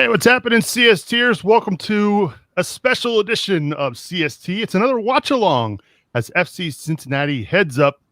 Hey, what's happening, CSTers? Welcome to a special edition of CST. It's another watch-along as FC Cincinnati heads up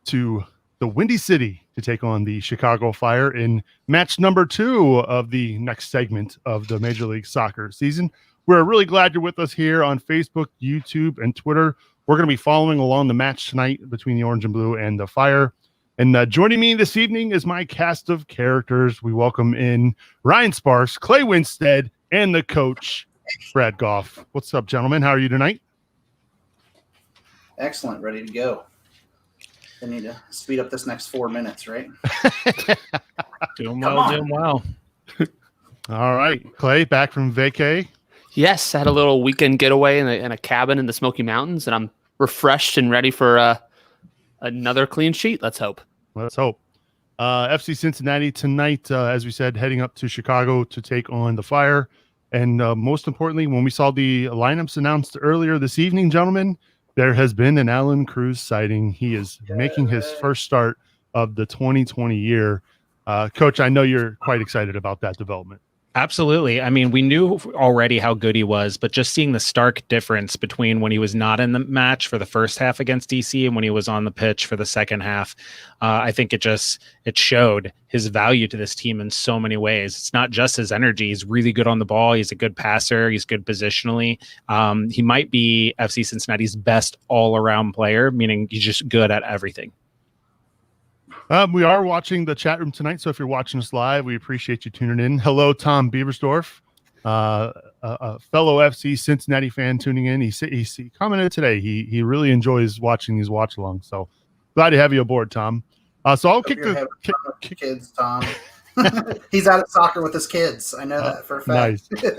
to the Windy City to take on the Chicago Fire in match number 2 of the next segment of the Major League Soccer season. We're really glad you're with us here on Facebook, YouTube, and Twitter. We're going to be following along the match tonight between the Orange and Blue and the Fire. And joining me this evening is my cast of characters. We welcome in Ryan Sparks, Clay Winstead, and the coach, Brad Gough. What's up, gentlemen? How are you tonight? Excellent. Ready to go. I need to speed up this next 4 minutes, right? Doing well. All right. Clay, back from vacay? Yes, I had a little weekend getaway in a cabin in the Smoky Mountains, and I'm refreshed and ready for another clean sheet. Let's hope. FC Cincinnati tonight, as we said, heading up to Chicago to take on the Fire. And most importantly, when we saw the lineups announced earlier this evening, gentlemen, there has been an Alan Cruz sighting. He is making his first start of the 2020 year. Coach, I know you're quite excited about that development. Absolutely. I mean, we knew already how good he was, but just seeing the stark difference between when he was not in the match for the first half against DC and when he was on the pitch for the second half, I think it showed his value to this team in so many ways. It's not just his energy. He's really good on the ball. He's a good passer. He's good positionally. He might be FC Cincinnati's best all-around player, meaning he's just good at everything. We are watching the chat room tonight, so if you're watching us live, we appreciate you tuning in. Hello, Tom Biebersdorf, a fellow FC Cincinnati fan tuning in. He commented today. He really enjoys watching these watch-alongs, so glad to have you aboard, Tom. So I'll kick the kids, Tom. He's out at soccer with his kids. I know that for a fact. Nice.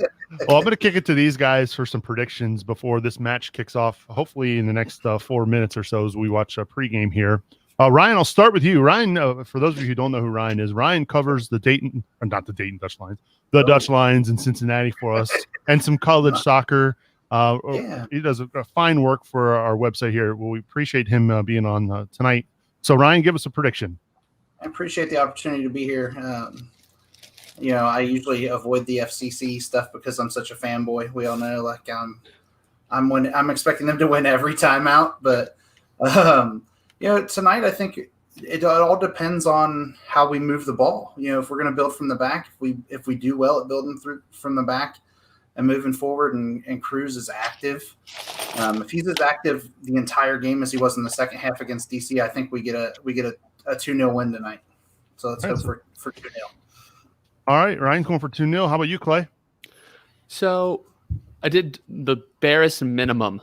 Well, I'm going to kick it to these guys for some predictions before this match kicks off, hopefully in the next 4 minutes or so as we watch a pregame here. Ryan, I'll start with you. Ryan, for those of you who don't know who Ryan is, Ryan covers the Dutch Lines, Dutch Lines in Cincinnati for us, and some college soccer. He does a fine work for our website here. Well, we appreciate him being on tonight. So, Ryan, give us a prediction. I appreciate the opportunity to be here. I usually avoid the FCC stuff because I'm such a fanboy. We all know, I'm expecting them to win every time out, but. Tonight I think it all depends on how we move the ball. If we're going to build from the back, if we do well at building from the back and moving forward, and Cruz is active, if he's as active the entire game as he was in the second half against DC, I think we get a 2-0 win tonight. So let's go for 2-0. All right, Ryan's going for 2-0. How about you, Clay? So I did the barest minimum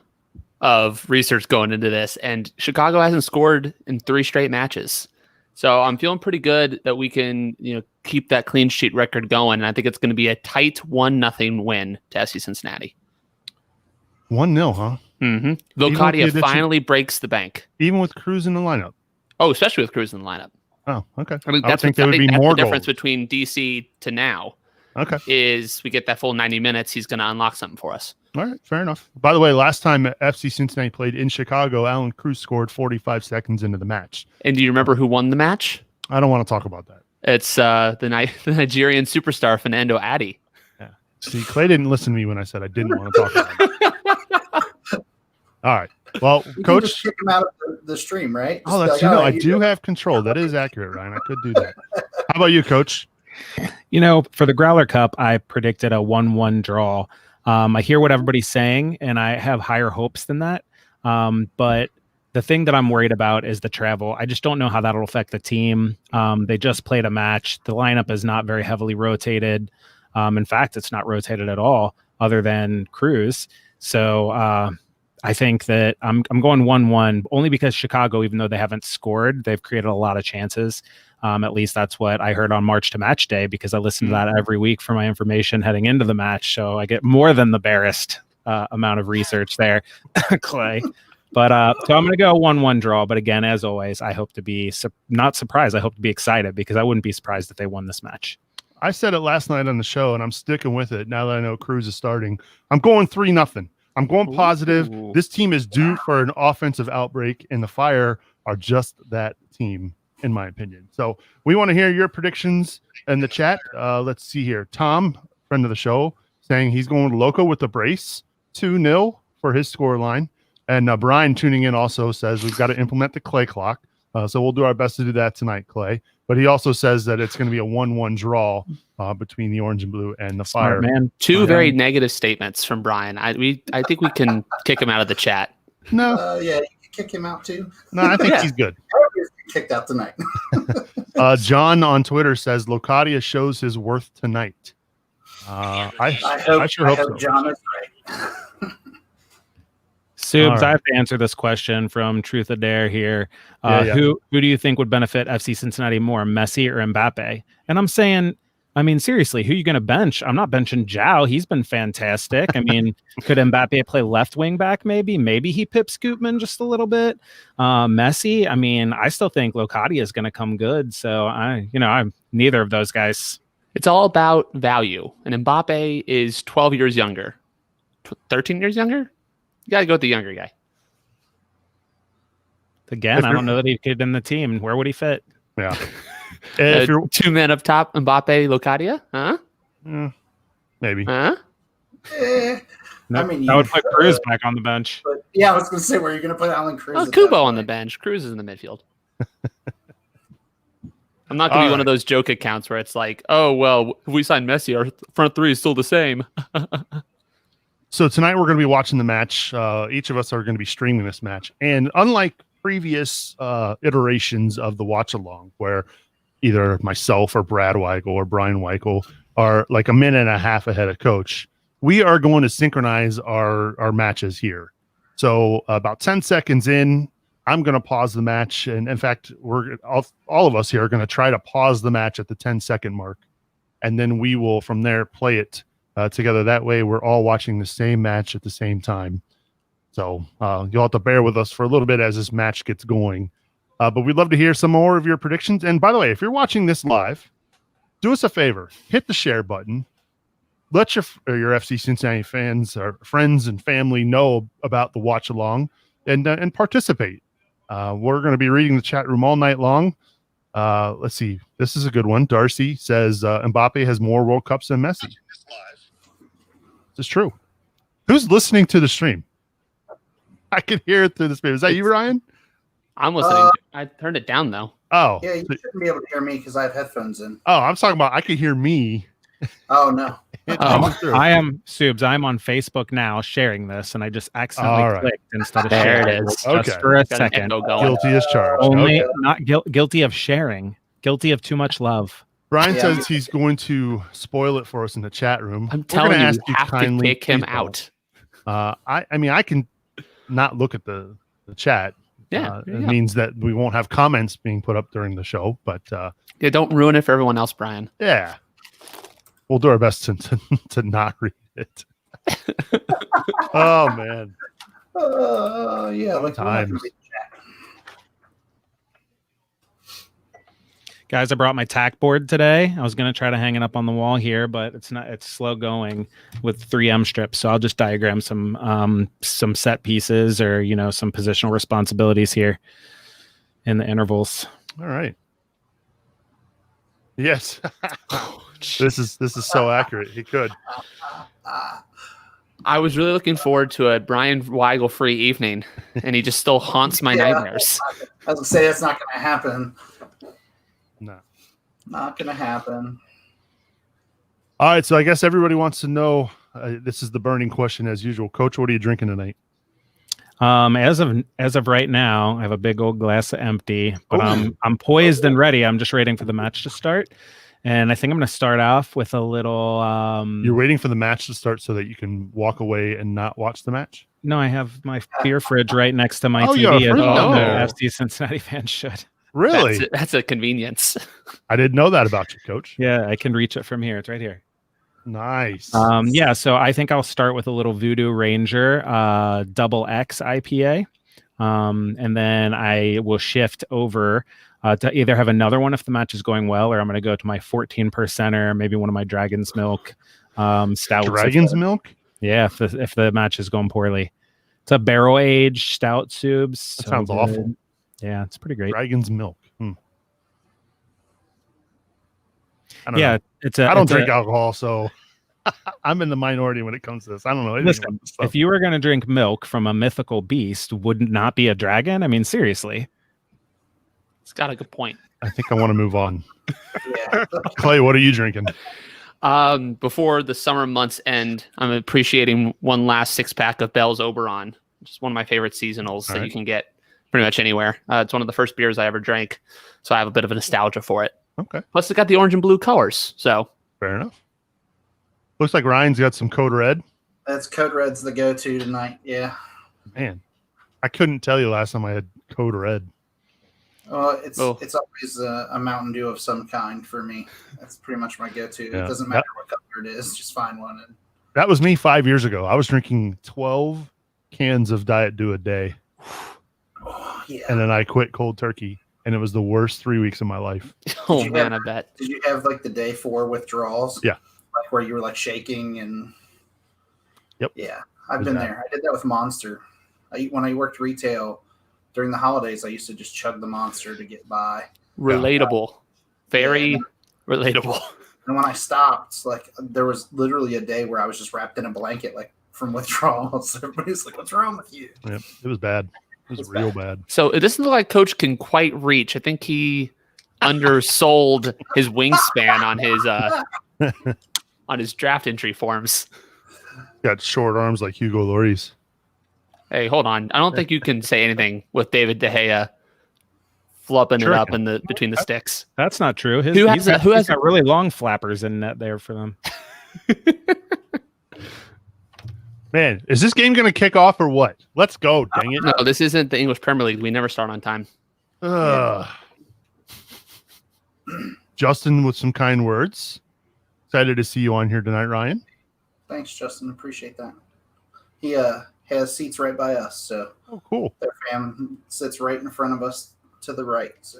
of research going into this, and Chicago hasn't scored in 3 straight matches. So I'm feeling pretty good that we can, keep that clean sheet record going. And I think it's going to be a tight 1-0 win to FC Cincinnati. 1-0, huh? Mm-hmm. Vilcadia finally breaks the bank. Even with Cruz in the lineup? Oh, especially with Cruz in the lineup. Oh, okay. I mean, that's the difference between DC to now. Okay. Is we get that full 90 minutes, he's going to unlock something for us. All right, fair enough. By the way, last time FC Cincinnati played in Chicago, Alan Cruz scored 45 seconds into the match. And do you remember who won the match? I don't want to talk about that. It's the Nigerian superstar Fernando Addy. Yeah. See, Clay didn't listen to me when I said I didn't want to talk about it. All right. Well, you Coach, just kick him out of the stream, right? Oh, that's I do have control. That is accurate, Ryan. I could do that. How about you, Coach? For the Growler Cup, I predicted a 1-1 draw. I hear what everybody's saying, and I have higher hopes than that. But the thing that I'm worried about is the travel. I just don't know how that'll affect the team. They just played a match. The lineup is not very heavily rotated. In fact, it's not rotated at all other than Cruz. So I think that I'm going 1-1 only because Chicago, even though they haven't scored, they've created a lot of chances. At least that's what I heard on March to Match Day, because I listen to that every week for my information heading into the match. So I get more than the barest amount of research there, Clay. But so I'm going to go 1-1 draw. But again, as always, I hope to be not surprised. I hope to be excited, because I wouldn't be surprised if they won this match. I said it last night on the show, and I'm sticking with it now that I know Cruz is starting. I'm going 3-0. I'm going positive. Ooh. This team is due for an offensive outbreak, and the Fire are just that team, in my opinion. So we want to hear your predictions in the chat. Let's see here. Tom friend of the show, saying he's going loco with the brace, 2-0 for his score line. And Brian tuning in also says we've got to implement the Clay clock. So we'll do our best to do that tonight, Clay. But he also says that it's going to be a 1-1 draw between the Orange and Blue and the Fire. Smart, man. Two very negative statements from Brian. I think we can kick him out of the chat. No. Yeah, you can kick him out too. No, I think he's good. He's kicked out tonight. John on Twitter says Locadia shows his worth tonight. I sure hope so. John is right. Subs, right. I have to answer this question from Truth or Dare here. Yeah. Who do you think would benefit FC Cincinnati more, Messi or Mbappe? And I'm saying, I mean, seriously, who are you going to bench? I'm not benching Zhao. He's been fantastic. I mean, could Mbappe play left wing back maybe? Maybe he pips Scootman just a little bit. Messi, I mean, I still think Locadia is going to come good. So, I'm neither of those guys. It's all about value. And Mbappe is 12 years younger. 13 years younger? You got to go with the younger guy. Again, I don't know that he could in the team. Where would he fit? Yeah. If you're 2 men up top, Mbappe, Locadia? Huh? maybe. Huh? I mean, I would put Cruz back on the bench. But, yeah, I was going to say, where are you going to put Alan Cruz? Oh, Kubo on the bench. Cruz is in the midfield. I'm not going to be one of those joke accounts where it's like, oh, well, if we sign Messi, our front three is still the same. So tonight we're going to be watching the match. Each of us are going to be streaming this match. And unlike previous iterations of the watch along, where either myself or Brad Weigel or Brian Weigel are like a minute and a half ahead of Coach, we are going to synchronize our matches here. So about 10 seconds in, I'm going to pause the match. And in fact, we're all of us here are going to try to pause the match at the 10-second mark. And then we will from there play it together. That way we're all watching the same match at the same time. So you'll have to bear with us for a little bit as this match gets going. But we'd love to hear some more of your predictions. And by the way, if you're watching this live, do us a favor, hit the share button. Let your FC Cincinnati fans or friends and family know about the watch along and participate. We're going to be reading the chat room all night long. Let's see. This is a good one. Darcy says Mbappe has more World Cups than Messi. This is true. Who's listening to the stream? I can hear it through the stream. Is that you, Ryan? I'm listening. I turned it down, though. Oh. Yeah, you shouldn't be able to hear me because I have headphones in. Oh, I'm talking about I could hear me. Oh, no. I am Subs. I'm on Facebook now sharing this, and I just accidentally clicked instead of there sharing. It is. Just for a second. Guilty as charged. Only not guilty of sharing. Guilty of too much love. Brian says he's going to spoil it for us in the chat room. I'm telling you, you have to kick him out. I mean, I can not look at the chat. Yeah, it means that we won't have comments being put up during the show. But don't ruin it for everyone else, Brian. Yeah, we'll do our best to not read it. Oh man. Yeah, like times. Guys, I brought my tack board today. I was going to try to hang it up on the wall here, but it's slow going with 3M strips. So I'll just diagram some set pieces or, some positional responsibilities here in the intervals. All right. Yes. This is so accurate. He could. I was really looking forward to a Brian Weigel free evening, and he just still haunts my nightmares. I was going to say that's not going to happen. No. Not going to happen. All right, so I guess everybody wants to know, this is the burning question as usual. Coach, what are you drinking tonight? As of right now, I have a big old glass of empty, but I'm poised and ready. I'm just waiting for the match to start. And I think I'm going to start off with a little... You're waiting for the match to start so that you can walk away and not watch the match? No, I have my beer fridge right next to my TV. As all FC Cincinnati fans should. Really? That's a convenience. I didn't know that about you, Coach. Yeah, I can reach it from here. It's right here. Nice. So I think I'll start with a little Voodoo Ranger double X IPA. And then I will shift over to either have another one if the match is going well, or I'm going to go to my 14%er, maybe one of my Dragon's Milk stouts. Dragon's Milk? Yeah, if the match is going poorly. It's a barrel-aged stout, Subs. That sounds awful. Yeah, it's pretty great. Dragon's Milk. I don't know. I don't drink alcohol, so I'm in the minority when it comes to this. I don't know anything Listen, about this stuff. if you were going to drink milk from a mythical beast, would it not be a dragon? I mean, seriously. It's got a good point. I think I want to move on. Yeah. Clay, what are you drinking? Before the summer months end, I'm appreciating one last 6-pack of Bell's Oberon, which is one of my favorite seasonals that you can get pretty much anywhere. It's one of the first beers I ever drank, so I have a bit of a nostalgia for it. Okay. Plus, it got the orange and blue colors, so Fair enough. Looks like Ryan's got some Code Red. That's Code Red's the go-to tonight. Yeah. Man, I couldn't tell you last time I had Code Red. Well, it's always a Mountain Dew of some kind for me. That's pretty much my go-to. Yeah. It doesn't matter what color it is, just find one. And That was me 5 years ago. I was drinking 12 cans of Diet Dew a day, yeah. and then I quit cold turkey, and it was the worst 3 weeks of my life. oh man, I bet. Did you have like the day 4 withdrawals? Yeah. Like where you were like shaking and. Yep. Yeah, I've been there. I did that with Monster. When I worked retail during the holidays, I used to just chug the Monster to get by. Relatable, very relatable. And when I stopped, like there was literally a day where I was just wrapped in a blanket, like from withdrawals. Everybody's like, "What's wrong with you?" Yep. It was bad. It was real bad. So it doesn't look like Coach can quite reach. I think he undersold his wingspan on his draft entry forms. Got short arms like Hugo Lloris. Hey, hold on. I don't think you can say anything with David De Gea flopping it up in between the sticks. That's not true. He's got really long flappers in net there for them. Man, is this game going to kick off or what? Let's go, dang it. No, this isn't the English Premier League. We never start on time. Justin with some kind words. Excited to see you on here tonight, Ryan. Thanks, Justin. Appreciate that. He has seats right by us, so cool. Their fam sits right in front of us to the right. So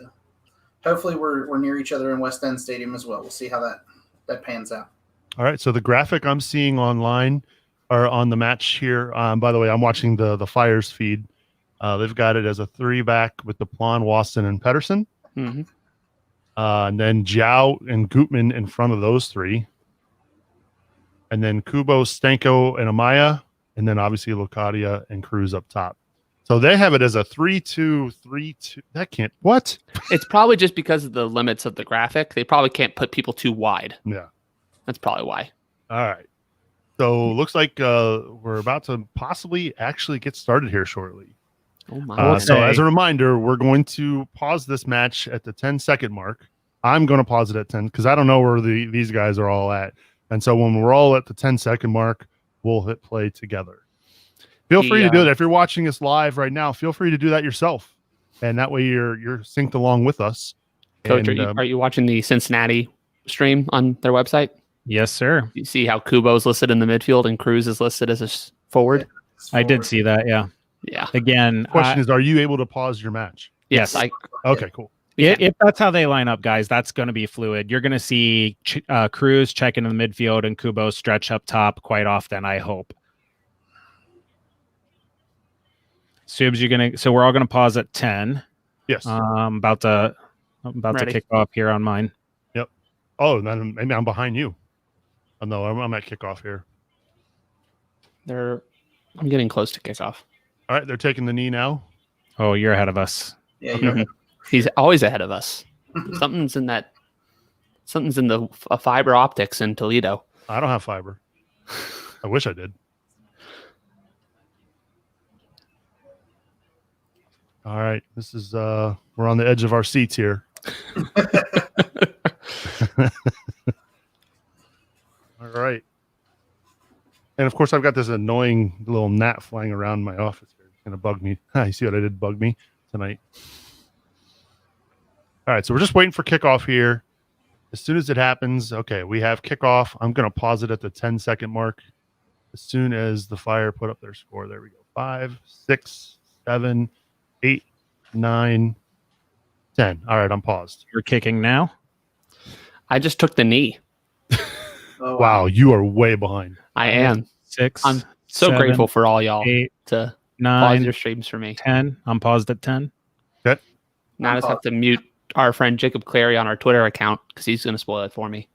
hopefully we're near each other in West End Stadium as well. We'll see how that pans out. All right. So the graphic I'm seeing online or on the match here. By the way, I'm watching the Flyers feed. They've got it as a 3-back with DePlon, Waston, and Pedersen. Mm-hmm. And then Zhao and Gutman in front of those 3. And then Kubo, Stanko, and Amaya. And then obviously Locadia and Cruz up top. So they have it as a 3-2-3-2. That can't. What? It's probably just because of the limits of the graphic. They probably can't put people too wide. Yeah. That's probably why. All right. So looks like we're about to possibly actually get started here shortly. Oh my! So as a reminder, we're going to pause this match at the 10-second mark. I'm going to pause it at 10 because I don't know where these guys are all at. And so when we're all at the 10-second mark, we'll hit play together. Feel free to do it. If you're watching us live right now, feel free to do that yourself. And that way you're synced along with us. Coach, and, are you watching the Cincinnati stream on their website? Yes, sir. You see how Kubo's listed in the midfield and Cruz is listed as a forward? I did see that, yeah. Yeah. Again, question is, are you able to pause your match? Yes. Okay, cool. If that's how they line up, guys, that's going to be fluid. You're going to see Cruz check into the midfield and Kubo stretch up top quite often, I hope. Subs, so we're all going to pause at 10. Yes. I'm about to kick off here on mine. Yep. Oh, then maybe I'm behind you. Oh, no, I'm at kickoff here. I'm getting close to kickoff. All right, they're taking the knee now. Oh, you're ahead of us. Yeah, you're He's always ahead of us. Something's in the fiber optics in Toledo. I don't have fiber. I wish I did. All right, this is we're on the edge of our seats here. All right. And of course, I've got this annoying little gnat flying around my office here. It's gonna bug me. You see what I did? Bug me tonight. All right, so we're just waiting for kickoff here. As soon as it happens, okay, we have kickoff. I'm going to pause it at the 10-second mark. As soon as the Fire put up their score, there we go. 5, 6, 7, 8, 9, 10. All right, I'm paused. You're kicking now? I just took the knee. Oh, wow, you are way behind. I am. 6. I'm so 7, grateful for all y'all 8, to 9, pause your streams for me. 10. I'm paused at 10. Okay. Now I just have to mute our friend Jacob Clary on our Twitter account because he's going to spoil it for me.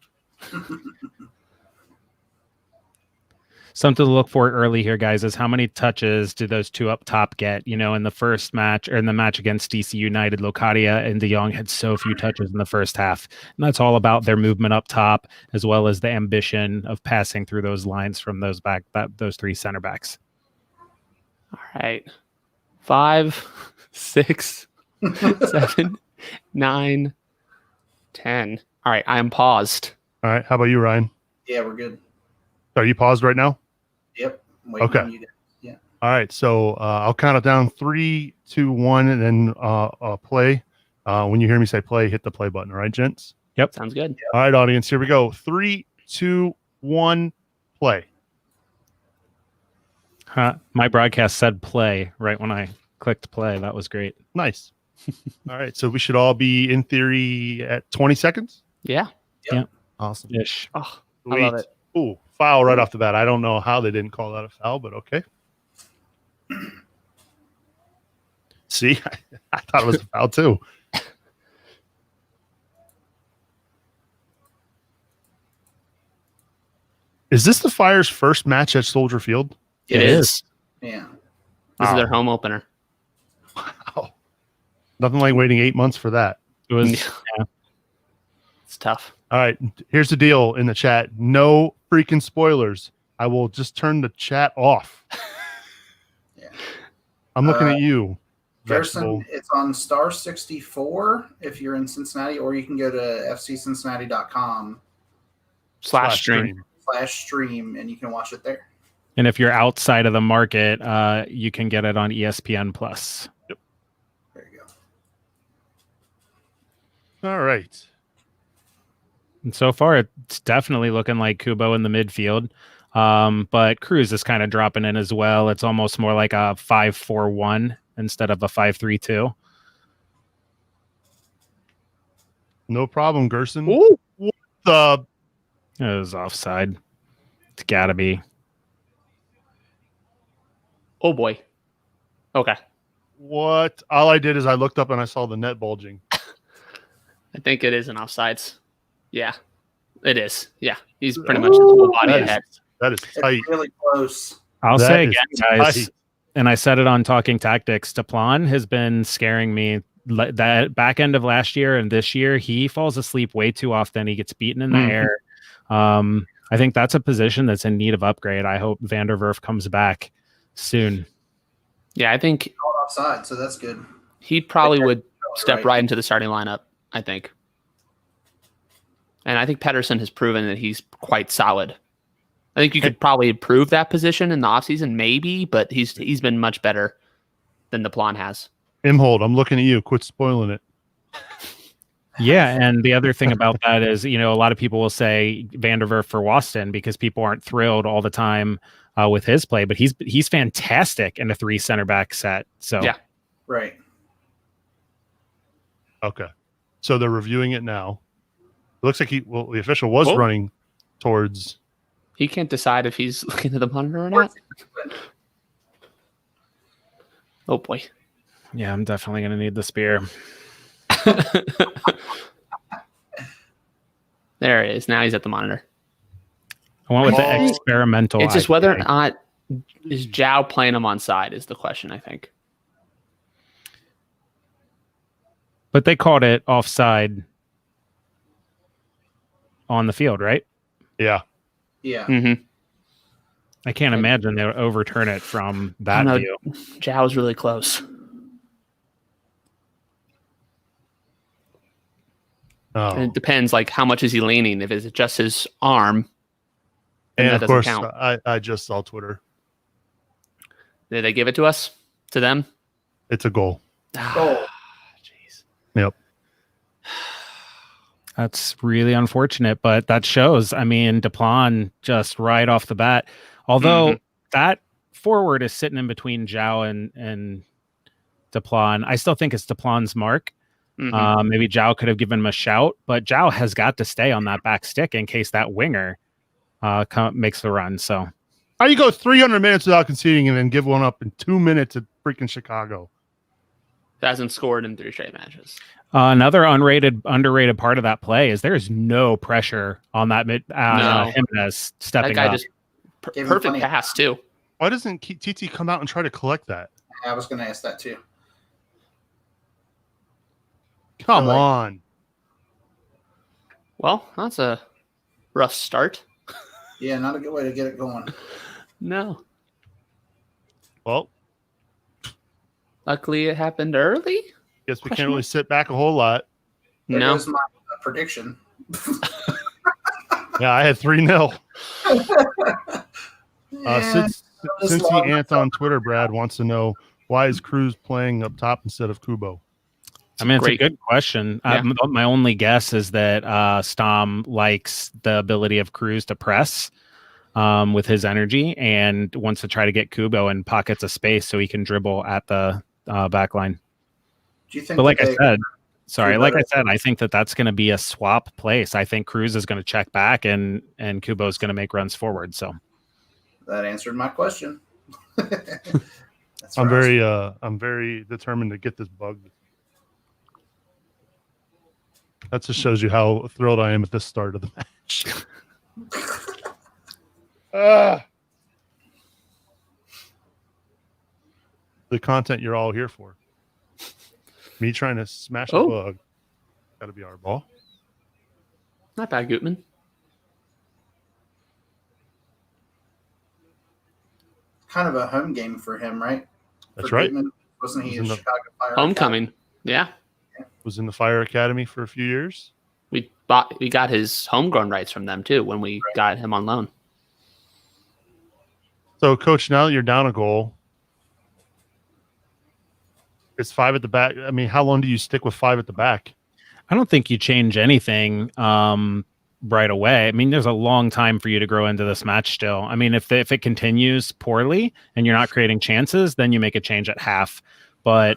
Something to look for early here, guys, is how many touches do those two up top get? In the first match, or in the match against DC United, Locadia and De Jong had so few touches in the first half. And that's all about their movement up top, as well as the ambition of passing through those lines from those three center backs. All right. 5, 6, 7, 9, 10. All right. I am paused. All right. How about you, Ryan? Yeah, we're good. Are you paused right now? Yep. I'm waiting Okay. on you to- yeah. All right. So I'll count it down 3, 2, 1, and then play. When you hear me say play, hit the play button. All right, gents? Yep. Sounds good. All right, audience. Here we go. 3, 2, 1, play. My broadcast said play right when I clicked play. That was great. Nice. All right. So we should all be, in theory, at 20 seconds? Yeah. Awesome. Ish. Oh, I love it. Ooh, foul right off the bat. I don't know how they didn't call that a foul, but okay. See, I thought it was a foul too. Is this the Fire's first match at Soldier Field? It is. Yeah. This is Wow. their home opener. Wow. Nothing like waiting 8 months for that. It was. It's tough. All right, here's the deal in the chat. No freaking spoilers. I will just turn the chat off. Yeah. I'm looking at you. Garrison, Vegetable. it's on Star 64 if you're in Cincinnati, or you can go to fccincinnati.com /stream. and you can watch it there. And if you're outside of the market, you can get it on ESPN Plus. There you go. All right. And so far, it's definitely looking like Kubo in the midfield. But Cruz is kind of dropping in as well. It's almost more like a 5-4-1 instead of a 5-3-2. No problem, Gerson. Ooh. What the? It was offside. It's got to be. Oh, boy. Okay. What? All I did is I looked up and I saw the net bulging. I think it is an offsides. Yeah, it is. Yeah. He's pretty much his whole body That is- ahead. That is tight. It's really close. I'll That say is again, guys, tight. and I said it on Talking Tactics, Deplan has been scaring me. That back end of last year and this year, he falls asleep way too often. He gets beaten in the air. I think that's a position that's in need of upgrade. I hope Van der Werf comes back soon. Yeah, I think All offside, so that's good. he probably would step Right. right into the starting lineup, I think. And I think Pedersen has proven that he's quite solid. I think you could probably improve that position in the offseason, maybe, but he's been much better than Deplan has. Imhold, I'm looking at you. Quit spoiling it. Yeah, and the other thing about that is, a lot of people will say Van der Werf for Waston because people aren't thrilled all the time with his play, but he's fantastic in a 3 center back set. So Yeah. Right. Okay. So they're reviewing it now. It looks like the official was Whoa. running towards. He can't decide if he's looking at the monitor or not. Oh, boy. yeah, I'm definitely going to need the spear. There it is. Now he's at the monitor. I went with the Oh. experimental. It's just whether or IPA. not is Zhao playing him on side is the question, I think. But they called it offside on the field, right? Yeah. Yeah. Mm-hmm. I can't imagine they would overturn it from that know. view. Zhao's really close. Oh. And it depends, like, how much is he leaning? If it's just his arm, then And that of doesn't course, count. I just saw Twitter. Did they give it to us? To them? It's a goal. Goal. Jeez. Yep. That's really unfortunate, but that shows. I mean, Deplan just right off the bat. Although that forward is sitting in between Zhao and Deplan, I still think it's Deplan's mark. Mhm. Maybe Zhao could have given him a shout, but Zhao has got to stay on that back stick in case that winger makes the run. So How you go 300 minutes without conceding and then give one up in 2 minutes at freaking Chicago? Hasn't scored in 3 straight matches. another underrated part of that play is there is no pressure on that No. Jimenez stepping That guy up. just Gave him Perfect plenty of pass too. Why doesn't TT come out and try to collect that? I was going to ask that too. Come Like- on. Well, that's a rough start. Yeah, not a good way to get it going. No. Well, Luckily, it happened early. guess we Question can't really sit back a whole lot. There No. goes my prediction. Yeah, I had 3-0. Yeah, just Since log Anth on Twitter, Brad wants to know, why is Cruz playing up top instead of Kubo? I mean, it's Great. a good question. Yeah. My only guess is that Stom likes the ability of Cruz to press with his energy and wants to try to get Kubo in pockets of space so he can dribble at the back line. Do you think? But like that I they- said, sorry, like I Kubo- said, I think that that's going to be a swap place. I think Cruz is going to check back and Kubo is going to make runs forward. So that answered my question. That's I'm right. very determined to get this bug. That just shows you how thrilled I am at this start of the match. The content you're all here for. Me trying to smash a Oh. bug. Got to be our ball. Not bad, Gutman. Kind of a home game for him, right? That's For right. Goodman. Wasn't he Was a in the- Chicago Fire? Homecoming. Yeah. Was in the Fire Academy for a few years. We got his homegrown rights from them too when we got him on loan. So, Coach, now that you're down a goal, it's 5 at the back. I mean, how long do you stick with 5 at the back? I don't think you change anything right away. I mean, there's a long time for you to grow into this match still. I mean, if it continues poorly and you're not creating chances, then you make a change at half. But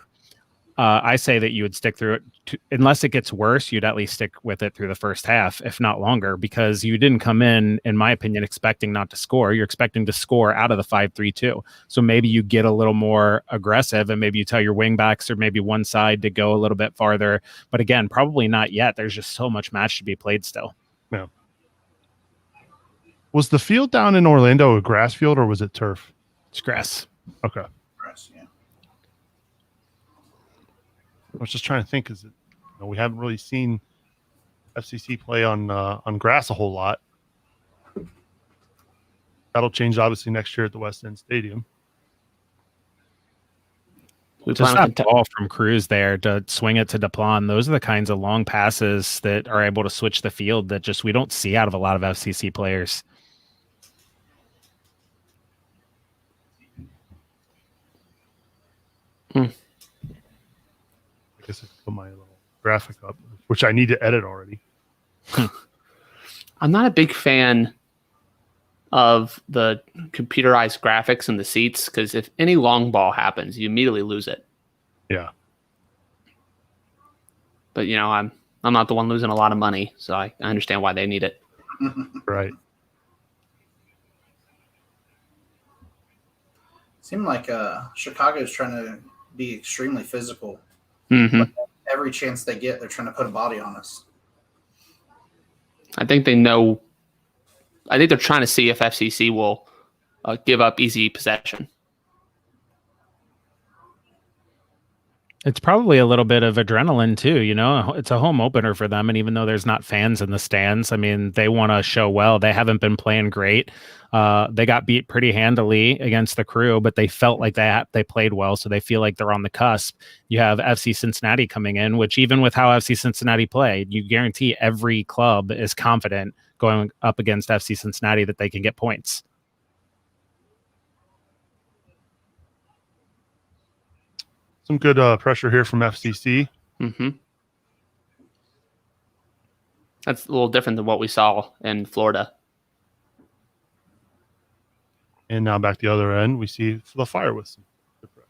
I say that you would stick through it unless it gets worse. You'd at least stick with it through the first half, if not longer, because you didn't come in my opinion, expecting not to score. You're expecting to score out of the 5-3-2. So maybe you get a little more aggressive and maybe you tell your wing backs or maybe one side to go a little bit farther. But again, probably not yet. There's just so much match to be played still. Yeah. Was the field down in Orlando a grass field or was it turf? It's grass. Okay. Yeah. I was just trying to think because we haven't really seen FCC play on grass a whole lot. That'll change obviously next year at the West End Stadium. We Just plan on that ball from Cruz there to swing it to Deplan. Those are the kinds of long passes that are able to switch the field that just we don't see out of a lot of FCC players. I guess I could put my little graphic up, which I need to edit already. I'm not a big fan of the computerized graphics in the seats because if any long ball happens, you immediately lose it. Yeah. But I'm not the one losing a lot of money, so I understand why they need it. Right. Seemed like Chicago's trying to be extremely physical. Mm-hmm. Every chance they get, they're trying to put a body on us. I think they know. I think they're trying to see if FCC will give up easy possession. It's probably a little bit of adrenaline too, it's a home opener for them. And even though there's not fans in the stands, I mean, they want to show well. They haven't been playing great. They got beat pretty handily against the Crew, but they felt like they played well. So they feel like they're on the cusp. You have FC Cincinnati coming in, which even with how FC Cincinnati played, you guarantee every club is confident going up against FC Cincinnati that they can get points. Some good pressure here from FCC. Mm-hmm. That's a little different than what we saw in Florida. And now back the other end, we see the Fire with some good pressure.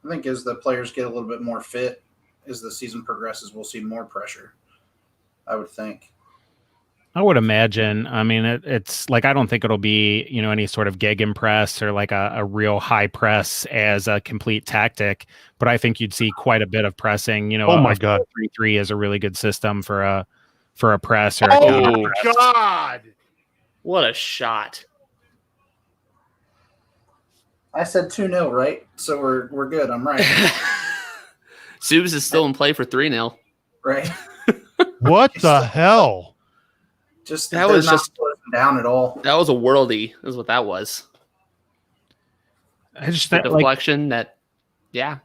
I think as the players get a little bit more fit, as the season progresses, we'll see more pressure. I would think. I would imagine. I mean, it's like I don't think it'll be any sort of gegenpress or like a real high press as a complete tactic, but I think you'd see quite a bit of pressing. Oh my God, 3-3 is a really good system for a press or a oh counter press. God, What a shot! I said 2-0, right? So we're good. I'm right. Seubs is still in play for 3-0. Right. What the hell? Just That they're was not just closing down at all. that was a worldie, is what that was. I just The like, deflection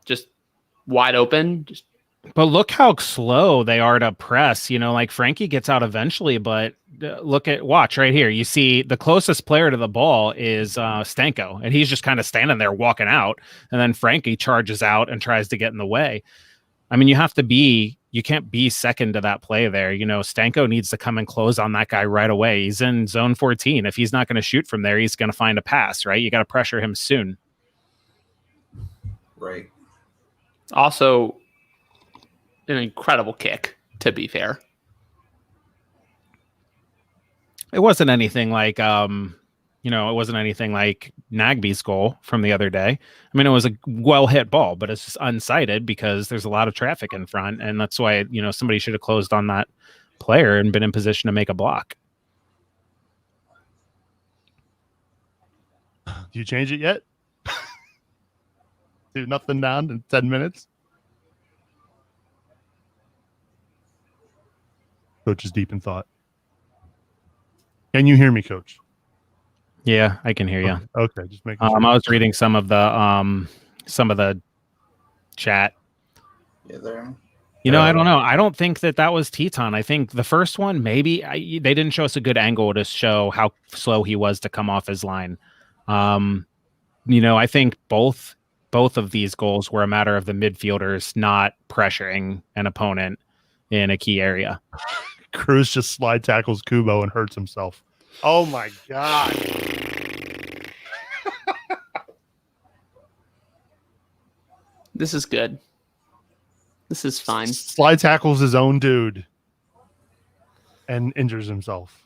just wide open. Just but look how slow they are to press. Like Frankie gets out eventually, but watch right here. You see the closest player to the ball is Stanko, and he's just kind of standing there walking out, and then Frankie charges out and tries to get in the way. I mean, you can't be second to that play there. Stanko needs to come and close on that guy right away. He's in zone 14. If he's not going to shoot from there, he's going to find a pass, right? You got to pressure him soon. Right. also an incredible kick, to be fair. It wasn't anything like Nagby's goal from the other day. I mean, it was a well hit ball, but it's just unsighted because there's a lot of traffic in front, and that's why somebody should have closed on that player and been in position to make a block. Do you change it yet? Do nothing down in 10 minutes. Coach is deep in thought. Can you hear me, Coach? Yeah, I can hear you. Okay, just making sure. I was reading some of the chat. Yeah, there. I don't know. I don't think that was Teton. I think the first one, maybe they didn't show us a good angle to show how slow he was to come off his line. I think both of these goals were a matter of the midfielders not pressuring an opponent in a key area. Cruz just slide tackles Kubo and hurts himself. Oh my God. This is good. This is fine. Slide tackles his own dude and injures himself.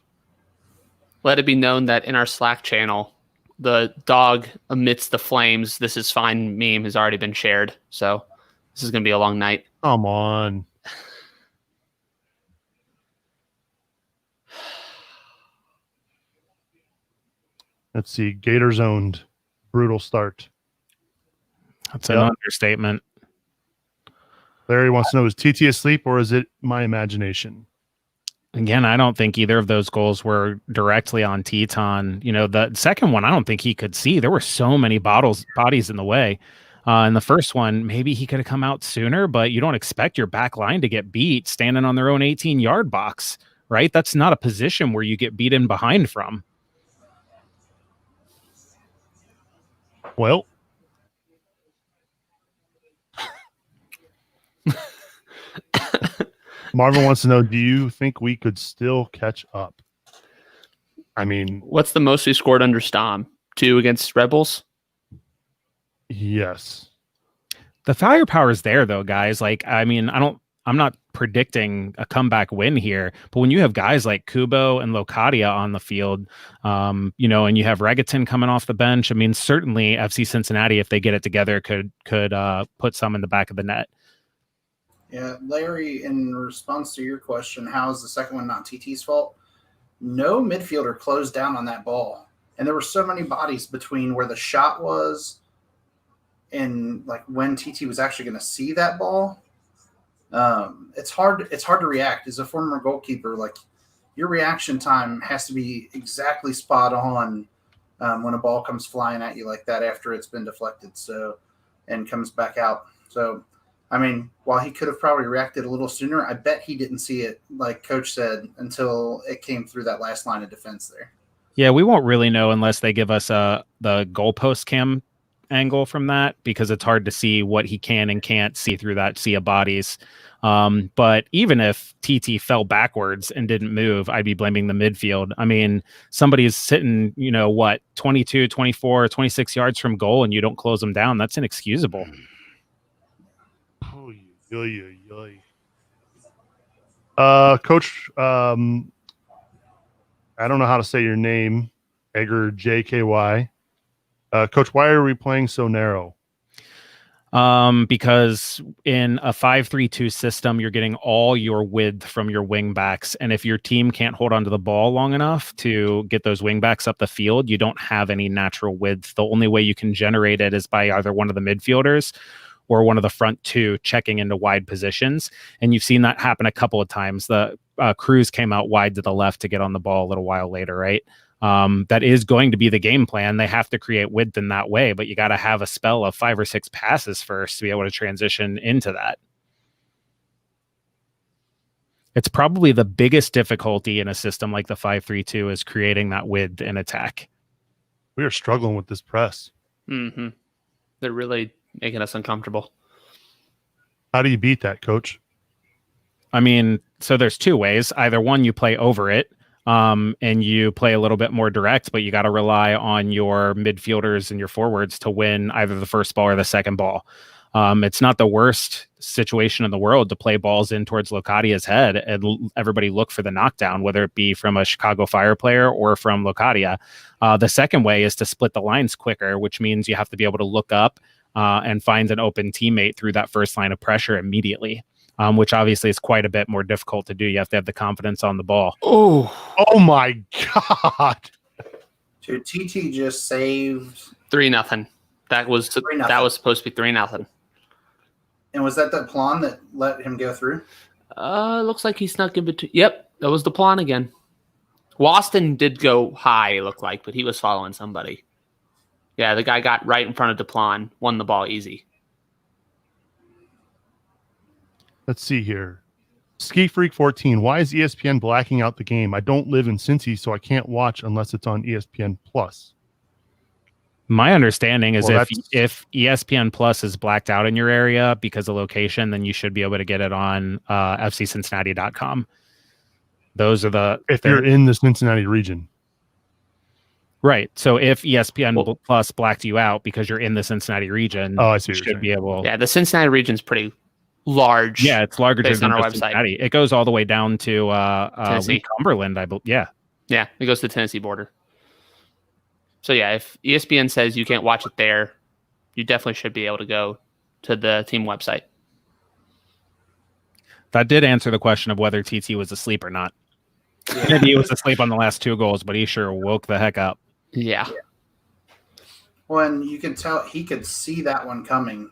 Let it be known that in our Slack channel, the dog amidst the flames, this is fine meme has already been shared. So this is going to be a long night. Come on. Let's see. Gators owned. Brutal start. That's an understatement. Larry wants to know, is TT asleep or is it my imagination? Again, I don't think either of those goals were directly on Teton. The second one, I don't think he could see. There were so many bodies in the way. In the first one, maybe he could have come out sooner, but you don't expect your back line to get beat standing on their own 18-yard box, right? That's not a position where you get beat in behind from. Well, Marvin wants to know, do you think we could still catch up? I mean, what's the most we scored under Stom? 2 against Rebels? Yes. The firepower is there though, guys. I'm not predicting a comeback win here, but when you have guys like Kubo and Locadia on the field, and you have Regaton coming off the bench, I mean, certainly FC Cincinnati, if they get it together, could put some in the back of the net. Yeah, Larry, in response to your question, how is the second one not TT's fault? No midfielder closed down on that ball. And there were so many bodies between where the shot was and like when TT was actually going to see that ball. It's hard to react. As a former goalkeeper, like your reaction time has to be exactly spot on when a ball comes flying at you like that after it's been deflected and comes back out. So I mean, while he could have probably reacted a little sooner, I bet he didn't see it, like Coach said, until it came through that last line of defense there. Yeah, we won't really know unless they give us the goalpost cam angle from that, because it's hard to see what he can and can't see through that sea of bodies. But even if TT fell backwards and didn't move, I'd be blaming the midfield. I mean, somebody's sitting, 22, 24, 26 yards from goal and you don't close them down. That's inexcusable. Coach, I don't know how to say your name, Egger JKY. Coach, why are we playing so narrow? Because in a 5-3-2 system, you're getting all your width from your wing backs. And if your team can't hold onto the ball long enough to get those wing backs up the field, you don't have any natural width. The only way you can generate it is by either one of the midfielders or one of the front two checking into wide positions. And you've seen that happen a couple of times. The Cruz came out wide to the left to get on the ball a little while later, right? That is going to be the game plan. They have to create width in that way, but you got to have a spell of 5 or 6 passes first to be able to transition into that. It's probably the biggest difficulty in a system like the 5-3-2 is creating that width in attack. We are struggling with this press. Mm-hmm. They're really making us uncomfortable. How do you beat that, Coach? I mean, so there's 2 ways. Either one, you play over it, and you play a little bit more direct, but you got to rely on your midfielders and your forwards to win either the first ball or the second ball. It's not the worst situation in the world to play balls in towards Locatia's head and everybody look for the knockdown, whether it be from a Chicago Fire player or from Locatia. The second way is to split the lines quicker, which means you have to be able to look up and find an open teammate through that first line of pressure immediately. Which obviously is quite a bit more difficult to do. You have to have the confidence on the ball. Oh my God. Dude, TT just saved 3-0. That was 3-0. That was supposed to be 3-0. And was that the plan that let him go through? Looks like he snuck in between. Yep, that was the plan again. Waston did go high, it looked like, but he was following somebody. Yeah, the guy got right in front of Duplan, won the ball easy. Let's see here. Ski Freak 14. Why is ESPN blacking out the game? I don't live in Cincy, so I can't watch unless it's on ESPN Plus. My understanding is if ESPN Plus is blacked out in your area because of location, then you should be able to get it on fccincinnati.com. Those are if you're in the Cincinnati region. Right. So if ESPN Plus blacked you out because you're in the Cincinnati region, I see you should be able. Yeah, the Cincinnati region's pretty large. Yeah, it's larger than our website. Cincinnati. It goes all the way down to Tennessee. Cumberland, I believe. Yeah. Yeah, it goes to the Tennessee border. So yeah, if ESPN says you can't watch it there, you definitely should be able to go to the team website. That did answer the question of whether TT was asleep or not. Maybe he was asleep on the last 2 goals, but he sure woke the heck up. Yeah. Well, and you can tell he could see that one coming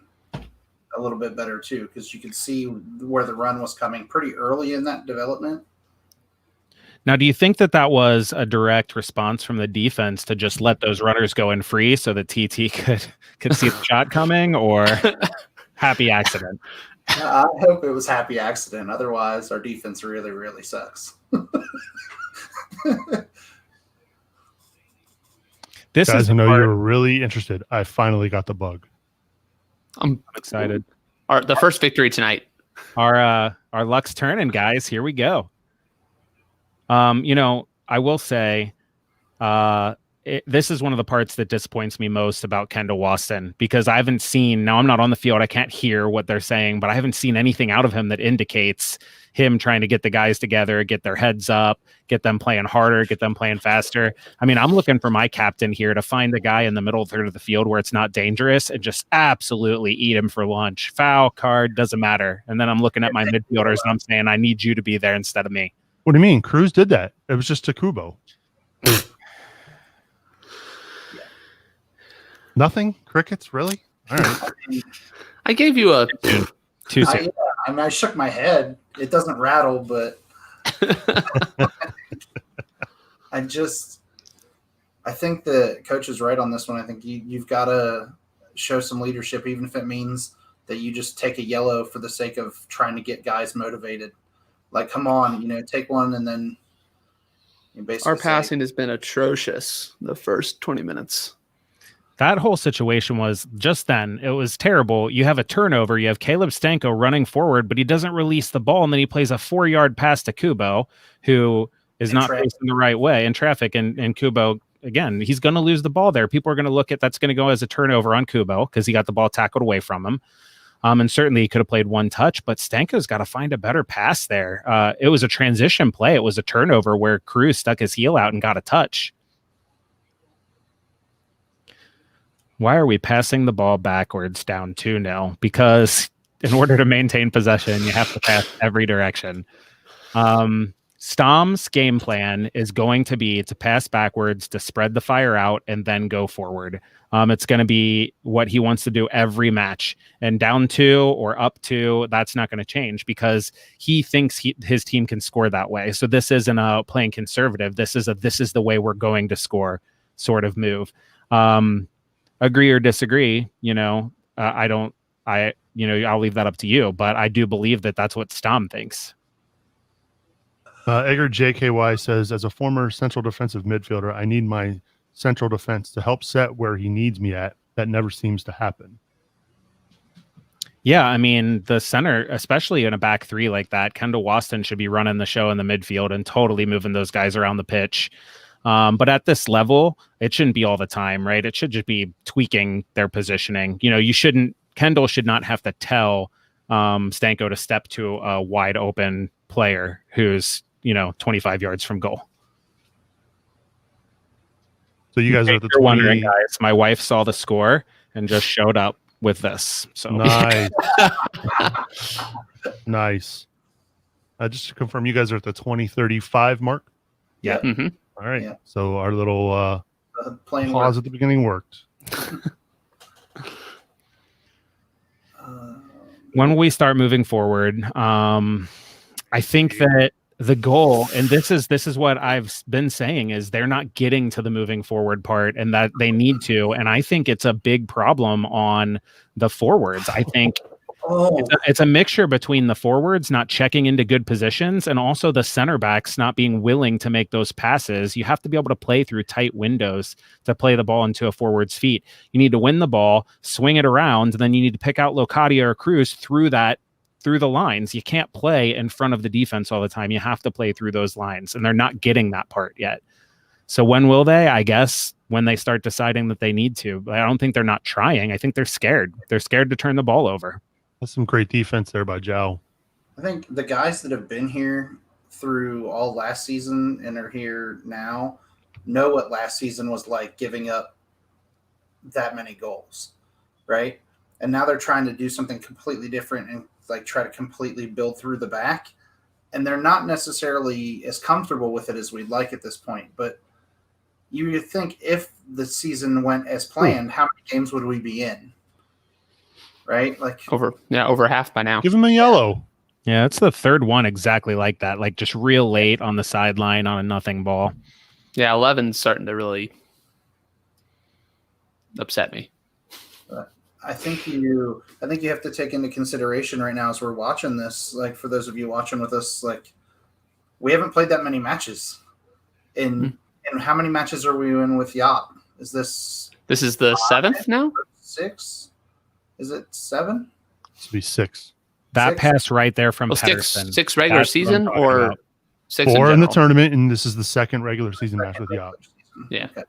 a little bit better too, because you could see where the run was coming pretty early in that development. Now, do you think that was a direct response from the defense to just let those runners go in free so that TT could see the shot coming, or happy accident? I hope it was happy accident. Otherwise, our defense really, really sucks. Guys, I know you were really interested. I finally got the bug. I'm excited. The first victory tonight. Our luck's turning, guys. Here we go. I will say, this is one of the parts that disappoints me most about Kendall Waston, because I haven't seen. Now I'm not on the field. I can't hear what they're saying, but I haven't seen anything out of him that indicates him trying to get the guys together, get their heads up, get them playing harder, get them playing faster. I mean, I'm looking for my captain here to find the guy in the middle third of the field where it's not dangerous and just absolutely eat him for lunch. Foul, card, doesn't matter. And then I'm looking at my midfielders and I'm saying, I need you to be there instead of me. What do you mean? Cruz did that. It was just Takubo. Nothing? Crickets? Really? All right. I gave you a too soon. I shook my head. It doesn't rattle, but I think the coach is right on this one. I think you've got to show some leadership, even if it means that you just take a yellow for the sake of trying to get guys motivated. Like, come on, take one and then basically our passing has been atrocious the first 20 minutes. That whole situation was just then. It was terrible. You have a turnover. You have Caleb Stanko running forward, but he doesn't release the ball. And then he plays a 4-yard pass to Kubo, who is not facing the right way in traffic. And Kubo, again, he's going to lose the ball there. People are going to look at that's going to go as a turnover on Kubo because he got the ball tackled away from him. And certainly he could have played one touch, but Stanko's got to find a better pass there. It was a transition play. It was a turnover where Cruz stuck his heel out and got a touch. Why are we passing the ball backwards down 2-0? Because in order to maintain possession, you have to pass every direction. Stom's game plan is going to be to pass backwards, to spread the fire out, and then go forward. It's going to be what he wants to do every match. And down 2 or up 2, that's not going to change because he thinks his team can score that way. So this isn't a playing conservative. This is the way we're going to score sort of move. Agree or disagree, I'll leave that up to you, but I do believe that that's what Stom thinks. Edgar JKY says, as a former central defensive midfielder, I need my central defense to help set where he needs me at. That never seems to happen. Yeah, I mean, the center, especially in a back 3 like that, Kendall Waston should be running the show in the midfield and totally moving those guys around the pitch. But at this level, it shouldn't be all the time, right? It should just be tweaking their positioning. Kendall should not have to tell Stanko to step to a wide open player who's 25 yards from goal. So you guys are at the 20. Wondering, guys, my wife saw the score and just showed up with this. So nice. Nice. Just to confirm, you guys are at the 20:35 mark. Yeah. Mm-hmm. All right. Yeah. So our little Playing pause at the beginning worked. When we start moving forward, I think that the goal, and this is what I've been saying, is they're not getting to the moving forward part, and that they need to. And I think it's a big problem on the forwards. I think it's a mixture between the forwards not checking into good positions and also the center backs not being willing to make those passes. You have to be able to play through tight windows to play the ball into a forward's feet. You need to win the ball, swing it around, and then you need to pick out Locadia or Cruz through the lines. You can't play in front of the defense all the time. You have to play through those lines, and they're not getting that part yet. So when will they? I guess when they start deciding that they need to. But I don't think they're not trying. I think they're scared. They're scared to turn the ball over. That's some great defense there by Joe. I think the guys that have been here through all last season and are here now know what last season was like, giving up that many goals, right? And now they're trying to do something completely different and try to completely build through the back. And they're not necessarily as comfortable with it as we'd like at this point. But you would think if the season went as planned, how many games would we be in? Right? Over half by now. Give him a yellow. Yeah, it's the third one exactly like that. Like just real late on the sideline on a nothing ball. Yeah, 11's starting to really upset me. I think you have to take into consideration right now as we're watching this, for those of you watching with us, we haven't played that many matches. And how many matches are we in with Yacht? Is this is the 7th now? 6? Is it 7? This would be 6. That 6? pass right there from Pedersen. 6 regular season or 6 4 in the general? tournament, and this is the second regular season match with Yacht. Yeah. Okay.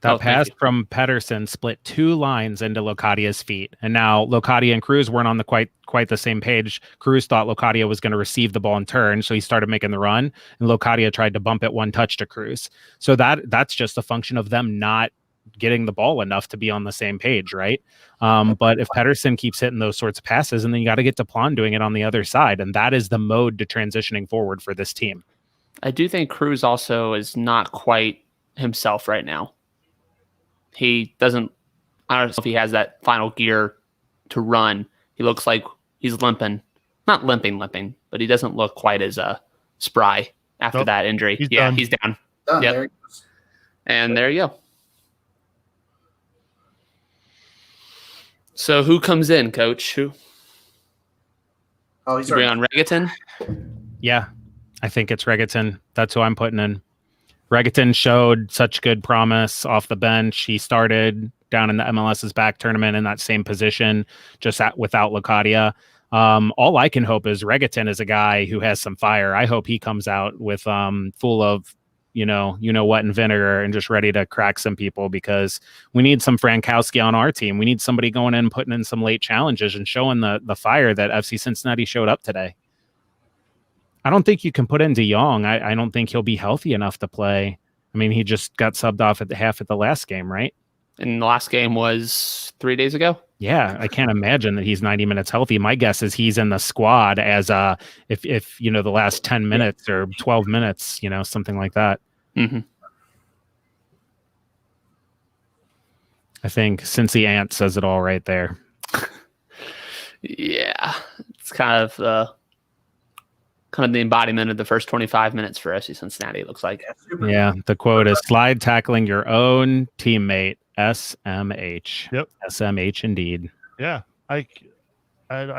That pass from Pedersen split 2 lines into Locadia's feet. And now Locadia and Cruz weren't on quite the same page. Cruz thought Locadia was going to receive the ball and turn, so he started making the run, and Locadia tried to bump it one touch to Cruz. So that's just a function of them not getting the ball enough to be on the same page, right? But if Pedersen keeps hitting those sorts of passes, and then you got to get to Plan doing it on the other side, and that is the mode to transitioning forward for this team. I do think Cruz also is not quite himself right now. He doesn't, I don't know if he has that final gear to run. He looks like he's limping. Not limping, but he doesn't look quite as spry after that injury. He's down. Done. Yep. There he goes. And there you go. So who comes in, Coach? Who? Oh, he's You bring on Regaton? Yeah, I think it's Regaton. That's who I'm putting in. Regaton showed such good promise off the bench. He started down in the MLS's back tournament in that same position, just without Locadia. All I can hope is Regaton is a guy who has some fire. I hope he comes out with full of you know what and vinegar and just ready to crack some people, because we need some Frankowski on our team. We need somebody going in, putting in some late challenges and showing the fire that FC Cincinnati showed up today. I don't think you can put in De Jong. I don't think he'll be healthy enough to play. I mean, he just got subbed off at the half at the last game, right? And the last game was 3 days ago. Yeah, I can't imagine that he's 90 minutes healthy. My guess is he's in the squad as if the last 10 minutes or 12 minutes, something like that. Mm-hmm. I think Cincy Ant says it all right there. Yeah, it's kind of the embodiment of the first 25 minutes for FC Cincinnati. It looks like. Yeah, the quote is slide tackling your own teammate. SMH. Yep. SMH indeed. Yeah. I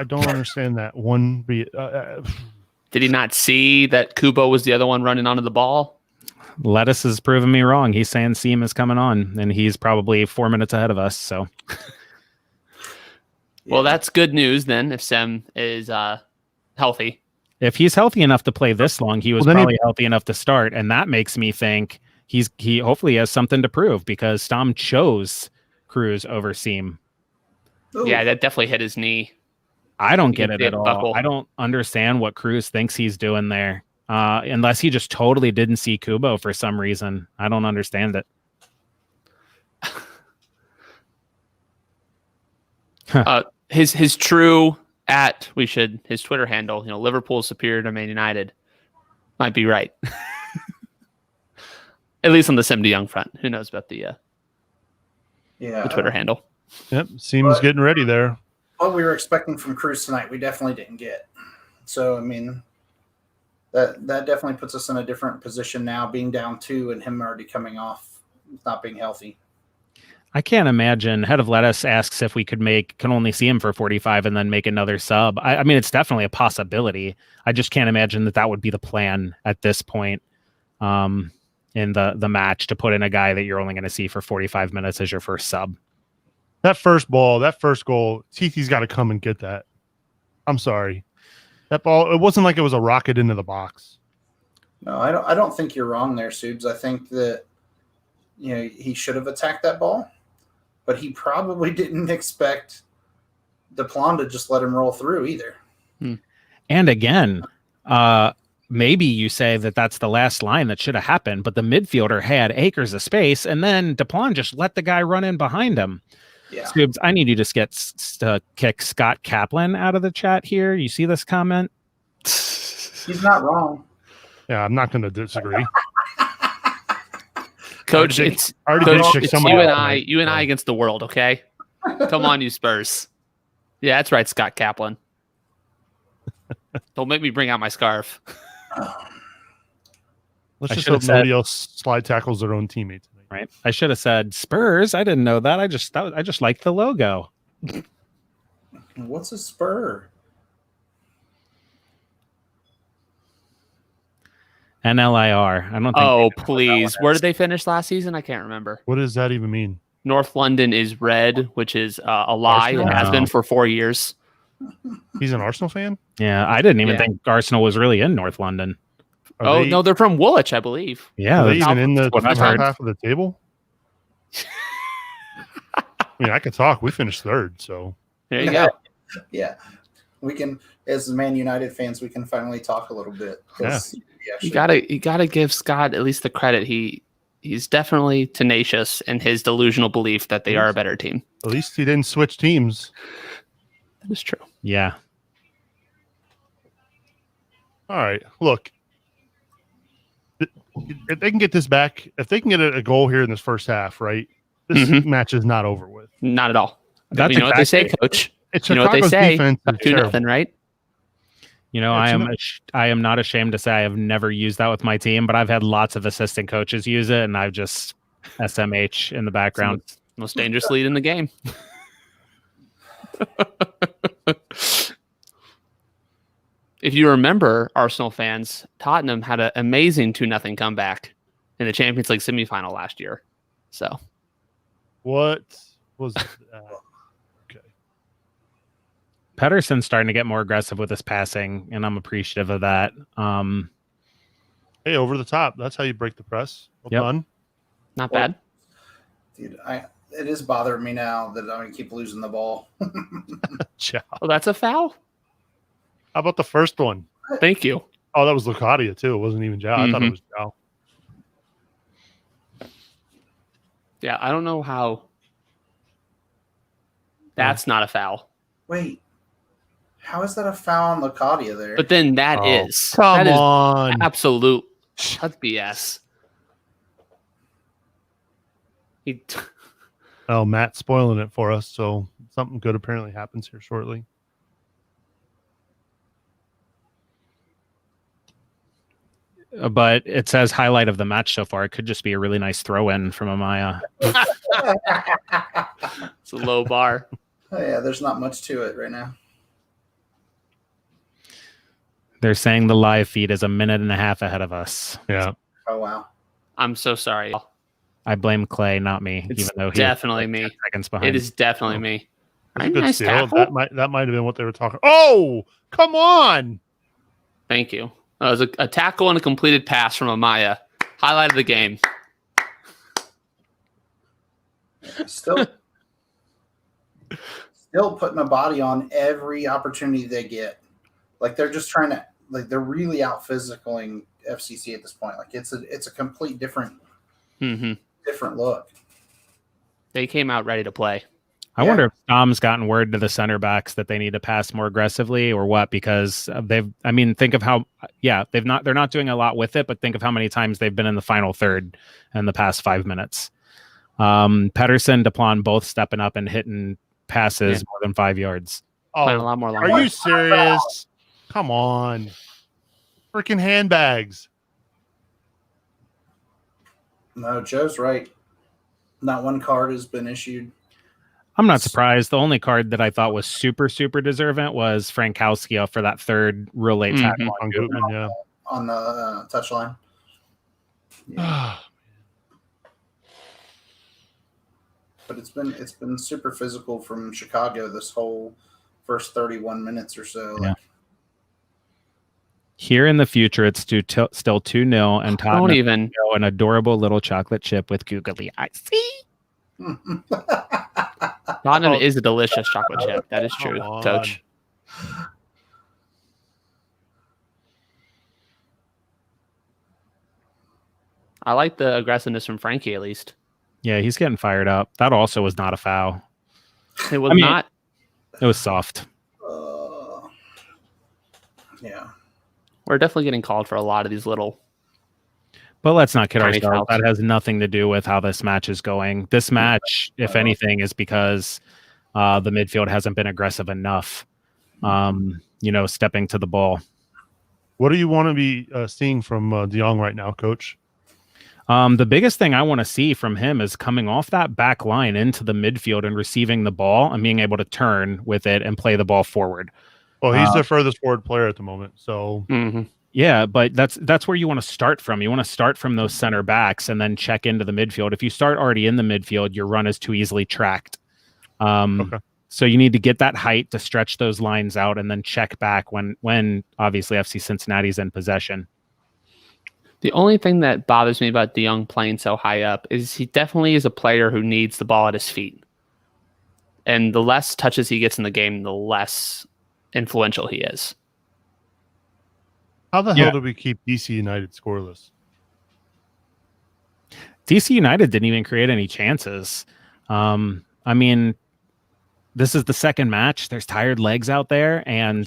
don't understand that one. Did he not see that Kubo was the other one running onto the ball? Lettuce has proven me wrong. He's saying Seam is coming on, and he's probably 4 minutes ahead of us. So, well, that's good news then. If Sem is healthy, if he's healthy enough to play this long, he was probably healthy enough to start, and that makes me think he hopefully has something to prove because Stom chose Cruz over Seam. Ooh. Yeah, that definitely hit his knee. I don't get it at all. Buckle. I don't understand what Cruz thinks he's doing there. Unless he just totally didn't see Kubo for some reason. I don't understand it. His true his Twitter handle, Liverpool superior to Man United, might be right. At least on the Sim DeYoung front. Who knows about the Twitter handle? Yep, Seam's getting ready there. What we were expecting from Cruz tonight, we definitely didn't get. So, I mean, that definitely puts us in a different position now, being down 2 and him already coming off, not being healthy. I can't imagine. Head of Lettuce asks if we can only see him for 45 and then make another sub. I mean, it's definitely a possibility. I just can't imagine that would be the plan at this point in the match, to put in a guy that you're only going to see for 45 minutes as your first sub. That first goal, Tiki's got to come and get that. I'm sorry. That ball, it wasn't like it was a rocket into the box. No, I don't think you're wrong there, Seubs. I think that he should have attacked that ball, but he probably didn't expect Deplan to just let him roll through either. And again, maybe you say that that's the last line that should have happened, but the midfielder had acres of space, and then Deplan just let the guy run in behind him. Yeah. Seubs, I need you to kick Scott Kaplan out of the chat here. You see this comment? He's not wrong. Yeah, I'm not going to disagree. Coach, it's you and I against the world, okay? Come on, you Spurs. Yeah, that's right, Scott Kaplan. Don't make me bring out my scarf. Let's just hope nobody else slide tackles their own teammates. Right. I should have said Spurs. I didn't know that. I just liked the logo. What's a spur? NLIR. I don't think. Oh, please. Where did they finish last season? I can't remember. What does that even mean? North London is red, which is a lie. Arsenal? It has been for 4 years. He's an Arsenal fan? Yeah, I didn't even think Arsenal was really in North London. No, they're from Woolwich, I believe. Yeah, are they even in the top heard. half of the table? I mean, I could talk. We finished 3rd, so there you go. Yeah, we can, as Man United fans, we can finally talk a little bit. Yeah. You gotta give Scott at least the credit. He's definitely tenacious in his delusional belief that they are a better team. At least he didn't switch teams. That is true. Yeah. All right. Look, if they can get this back, if they can get a goal here in this first half, right? This match is not over with. Not at all. That's what they say, Coach. It's you know what they say. Defense is 2-0, right? I am not ashamed to say I have never used that with my team, but I've had lots of assistant coaches use it, and I've just SMH in the background. Most dangerous lead in the game. If you remember, Arsenal fans, Tottenham had an amazing 2-0 comeback in the Champions League semifinal last year. So, what was that? Okay. Pedersen's starting to get more aggressive with his passing, and I'm appreciative of that. Hey, over the top. That's how you break the press. Well done. Not bad. Dude, it is bothering me now that I'm going to keep losing the ball. Oh, that's a foul? How about the first one? Thank you. Oh, that was Lucadia, too. It wasn't even Jao. I thought it was Jao. Yeah, I don't know how That's not a foul. Wait, how is that a foul on Lacadia there? But then that Oh, is come that is on. absolute. That's BS. Oh, Matt's spoiling it for us. So something good apparently happens here shortly. But it says highlight of the match so far. It could just be a really nice throw-in from Amaya. It's a low bar. Oh, yeah, there's not much to it right now. They're saying the live feed is a minute and a half ahead of us. Yeah. Oh, wow. I'm so sorry. I blame Clay, not me. It's even though definitely me. 10 seconds behind. It is definitely me. That's a good Nice steal. tackle. That might have been what they were talking. Oh, come on. Thank you. That was a tackle and a completed pass from Amaya. Highlight of the game. Still putting a body on every opportunity they get. Like they're just trying to, like they're really out physicaling FCC at this point. Like it's a complete different look. They came out ready to play. I wonder if Tom's gotten word to the center backs that they need to pass more aggressively or what, because think of how, they're not doing a lot with it, but think of how many times they've been in the final third in the past 5 minutes. Pedersen, DePlon both stepping up and hitting passes more than 5 yards. Oh, Playing a lot more long are ball. you serious? Come on. Freaking handbags. No, Joe's right. Not one card has been issued. I'm not surprised. The only card that I thought was super, super deserving was Frankowski for that third real late tackle on Gutman, on the touchline. Yeah. But it's been super physical from Chicago this whole first 31 minutes or so. Yeah. Here in the future, it's still 2-0, and Tottenham Don't even an adorable little chocolate chip with googly eyes. See? Tottenham is a delicious chocolate chip. That is true, Coach. I like the aggressiveness from Frankie at least. Yeah, he's getting fired up. That also was not a foul. It was not. It was soft. Yeah. We're definitely getting called for a lot of these little. But let's not kid Tiny ourselves. fouls. That has nothing to do with how this match is going. This match, if anything, is because the midfield hasn't been aggressive enough, stepping to the ball. What do you want to be seeing from De Jong right now, Coach? The biggest thing I want to see from him is coming off that back line into the midfield and receiving the ball and being able to turn with it and play the ball forward. Well, he's the furthest forward player at the moment. So, yeah, but that's where you want to start from. You want to start from those center backs and then check into the midfield. If you start already in the midfield, your run is too easily tracked. So you need to get that height to stretch those lines out and then check back when obviously FC Cincinnati's in possession. The only thing that bothers me about De Jong playing so high up is he definitely is a player who needs the ball at his feet. And the less touches he gets in the game, the less influential he is. How the hell do we keep DC United scoreless? DC United didn't even create any chances. This is the second match. There's tired legs out there, and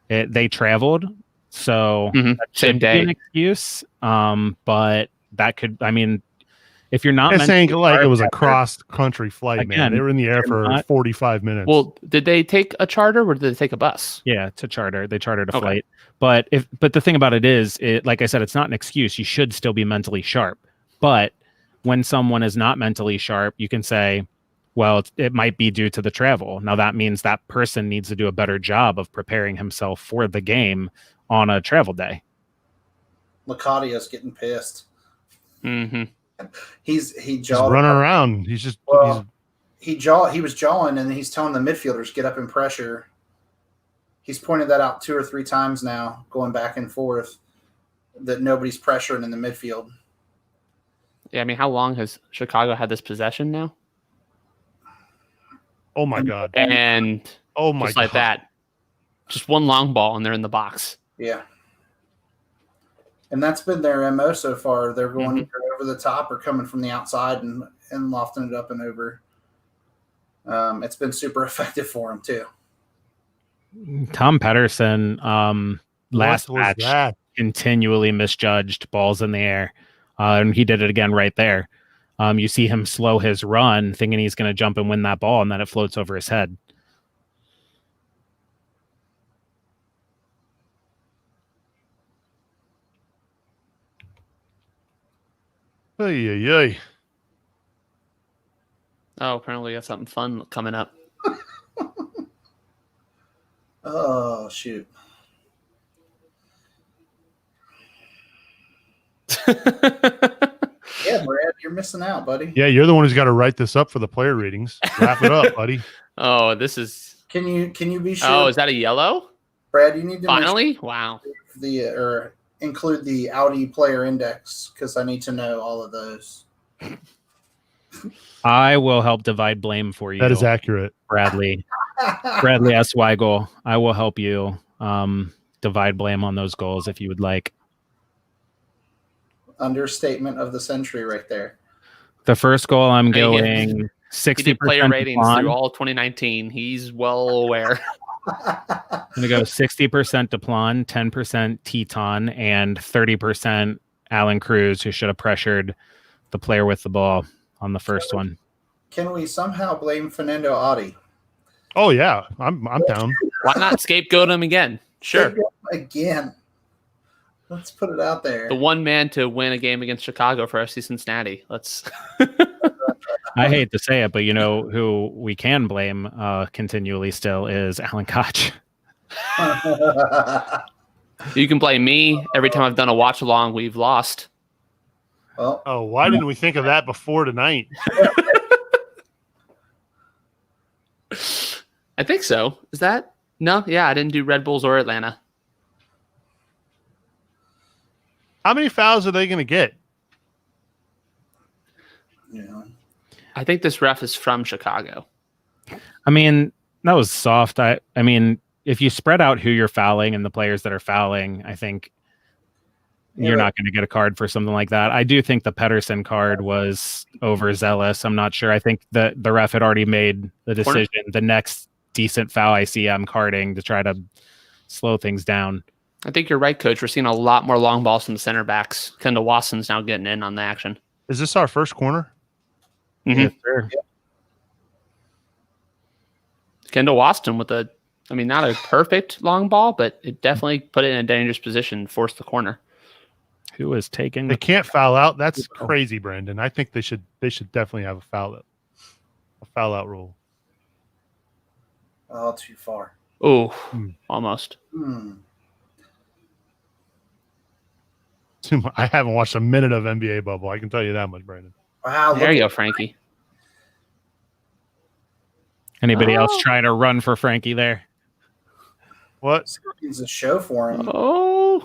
they traveled. So that Same should be an excuse. But that could, if you're not, it's saying like it was a cross-country flight, again, man. They were in the air for 45 minutes. Well, did they take a charter or did they take a bus? Yeah, it's a charter. They chartered a flight. But the thing about it is, like I said, it's not an excuse. You should still be mentally sharp. But when someone is not mentally sharp, you can say, well, it might be due to the travel. Now that means that person needs to do a better job of preparing himself for the game on a travel day. Lacadia's getting pissed. He's running around. He was jawing, and he's telling the midfielders get up and pressure. He's pointed that out 2 or 3 times now, going back and forth, that nobody's pressuring in the midfield. Yeah, how long has Chicago had this possession now? Oh my God! And just like that, just one long ball, and they're in the box. Yeah. And that's been their MO so far. They're going either over the top or coming from the outside and lofting it up and over. It's been super effective for him too. Tom Pedersen, last What was match, that? continually misjudged balls in the air. And he did it again right there. You see him slow his run, thinking he's going to jump and win that ball, and then it floats over his head. Ay. Oh, apparently we got something fun coming up. Oh, shoot. Yeah, Brad, you're missing out, buddy. Yeah, you're the one who's got to write this up for the player ratings. Wrap it up, buddy. Oh, this is. Can you be sure? Oh, is that a yellow? Brad, you need to Finally? Wow. or include the Audi player index because I need to know all of those. I will help divide blame for you. That is accurate. Bradley S. Weigel. I will help you divide blame on those goals if you would like. Understatement of the century right there. The first goal, I'm Hey, going 60% He did player ratings Duplan. through all of 2019. He's well aware. I'm going to go 60% Duplan, 10% Teton, and 30% Alan Cruz, who should have pressured the player with the ball on the first one. Can we somehow blame Fernando Audi? Oh yeah, I'm down. Why not scapegoat him again? Sure. Again. Let's put it out there. The one man to win a game against Chicago for FC Cincinnati. Let's. I hate to say it, but you know who we can blame continually still is Alan Koch. You can blame me. Every time I've done a watch along, we've lost. Well, Oh, why didn't we think of that before tonight? I think so. Is that? No, yeah, I didn't do Red Bulls or Atlanta. How many fouls are they going to get? yeah. I think this ref is from Chicago. I mean, that was soft. I mean, if you spread out who you're fouling and the players that are fouling, I think you're not going to get a card for something like that. I do think the Pedersen card was overzealous. I'm not sure. I think the ref had already made the decision. The next decent foul I see, I'm carding to try to slow things down. I think you're right, Coach. We're seeing a lot more long balls from the center backs. Kendall Watson's now getting in on the action. Is this our first corner? Mm-hmm. Yes, sir. Kendall Watson with not a perfect long ball, but it definitely put it in a dangerous position, forced the corner. Who is taking? They can't foul out. That's crazy, Brandon. I think they should definitely have a foul out rule. Oh, too far. Oh, almost. I haven't watched a minute of NBA bubble. I can tell you that much, Brandon. Wow. There you go, Frankie. Anybody else trying to run for Frankie there? What? It's a show for him. Oh,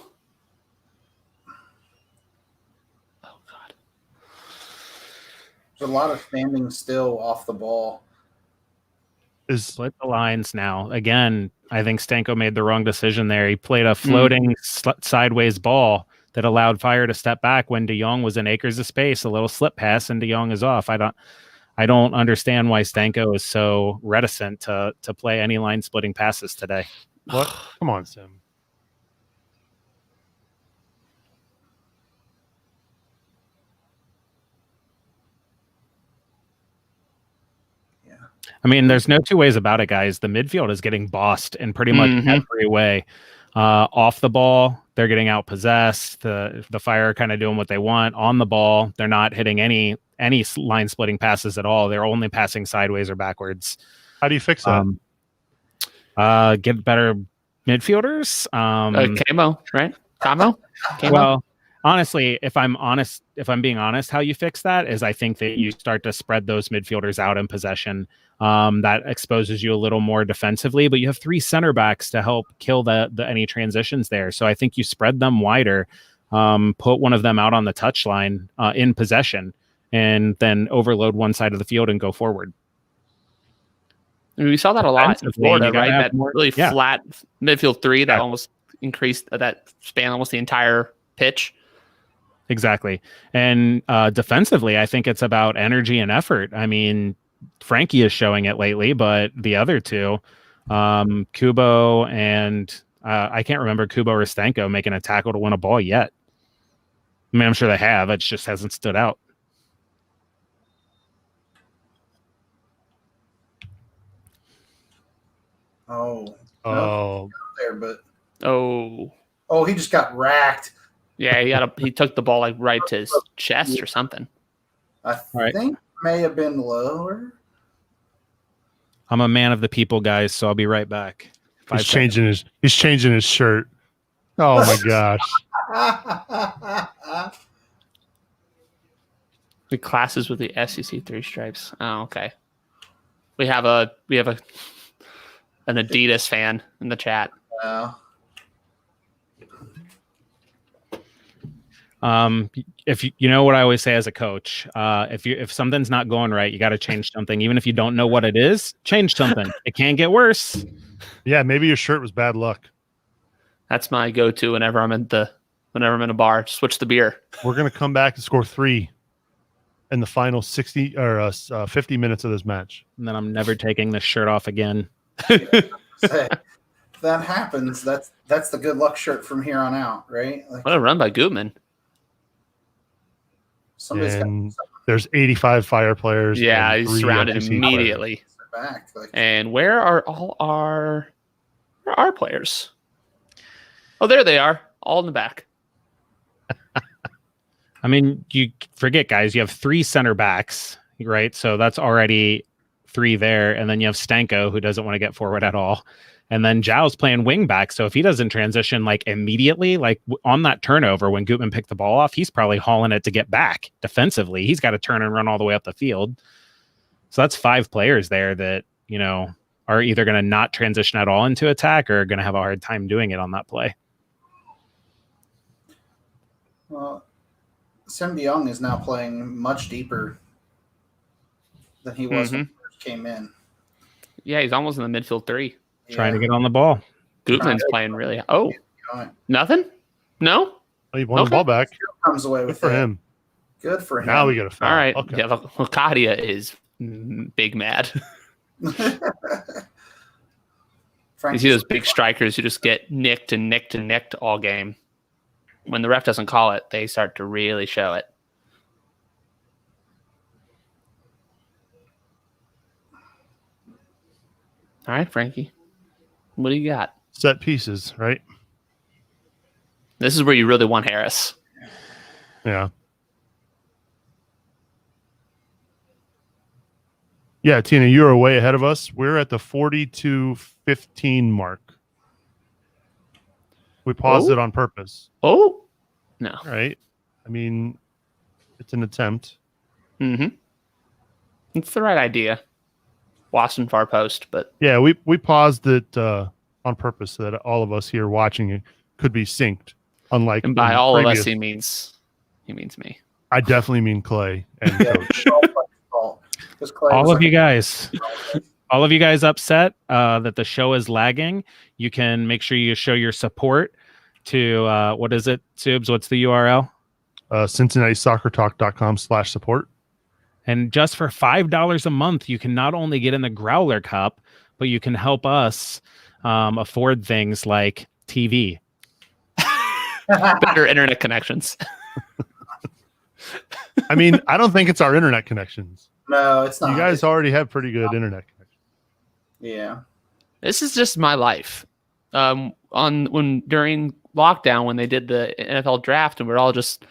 God. There's a lot of standing still off the ball. Split the lines now. Again, I think Stanko made the wrong decision there. He played a floating sideways ball that allowed Fire to step back when De Jong was in acres of space. A little slip pass, and De Jong is off. I don't understand why Stanko is so reticent to play any line splitting passes today. What? Come on, Sim. I mean, there's no two ways about it, guys. The midfield is getting bossed in pretty much every way. Off the ball, they're getting out possessed. The Fire are kind of doing what they want. On the ball, they're not hitting any line splitting passes at all. They're only passing sideways or backwards. How do you fix that? Get better midfielders. Camo, right? Camo? Well, honestly, if I'm being honest, how you fix that is I think that you start to spread those midfielders out in possession. That exposes you a little more defensively, but you have three center backs to help kill the any transitions there. So I think you spread them wider, put one of them out on the touchline in possession, and then overload one side of the field and go forward. I mean, we saw that a lot in Florida, right? That really yeah. flat midfield three that almost increased that span almost the entire pitch. Exactly. And defensively, I think it's about energy and effort. I mean, Frankie is showing it lately, but the other two, Kubo and I can't remember Kubo or Stanko making a tackle to win a ball yet. I mean, I'm sure they have. It just hasn't stood out. Oh, Oh, there, but he just got racked. Yeah, he took the ball like right to his chest or something. I think may have been lower. I'm a man of the people, guys, so I'll be right back. he's changing his shirt. Oh my gosh. The classes with the SEC 3 stripes. Oh, okay. We have an Adidas fan in the chat. If you know what I always say as a coach, if something's not going right, you got to change something. Even if you don't know what it is, change something. It can get worse. Yeah, maybe your shirt was bad luck. That's my go-to whenever I'm in a bar. Switch the beer. We're gonna come back and score 3 in the final 60 or 50 minutes of this match. And then I'm never taking this shirt off again. If that happens, that's the good luck shirt from here on out, right? Like, What a run by Gutman. And there's 85 Fire players. Yeah, and he's 3 surrounded FCC immediately. back. Like, And where are all our players? Oh, there they are, all in the back. I mean, you forget, guys, you have 3 center backs, right? So that's already 3 there. And then you have Stanko, who doesn't want to get forward at all. And then Zhao's playing wing back. So if he doesn't transition like immediately, like on that turnover, when Gutman picked the ball off, he's probably hauling it to get back defensively. He's got to turn and run all the way up the field. So that's 5 players there that, are either going to not transition at all into attack or going to have a hard time doing it on that play. well, Sim Young is now playing much deeper than he was when he first came in. Yeah, he's almost in the midfield 3. Trying to get on the ball. Gutman's playing really. Oh, nothing? No? Oh, he won the ball back. Comes away with Good for him. Good for him. Now we got a foul. All right. Okay. Yeah, Locadia is big mad. You see those big strikers who just get nicked and nicked and nicked all game. When the ref doesn't call it, they start to really show it. All right, Frankie. What do you got? Set pieces, right? This is where you really want Harris. Yeah. Yeah, Tina, you're way ahead of us. We're at the 42-15 mark. We paused it on purpose. Oh, no. Right? I mean, it's an attempt. Mm-hmm. It's the right idea. Watching far post, but yeah, we paused it on purpose so that all of us here watching it could be synced. Unlike, and by all of us, he means me. I definitely mean Clay and Coach. All of you guys upset that the show is lagging. You can make sure you show your support to what is it, Seubs? What's the URL? CincinnatiSoccerTalk.com/support. And just for $5 a month, you can not only get in the Growler Cup, but you can help us afford things like TV. Better internet connections. I mean, I don't think it's our internet connections. No, it's not. You guys already have pretty good internet connections. Yeah. This is just my life. During lockdown when they did the NFL draft and we're all just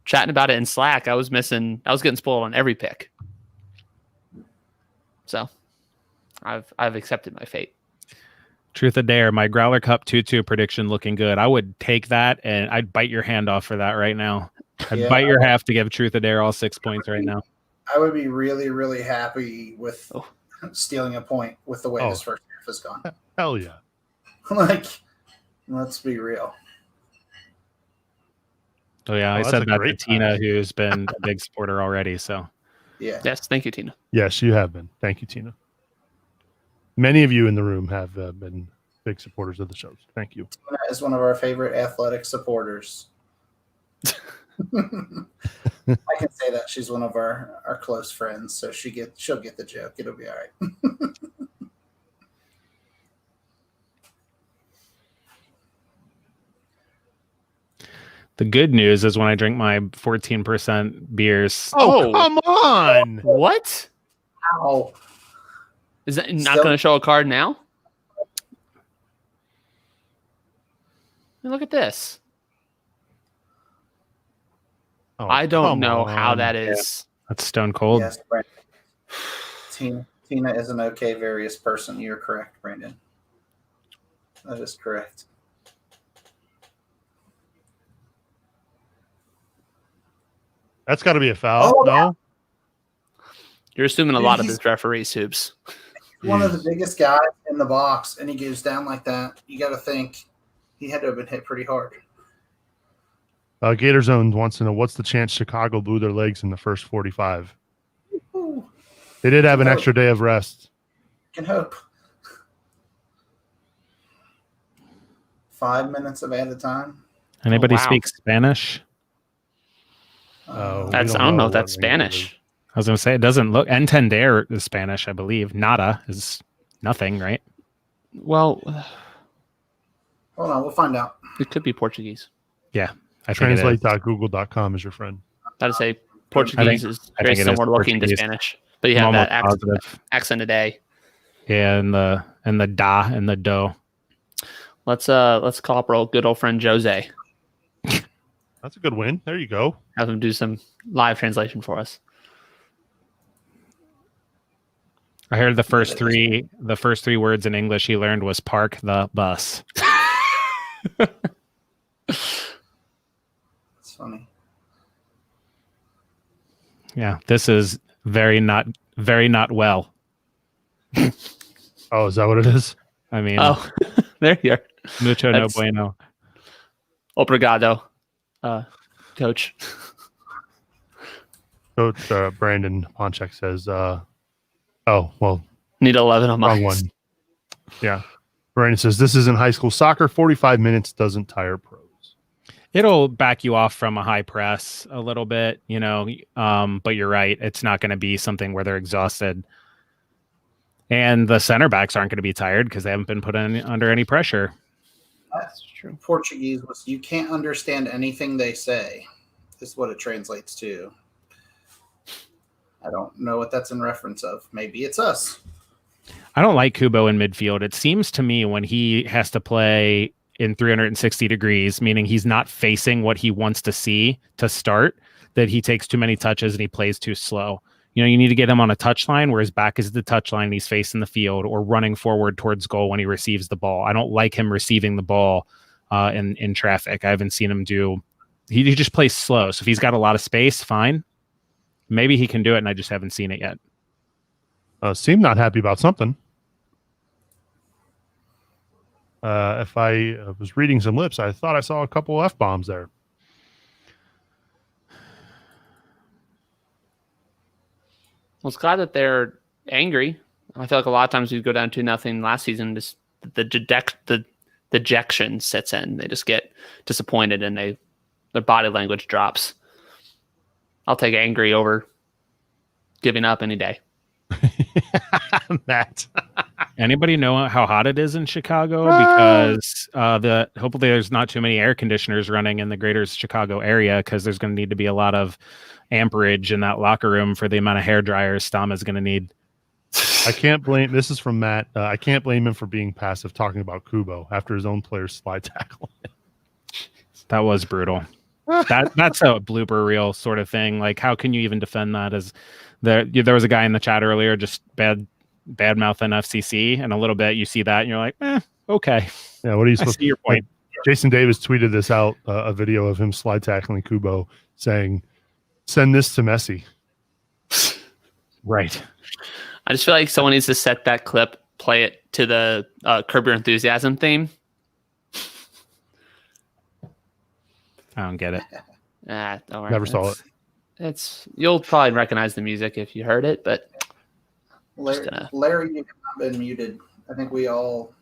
chatting about it in Slack, I was getting spoiled on every pick. So I've accepted my fate. Truth or dare, my Growler Cup 2-2 prediction looking good. I would take that and I'd bite your hand off for that right now. I'd bite your half to give Truth or dare all 6 points right now. I would be really, really happy with stealing a point with the way this first half has gone. Hell yeah. Like, let's be real. Oh yeah, I said that to Tina, who's been a big supporter already. So yeah. Yes, thank you, Tina. Yes, you have been. Thank you, Tina. Many of you in the room have been big supporters of the shows. Thank you. Tina is one of our favorite athletic supporters. I can say that she's one of our close friends, so she'll get the joke. It'll be all right. The good news is when I drink my 14% beers. Oh, come on! What? Ow. Is that not going to show a card now? I mean, look at this. Oh, I don't come know how on. that is. That's stone cold. Yes, Brandon. Tina is an okay, various person. You're correct, Brandon. That is correct. That's got to be a foul. Oh, no? You're assuming a Dude, lot of he's- this referee Seubs. One of the biggest guys in the box, and he goes down like that. You got to think he had to have been hit pretty hard. Gator Zone wants to know what's the chance Chicago blew their legs in the first 45. Ooh, They did have an extra day of rest. can hope. 5 minutes of added time. Anybody Oh, wow. speak Spanish? Oh, we I don't don't know know if that's what language it Spanish. I was going to say it doesn't look. Entender is Spanish, I believe. Nada is nothing, right? Well, Hold on, we'll find out. it could be Portuguese. I think it is. Translate.google.com is your friend. I'd say Portuguese is I very think it is similar looking to Portuguese. Spanish, but you I'm have that almost positive. accent a day. Yeah, and the da and the do. Let's call up our good old friend Jose. That's a good win. There you go. Have him do some live translation for us. I heard the first three words in English he learned was park the bus. It's funny. Yeah, this is very not well. Oh, is that what it is? I mean, Oh, there you are. mucho no that's- bueno. Obrigado, coach. Coach Brandon Ponchek says, oh, well, Need 11 on wrong mine. one. Yeah. Brandon says, this isn't high school soccer. 45 minutes doesn't tire pros. It'll back you off from a high press a little bit, but you're right. It's not going to be something where they're exhausted. And the center backs aren't going to be tired because they haven't been put under any pressure. That's true. Portuguese was you can't understand anything they say, is what it translates to. I don't know what that's in reference of. Maybe it's us. I don't like Kubo in midfield. It seems to me when he has to play in 360 degrees, meaning he's not facing what he wants to see to start, that he takes too many touches and he plays too slow. You need to get him on a touch line where his back is the touch line and he's facing the field, or running forward towards goal when he receives the ball. I don't like him receiving the ball in traffic. I haven't seen him he just plays slow. So if he's got a lot of space, fine. Maybe he can do it, and I just haven't seen it yet. Seem not happy about something. If I was reading some lips, I thought I saw a couple F-bombs there. Well, it's glad that they're angry. I feel like a lot of times we go down 2-0 last season. Just the dejection sets in. They just get disappointed and their body language drops. I'll take angry over giving up any day. Matt. Anybody know how hot it is in Chicago? Because hopefully there's not too many air conditioners running in the greater Chicago area, because there's going to need to be a lot of amperage in that locker room for the amount of hair dryers Stam is going to need. I can't blame. This is from Matt. I can't blame him for being passive talking about Kubo after his own player's slide tackle. That was brutal. That's a blooper reel sort of thing. Like, how can you even defend that? As there was a guy in the chat earlier just bad mouthing FCC, and a little bit you see that and you're like, okay. Yeah, what are you I supposed see your point. Jason Davis tweeted this out, a video of him slide tackling Kubo, saying, "Send this to Messi." Right. I just feel like someone needs to set that clip, play it to the Curb Your Enthusiasm theme. I don't get it. Don't worry. Never saw it. You'll probably recognize the music if you heard it, but Larry, you have not been muted. I think we all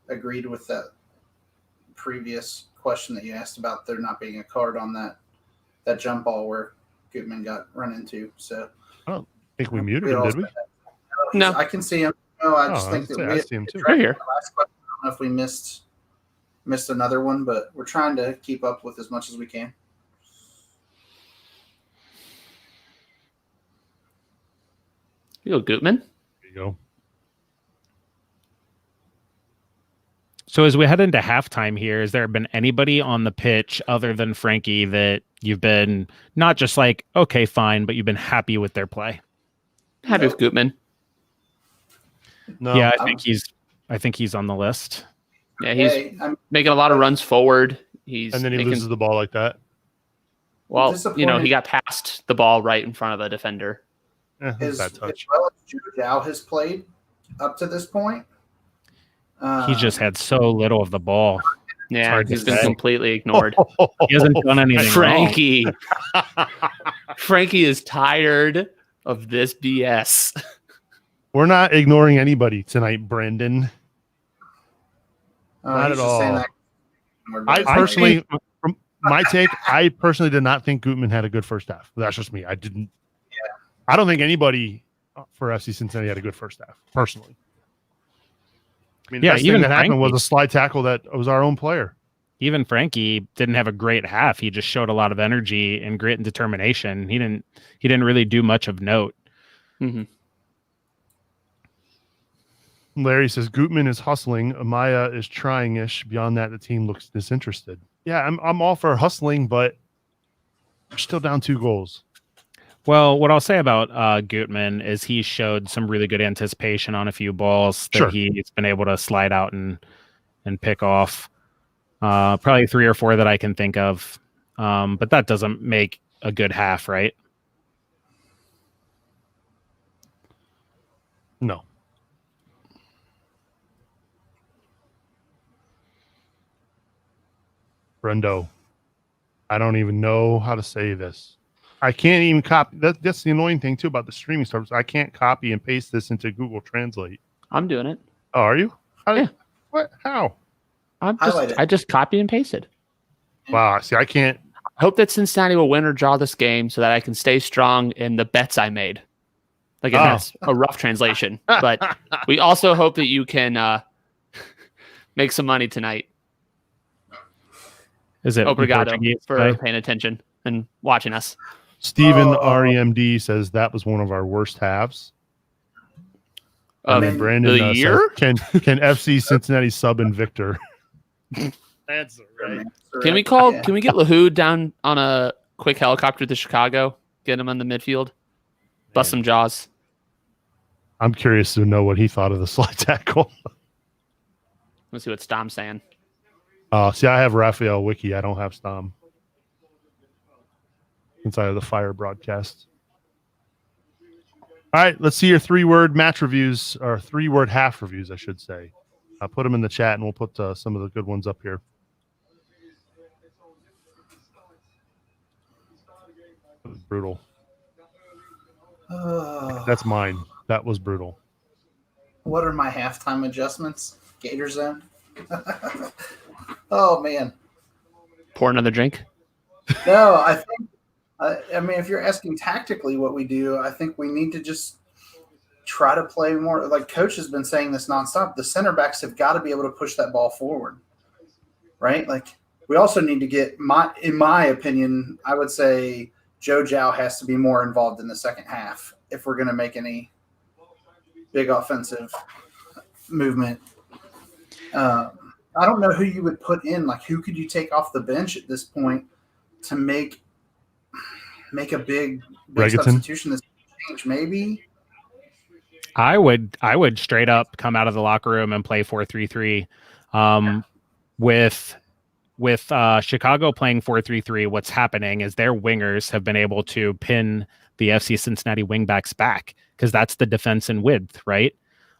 agreed with that previous question that you asked about there not being a card on that that jump ball where Gutman got run into. So I don't think we muted him, did we? No. I can see him. No, I just think that I see him too. Right here. Last question, I don't know if we missed another one, but we're trying to keep up with as much as we can. You go, Gutman. There you go. So as we head into halftime here, has there been anybody on the pitch other than Frankie that you've been not just like, okay, fine, but you've been happy with their play? Happy with Gutman. No. Yeah, I think he's on the list. Yeah, he's making a lot of runs forward. And then he loses the ball like that. Well, he got past the ball right in front of a defender. As Bad touch. well as Joe Dow has played up to this point, He just had so little of the ball. Yeah, he's been completely ignored. He hasn't done anything Frankie. Frankie is tired of this BS. We're not ignoring anybody tonight, Brandon. Not at all. I personally, from my take, I personally did not think Gutman had a good first half. That's just me. I didn't. Yeah. I don't think anybody for FC Cincinnati had a good first half, personally. I mean, the best thing that happened was a slide tackle that was our own player. Even Frankie didn't have a great half. He just showed a lot of energy and grit and determination. He didn't really do much of note. Mm-hmm. Larry says Gutman is hustling. Amaya is trying-ish. Beyond that, the team looks disinterested. Yeah, I'm all for hustling, but we're still down 2 goals. Well, what I'll say about Gutman is he showed some really good anticipation on a few balls that he's been able to slide out and pick off. Probably 3 or 4 that I can think of. But that doesn't make a good half, right? No. Brendo, I don't even know how to say this. I can't even copy. That's the annoying thing too about the streaming service. I can't copy and paste this into Google Translate. I'm doing it. Oh, are you? Yeah. What? How? I just copy and pasted. Wow. See, I can't. I hope that Cincinnati will win or draw this game so that I can stay strong in the bets I made. Like, that's a rough translation, but we also hope that you can make some money tonight. Is it Obrigado for paying attention and watching us. Stephen REMD says that was one of our worst halves. And then Brandon the year? Says, can FC Cincinnati sub and Victor? That's right. Can we get LaHoo down on a quick helicopter to Chicago? Get him on the midfield. Bust some jaws. I'm curious to know what he thought of the slide tackle. Let's see what Stom's saying. See, I have Raphael Wiki. I don't have Stom. Inside of the Fire broadcast. All right, let's see your 3-word match reviews, or 3-word half reviews, I should say. I'll put them in the chat, and we'll put some of the good ones up here. That was brutal. That's mine. That was brutal. What are my halftime adjustments? Gator zone? Oh, man. Pour another drink? No, I think, I mean, if you're asking tactically what we do, I think we need to just try to play more. Like Coach has been saying this nonstop. The center backs have got to be able to push that ball forward, right? Like, we also need to get, in my opinion, I would say Joe Jow has to be more involved in the second half if we're going to make any big offensive movement. I don't know who you would put in. Like, who could you take off the bench at this point to make a big substitution that's change? Maybe I would straight up come out of the locker room and play 4-3-3. With Chicago playing 4-3-3, what's happening is their wingers have been able to pin the FC Cincinnati wingbacks back because that's the defense in width, right?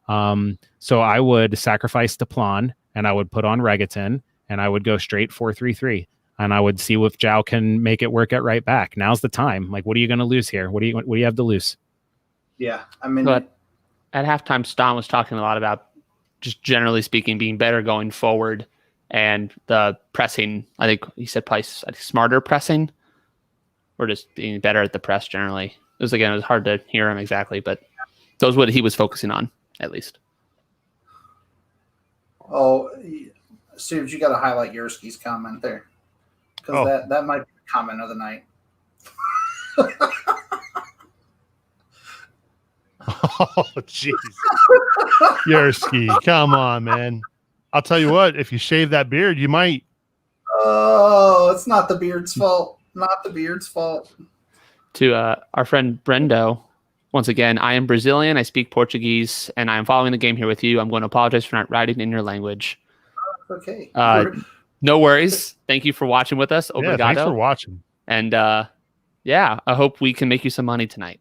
So I would sacrifice Deplan and I would put on Regaton and I would go straight 4-3-3 and I would see if Jow can make it work at right back. Now's the time. Like, what are you going to lose here? What do you have to lose? Yeah, I mean, but at halftime, Stom was talking a lot about just generally speaking being better going forward and the pressing. I think he said probably smarter pressing. or just being better at the press generally. It was hard to hear him exactly, but those what he was focusing on at least. Oh, Seubs, you got to highlight Yerski's comment there, because that might be the comment of the night. Oh, jeez. Yerski, come on, man. I'll tell you what, if you shave that beard, you might. Oh, it's not the beard's fault. Not the beard's fault. To our friend Brendo, once again, I am Brazilian, I speak Portuguese, and I am following the game here with you. I'm going to apologize for not writing in your language. Okay. No worries. Thank you for watching with us. Obrigado. Yeah, thanks for watching. And I hope we can make you some money tonight.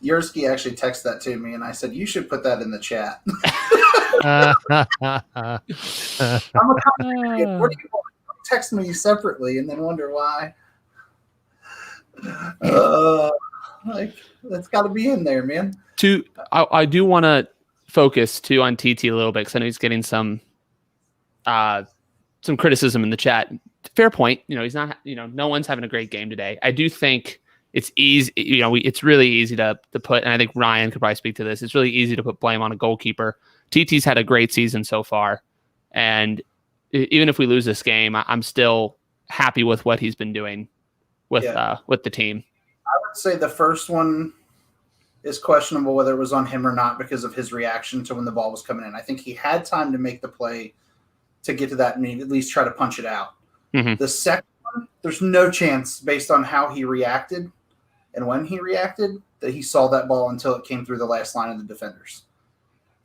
Yerski actually texted that to me, and I said, you should put that in the chat. I'm a comment. What do you want? Text me separately and then wonder why. That's got to be in there, man. I do want to focus too on TT a little bit because I know he's getting some criticism in the chat. Fair point. He's not. No one's having a great game today. I do think it's easy. It's really easy to put, and I think Ryan could probably speak to this. It's really easy to put blame on a goalkeeper. TT's had a great season so far, and even if we lose this game, I'm still happy with what he's been doing with the team. I would say the first one is questionable whether it was on him or not because of his reaction to when the ball was coming in. I think he had time to make the play to get to that and at least try to punch it out. Mm-hmm. The second one, there's no chance based on how he reacted and when he reacted that he saw that ball until it came through the last line of the defenders.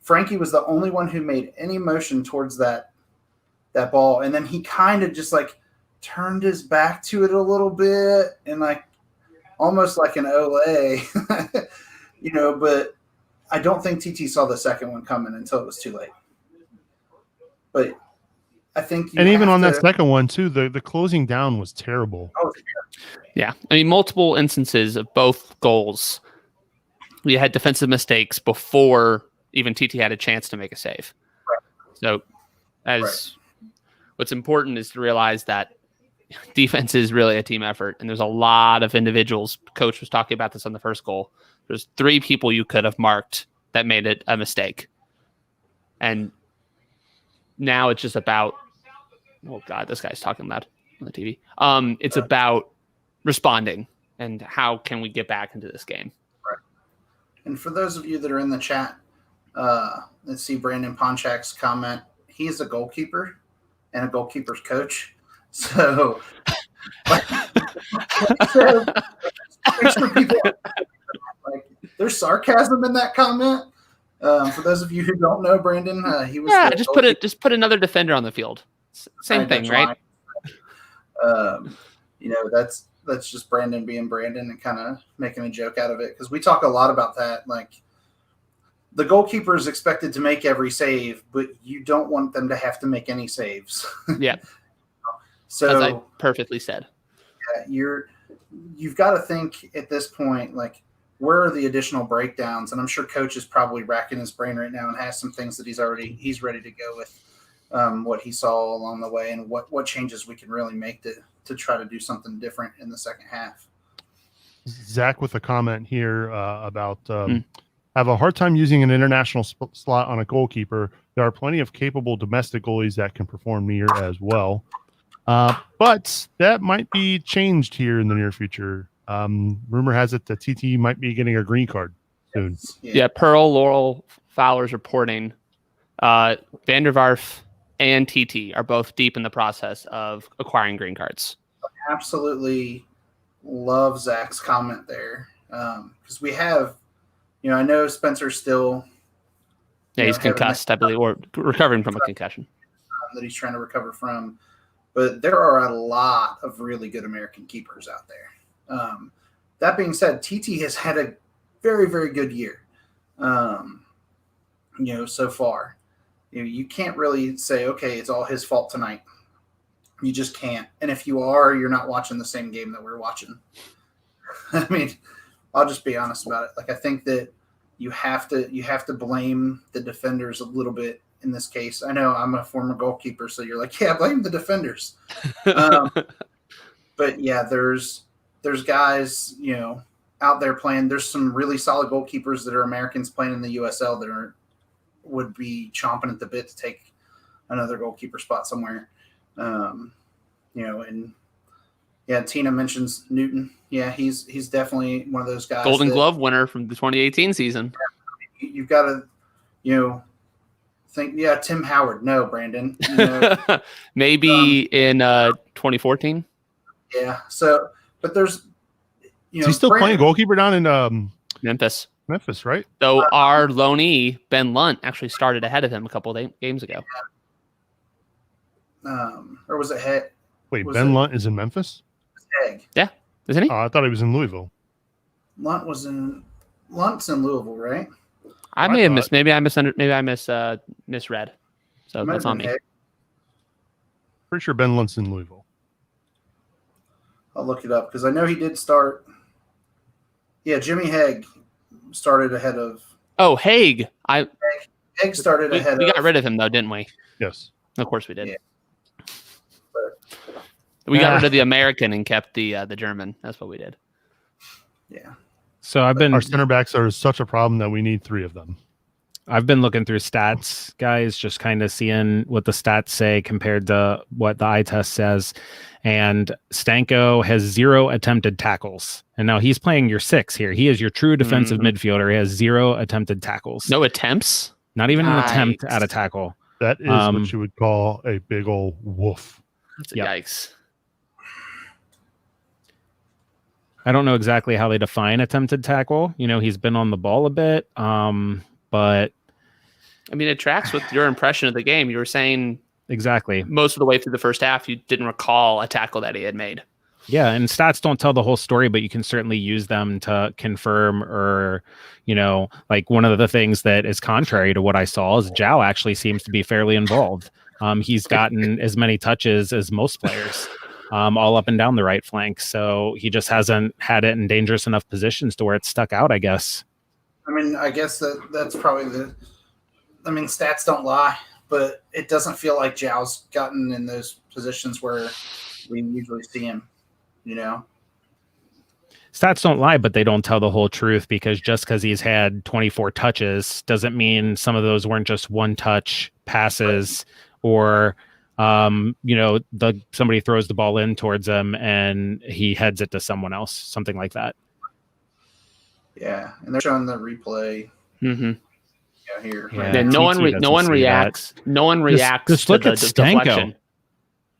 Frankie was the only one who made any motion towards that ball, and then he kind of just like turned his back to it a little bit and like almost like an Olay, but I don't think TT saw the second one coming until it was too late. But I think even on that second one too, the closing down was terrible. Oh, yeah. I mean, multiple instances of both goals. We had defensive mistakes before even TT had a chance to make a save. Right. So what's important is to realize that defense is really a team effort, and there's a lot of individuals. Coach was talking about this on the first goal. There's 3 people you could have marked that made it a mistake. And now it's just about, oh God, this guy's talking loud on the TV. It's about responding and how can we get back into this game. Right. And for those of you that are in the chat, let's see Brandon Ponchak's comment. He's a goalkeeper and a goalkeeper's coach. So, there's sarcasm in that comment. For those of you who don't know, Brandon, he was just put another defender on the field. Same thing, right? That's just Brandon being Brandon and kind of making a joke out of it because we talk a lot about that. Like the goalkeeper is expected to make every save, but you don't want them to have to make any saves. Yeah. So as I perfectly said. Yeah, you've got to think at this point, like, where are the additional breakdowns? And I'm sure Coach is probably racking his brain right now and has some things that he's ready to go with what he saw along the way and what changes we can really make to try to do something different in the second half. Zach with a comment here about have a hard time using an international slot on a goalkeeper. There are plenty of capable domestic goalies that can perform near as well. But that might be changed here in the near future. Rumor has it that TT might be getting a green card soon. Yeah, Pearl Laurel Fowler's reporting. Vander Vaarf and TT are both deep in the process of acquiring green cards. Absolutely love Zach's comment there. Because we have, I know Spencer's still. Yeah, he's concussed, I believe, or recovering from a concussion. That he's trying to recover from. But there are a lot of really good American keepers out there. That being said, TT has had a very, very good year, so far. You can't really say, okay, it's all his fault tonight. You just can't. And if you are, you're not watching the same game that we're watching. I mean, I'll just be honest about it. Like, I think that you have to blame the defenders a little bit in this case. I know I'm a former goalkeeper, so you're like, yeah, blame the defenders. But yeah, there's guys, out there playing. There's some really solid goalkeepers that are Americans playing in the USL that would be chomping at the bit to take another goalkeeper spot somewhere. And yeah, Tina mentions Newton. Yeah, he's definitely one of those guys. Golden Glove winner from the 2018 season. You've got to, think, yeah, Tim Howard. No, Brandon. Maybe in 2014. Yeah. So, but there's, is he still playing goalkeeper down in Memphis? Memphis, right? So our loanee Ben Lunt actually started ahead of him a couple of games ago. Or was it Head? Wait, Ben Lunt is in Memphis? Egg. Yeah, isn't he? I thought he was in Louisville. Lunt's in Louisville, right? I may have missed. Maybe I misread. So that's on me. Egg. Pretty sure Ben Lunt's in Louisville. I'll look it up because I know he did start. Yeah, Jimmy Haig started ahead of. Oh, Haig. Haig started ahead. We got rid of him though, didn't we? Yes. Of course we did. Yeah. We got rid of the American and kept the German. That's what we did. Yeah. So our center backs are such a problem that we need 3 of them. I've been looking through stats, guys, just kind of seeing what the stats say compared to what the eye test says. And Stanko has 0 attempted tackles. And now he's playing your 6 here. He is your true defensive midfielder. He has 0 attempted tackles. No attempts? Not even an attempt at a tackle. That is what you would call a big old woof. That's a yikes. I don't know exactly how they define attempted tackle. He's been on the ball a bit, but I mean, it tracks with your impression of the game. You were saying exactly most of the way through the first half, you didn't recall a tackle that he had made. Yeah, and stats don't tell the whole story, but you can certainly use them to confirm or, like one of the things that is contrary to what I saw is Zhao actually seems to be fairly involved. He's gotten as many touches as most players. All up and down the right flank. So he just hasn't had it in dangerous enough positions to where it's stuck out, I guess. I mean, I guess that's probably stats don't lie, but it doesn't feel like Zhao's gotten in those positions where we usually see him, Stats don't lie, but they don't tell the whole truth because just because he's had 24 touches doesn't mean some of those weren't just one-touch passes or somebody throws the ball in towards him and he heads it to someone else, something like that. Yeah, and they're showing the replay. Mm-hmm. Here. Yeah, yeah, no one reacts. No one reacts. Just look at Stanko.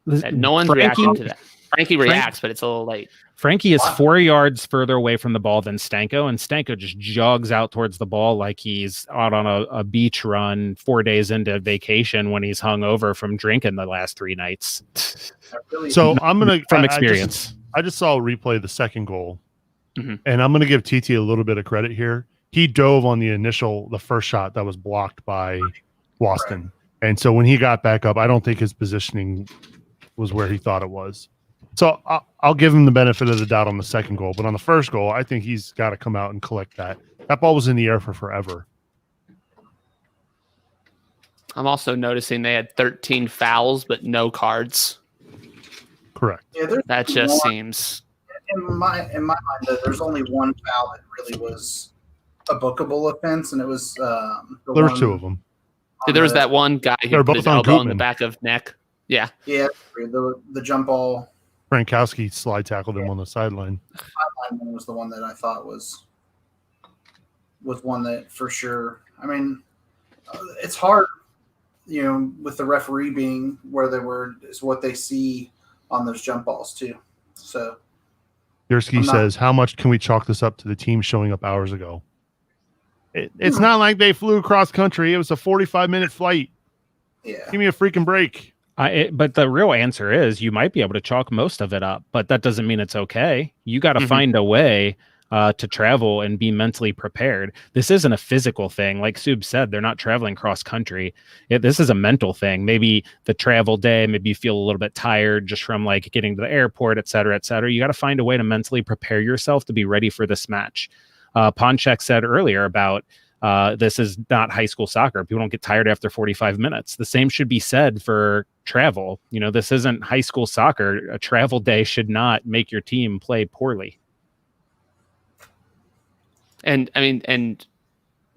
No one's reacting to that. Frankie reacts, but it's a little late. Frankie is 4 yards further away from the ball than Stanko, and Stanko just jogs out towards the ball like he's out on a beach run 4 days into vacation when he's hung over from drinking the last 3 nights. So I'm gonna from experience. I just saw a replay of the second goal, and I'm gonna give TT a little bit of credit here. He dove on the first shot that was blocked by Waston, and so when he got back up, I don't think his positioning was where he thought it was. So I'll give him the benefit of the doubt on the second goal, but on the first goal, I think he's got to come out and collect that. That ball was in the air for forever. I'm also noticing they had 13 fouls, but no cards. Correct. Yeah, that just seems. In my mind, there's only one foul that really was a bookable offense, and it was there were 2 of them. There was that one guy who put his elbow in the back of neck. Yeah. Yeah, the jump ball. Frankowski slide tackled him on the sideline. The sideline was the one that I thought was one that for sure. I mean, it's hard, with the referee being where they were is what they see on those jump balls too. So, Yersky says, "How much can we chalk this up to the team showing up hours ago?" It's not like they flew across country. It was a 45-minute flight. Yeah, give me a freaking break. But the real answer is you might be able to chalk most of it up, but that doesn't mean it's okay. You got to find a way to travel and be mentally prepared. This isn't a physical thing. Like Seubs said, they're not traveling cross country. This is a mental thing. Maybe the travel day, maybe you feel a little bit tired just from like getting to the airport, et cetera, et cetera. You got to find a way to mentally prepare yourself to be ready for this match. Ponchek said earlier about This is not high school soccer. People don't get tired after 45 minutes. The same should be said for travel. This isn't high school soccer. A travel day should not make your team play poorly. And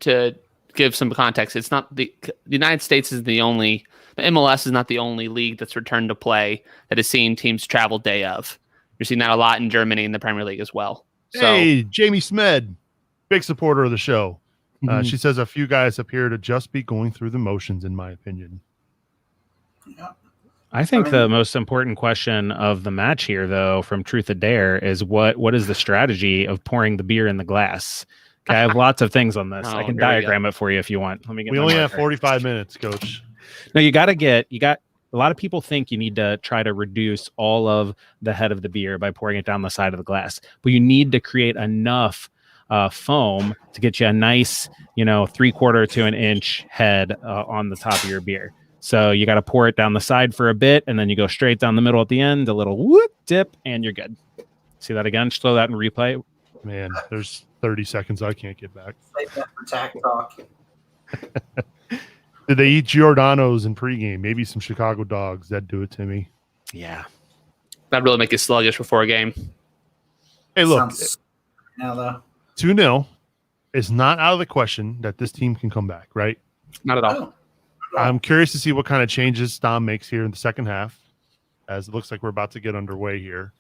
to give some context, it's not the United States is the MLS is not the only league that's returned to play that is seeing teams travel day of. You're seeing that a lot in Germany in the Premier League as well. Hey, Jamie Smed, big supporter of the show. She says a few guys appear to just be going through the motions, in my opinion. Yeah. I think the most important question of the match here, though, from Truth or Dare, is what is the strategy of pouring the beer in the glass? Okay, I have lots of things on this. I can diagram it for you if you want. Let me get. We only have 45 minutes, Coach. No, you got a lot of people think you need to try to reduce all of the head of the beer by pouring it down the side of the glass, but you need to create enough foam to get you a nice, 3/4 to an inch head on the top of your beer. So you got to pour it down the side for a bit, and then you go straight down the middle at the end, a little whoop dip, and you're good. See that again? Slow that and replay. Man, there's 30 seconds I can't get back. Save that for tack talk. Did they eat Giordano's in pregame? Maybe some Chicago dogs. That'd do it to me. Yeah. That'd really make you sluggish before a game. Hey, look. Now, though. 2-0 is not out of the question that this team can come back, right? Not at all. I'm curious to see what kind of changes Stom makes here in the second half, as it looks like we're about to get underway here.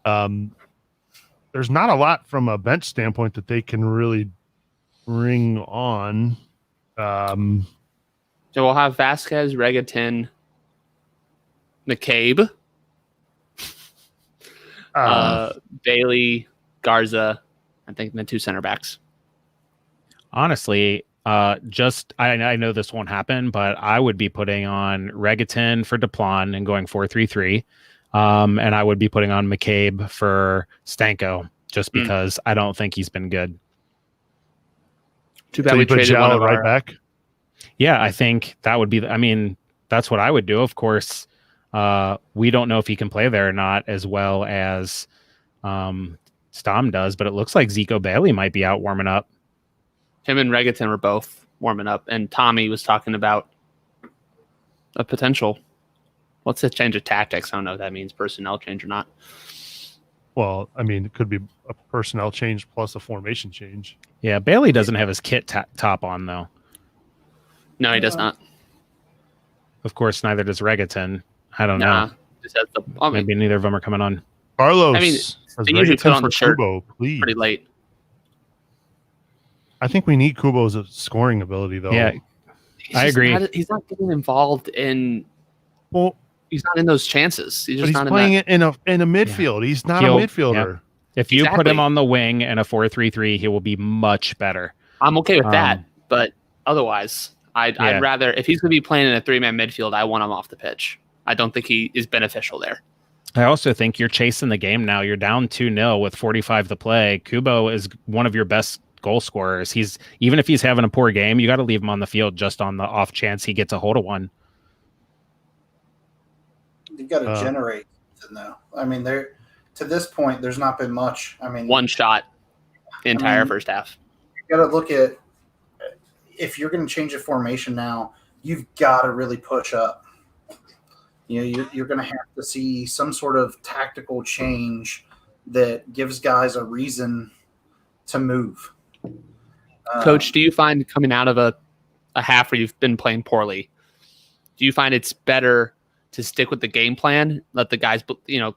There's not a lot from a bench standpoint that they can really bring on. So we'll have Vasquez, Regatin, McCabe, Bailey, Garza, I think the 2 center backs. Honestly, I know this won't happen, but I would be putting on Regatin for Deplan and going 4-3-3. And I would be putting on McCabe for Stanko just because I don't think he's been good. Too bad we traded one of our back. Yeah, I think that would be. That's what I would do. Of course, we don't know if he can play there or not as well as Stom does, but it looks like Zico Bailey might be out warming up. Him and Regatin were both warming up, and Tommy was talking about a potential. What's a change of tactics? I don't know if that means personnel change or not. Well, it could be a personnel change plus a formation change. Yeah, Bailey doesn't have his kit top on, though. No, he does not. Of course, neither does Regatin. I don't know. Just has maybe neither of them are coming on. Carlos, they usually put on the shirt Kubo, please. Pretty late. I think we need Kubo's scoring ability, though. Yeah, I agree. He's not getting involved in. Well, he's not in those chances. He's not playing it in a midfield. Yeah. He's not a midfielder. Yeah. If you put him on the wing in a 4-3-3, he will be much better. I'm okay with that, but otherwise, I'd rather, if he's going to be playing in a 3-man midfield, I want him off the pitch. I don't think he is beneficial there. I also think you're chasing the game now. You're down 2-0 with 45 to play. Kubo is one of your best goal scorers. Even if he's having a poor game, you got to leave him on the field just on the off chance he gets a hold of one. You got to generate though. To this point, there's not been much. One shot the entire first half. You got to look at, if you're going to change a formation now, you've got to really push up. You're going to have to see some sort of tactical change that gives guys a reason to move. Coach, do you find coming out of a half where you've been playing poorly, do you find it's better to stick with the game plan, let the guys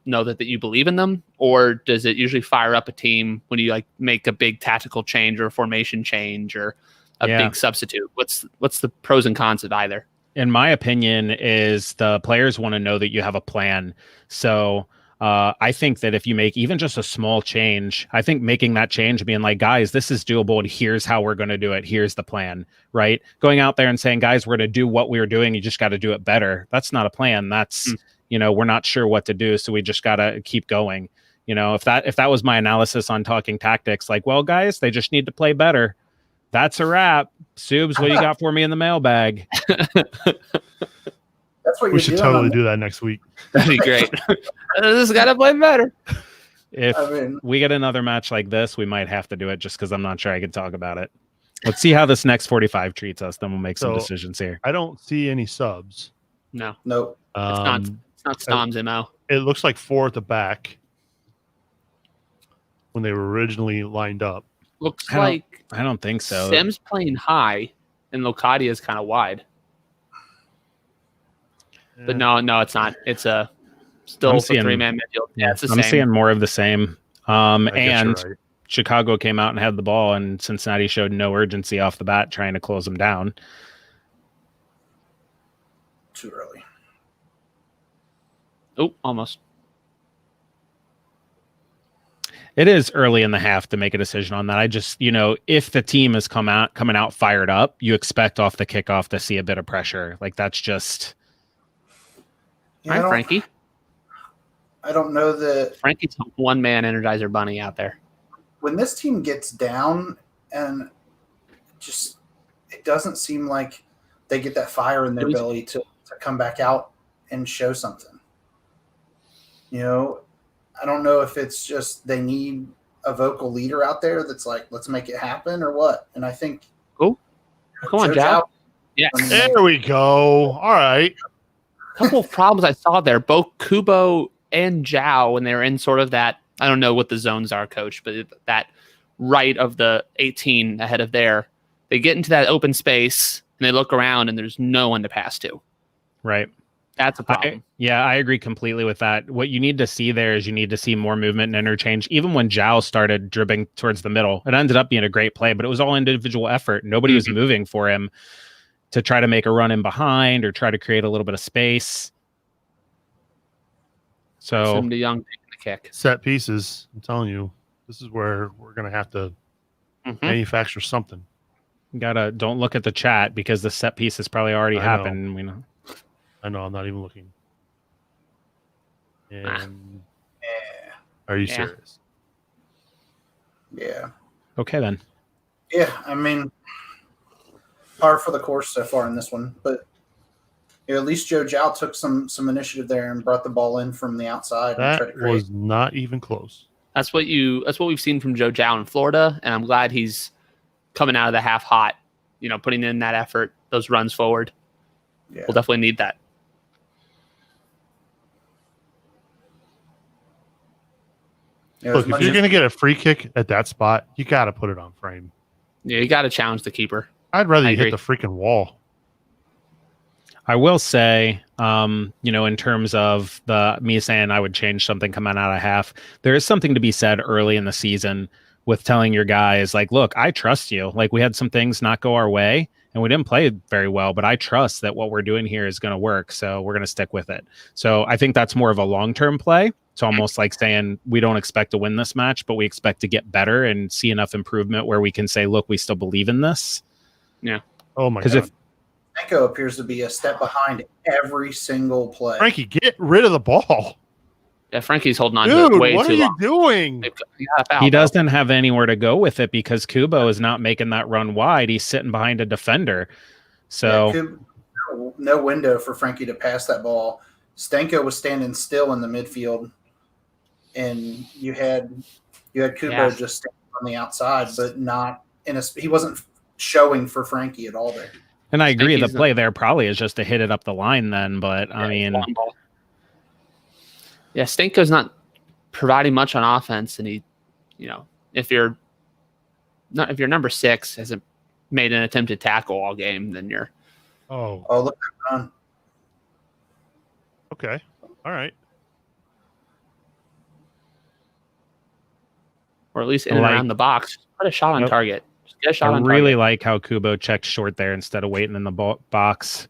know that you believe in them, or does it usually fire up a team when you make a big tactical change or a formation change or a big substitute? What's the pros and cons of either? In my opinion, is the players want to know that you have a plan. So I think that if you make even just a small change, I think making that change, being like, guys, this is doable, and here's how we're going to do it. Here's the plan, right? Going out there and saying, guys, we're going to do what we're doing. You just got to do it better. That's not a plan. That's, we're not sure what to do, so we just got to keep going. If that was my analysis on talking tactics, well, guys, they just need to play better. That's a wrap. Subs, what do you got for me in the mailbag? That's what we should totally do that next week. That'd be great. Just got to play better. If we get another match like this, we might have to do it just because I'm not sure I can talk about it. Let's see how this next 45 treats us. Then we'll make some So, decisions here. I don't see any subs. No, Nope. it's not Stom's MO. It looks like 4 at the back when they were originally lined up. Looks I don't- like I don't think so. Sim's playing high and Locadia is kind of wide. But no, it's not. It's a still I'm a seeing- 3-man midfield. Yeah, it's the I'm same. seeing more of the same. I guess And you're right. Chicago came out and had the ball, and Cincinnati showed no urgency off the bat trying to close them down. Too early. Oh, almost. It is early in the half to make a decision on that. I just, if the team is coming out fired up, you expect off the kickoff to see a bit of pressure. Like that's just. Yeah, All right, Frankie. I don't know that Frankie's one-man Energizer Bunny out there. when this team gets down and just it doesn't seem like they get that fire in their belly to come back out and show something. I don't know if it's just they need a vocal leader out there that's like, let's make it happen or what. And I think come on, Joe. Yeah. There we go. All right. A couple of problems I saw there. Both Kubo and Zhao, when they were in sort of that, I don't know what the zones are, Coach, but that right of the 18 ahead of there, they get into that open space and they look around and there's no one to pass to. Right. That's a problem. I agree completely with that. What you need to see there is you need to see more movement and interchange. Even when Zhao started dribbling towards the middle, it ended up being a great play, but it was all individual effort. Nobody was moving for him to try to make a run in behind or try to create a little bit of space. So Sim DeYoung taking the kick. Set pieces. I'm telling you, this is where we're going to have to manufacture something. don't look at the chat because the set piece has probably already happened. We know. I know. I'm not even looking. And are you Yeah. serious? Yeah. Okay, then. Yeah, I mean, par for the course so far in this one, but at least Joe Zhao took some initiative there and brought the ball in from the outside. And tried to That create. was not even close. That's what we've seen from Joe Zhao in Florida, and I'm glad he's coming out of the half hot, putting in that effort, those runs forward. Yeah. We'll definitely need that. Look, if you're going to get a free kick at that spot, you got to put it on frame. Yeah, you got to challenge the keeper. I'd rather I you hit agree. the freaking wall. I will say, in terms of me saying I would change something coming out of half, there is something to be said early in the season with telling your guys, like, look, I trust you. Like, we had some things not go our way and we didn't play very well, but I trust that what we're doing here is going to work. So we're going to stick with it. So I think that's more of a long-term play. It's almost like saying we don't expect to win this match, but we expect to get better and see enough improvement where we can say, look, we still believe in this. Yeah. Oh, my Because God. if Echo appears to be a step behind every single play. Frankie, get rid of the ball. Yeah, Frankie's holding on to Dude, it way what too are you long. doing? He got a foul, he though. doesn't have anywhere to go with it because Kubo is not making that run wide, he's sitting behind a defender. So No window for Frankie to pass that ball. Stenko was standing still in the midfield, and you had Kubo just standing on the outside, but not in he wasn't showing for Frankie at all there. and I agree, the Stenko's play there probably is just to hit it up the line then, but I mean, long ball. Yeah, Stenko's not providing much on offense, and he, if you're number 6 hasn't made an attempted tackle all game, then you're Oh, Look at that run. okay. All right. or at least in and around the box. Put a shot on Nope. target. Just get a shot I on really target. like how Kubo checked short there instead of waiting in the box.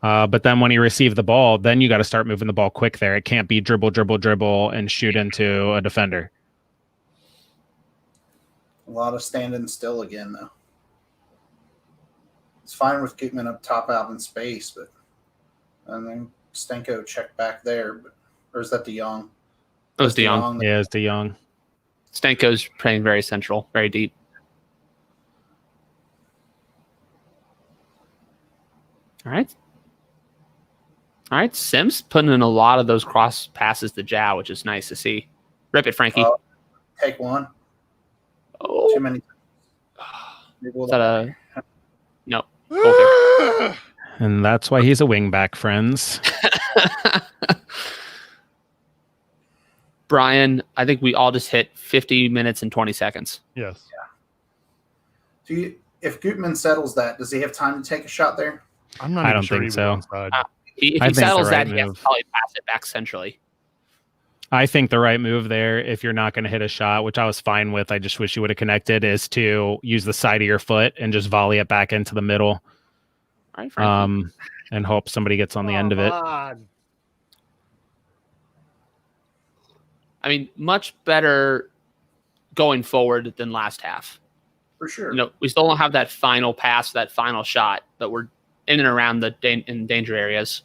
But then when you receive the ball, then you got to start moving the ball quick there. It can't be dribble, and shoot into a defender. A lot of standing still again, though. It's fine with Koopman up top out in space, but and then Stenko checked back there. But or is that DeYoung? It was DeYoung. Yeah, it's DeYoung. Stenko's playing very central, very deep. All right. Sims putting in a lot of those cross passes to Zhao, which is nice to see. Rip it, Frankie. Take one. Oh, Too many. Is that a no? Colter. And that's why he's a wingback, friends. Brian, I think we all just hit 50 minutes and 20 seconds. Yes. If Gutman settles that, does he have time to take a shot there? I'm not I even don't sure think he was so. onside. If I he think settles the right that, he has move. to probably pass it back centrally. I think the right move there, if you're not going to hit a shot, which I was fine with, I just wish you would have connected, is to use the side of your foot and just volley it back into the middle. All right, Frankie. And hope somebody gets on the end of it. I mean, much better going forward than last half. For sure. You know, we still don't have that final pass, that final shot, but we're in and around the in danger areas.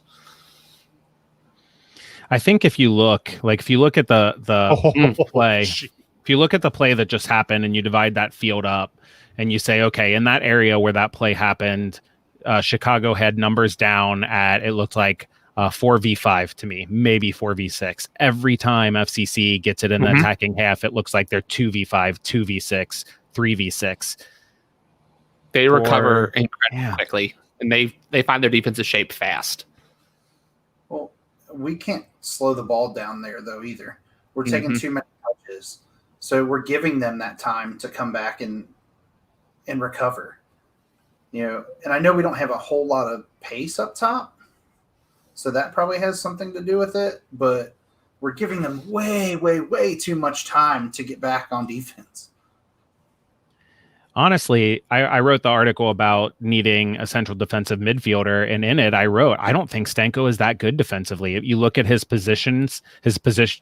I think if you look at the play, if you look at the play that just happened and you divide that field up and you say, okay, in that area where that play happened, Chicago had numbers down at, it looked like 4v5 to me, maybe 4v6. Every time FCC gets it in the attacking half, it looks like they're 2v5, 2v6, 3v6. They recover incredibly quickly, and they find their defensive shape fast. Well, we can't slow the ball down there, though, either. We're taking too many touches. So we're giving them that time to come back and recover. You know, and I know we don't have a whole lot of pace up top, so that probably has something to do with it, but we're giving them way, way, way too much time to get back on defense. Honestly, I wrote the article about needing a central defensive midfielder, and in it I wrote, I don't think Stanko is that good defensively. If you look at his positions,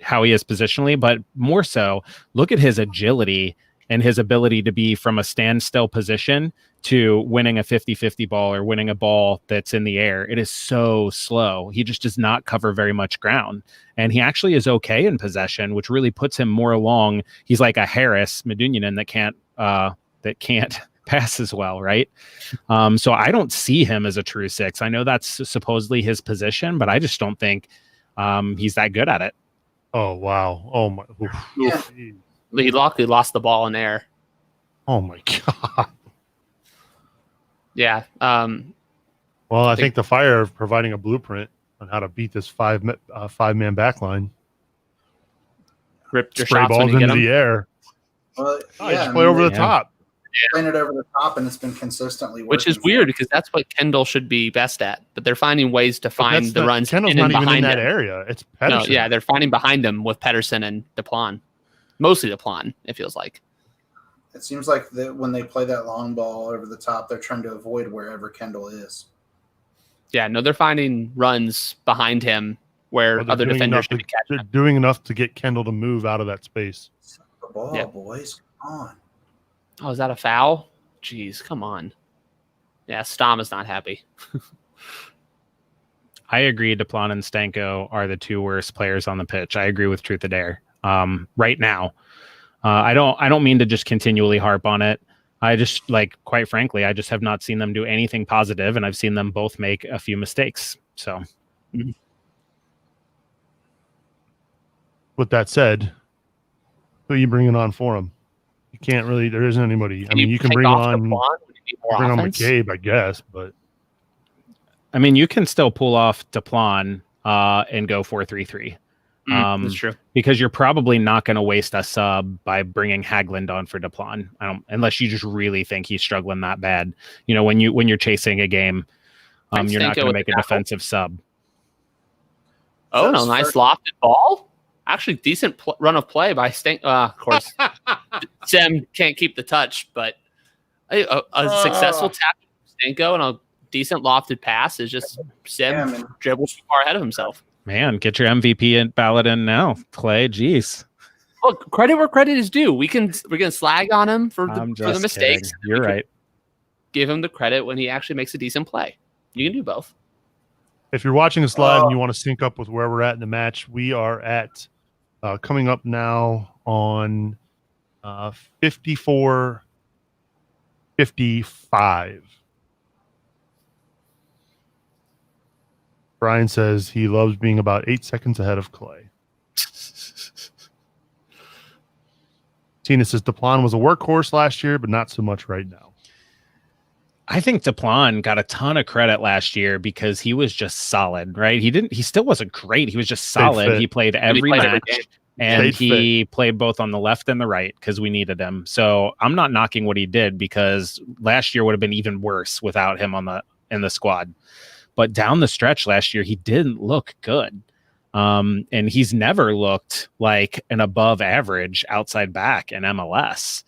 how he is positionally, but more so, look at his agility and his ability to be from a standstill position to winning a 50-50 ball or winning a ball that's in the air. It is so slow. He just does not cover very much ground. And he actually is okay in possession, which really puts him more along. He's like a Harris Medunjanin that can't pass as well, right? So I don't see him as a true six. I know that's supposedly his position, but I just don't think he's that good at it. Oh, wow. Oh, my. Yeah. He luckily lost the ball in there. Oh, my God. Yeah. Well, I think the Fire are providing a blueprint on how to beat this five-man backline. Ripped your Spray shots when balls you get into them. the air. Well, Just play over the top. Playing it over the top, and it's been consistently working. Which is weird because that's what Kendall should be best at. But they're finding ways to find the runs Kendall's in not and even in behind that him. area. It's Pedersen. No, yeah, they're finding behind him with Pedersen and DePlon. Mostly DePlon, it feels like. It seems like that when they play that long ball over the top, they're trying to avoid wherever Kendall is. Yeah, no, they're finding runs behind him where other defenders should be catching. They're doing enough to get Kendall to move out of that space. The ball, boys. Come on. Oh, is that a foul? Jeez, come on. Yeah, Stom is not happy. I agree. DePlon and Stanko are the two worst players on the pitch. I agree with Truth or Dare. Right now, I don't mean to just continually harp on it. I just, quite frankly, I just have not seen them do anything positive, and I've seen them both make a few mistakes. So, with that said, who are you bringing on for him? You can't really. There isn't anybody. I mean, you can bring on McCabe, I guess, but I mean, you can still pull off DePlon and go 4-3-3. That's true. Because you're probably not going to waste a sub by bringing Hagland on for DePlon, unless you just really think he's struggling that bad. You know, when you're chasing a game, you're not going to make a defensive sub. Oh no, nice lofted ball. Actually, decent run of play by Stanko. Of course, Sem can't keep the touch, but a successful tap from Stanko and a decent lofted pass is just Sem dribbled too far ahead of himself. Man, get your MVP ballot in now, Clay. Jeez. Look, credit where credit is due. We're gonna slag on him for the mistakes. Kidding. You're right. Give him the credit when he actually makes a decent play. You can do both. If you're watching this live and you want to sync up with where we're at in the match, we are at coming up now on 54-55. Brian says he loves being about 8 seconds ahead of Clay. Tina says DePlon was a workhorse last year, but not so much right now. I think Deplan got a ton of credit last year because he was just solid, right? He still wasn't great. He was just solid. He played every match and he played both on the left and the right because we needed him. So I'm not knocking what he did because last year would have been even worse without him in the squad. But down the stretch last year, he didn't look good. And he's never looked like an above average outside back in MLS.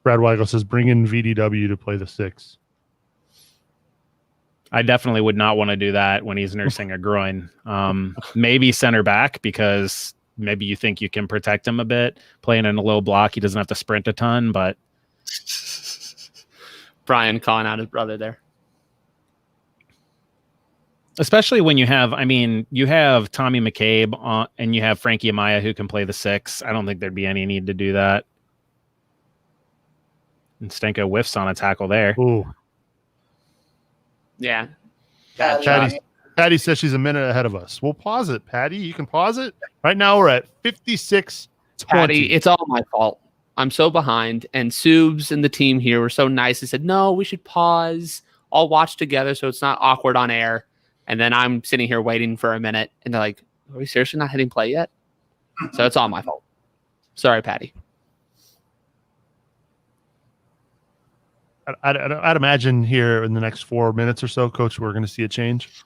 Brad Weigel says, bring in VDW to play the 6. I definitely would not want to do that when he's nursing a groin. Maybe center back because maybe you think you can protect him a bit. Playing in a low block, he doesn't have to sprint a ton, but... Brian calling out his brother there. Especially when you have Tommy McCabe and you have Frankie Amaya who can play the 6. I don't think there'd be any need to do that. And Stenko whiffs on a tackle there. Ooh. Yeah. Patty says she's a minute ahead of us. We'll pause it, Patty. You can pause it. Right now we're at 56-20. Patty, it's all my fault. I'm so behind. And Seubs and the team here were so nice. They said, no, we should pause. All watch together so it's not awkward on air. And then I'm sitting here waiting for a minute. And they're like, are we seriously not hitting play yet? So it's all my fault. Sorry, Patty. I'd imagine here in the next 4 minutes or so, Coach, we're going to see a change.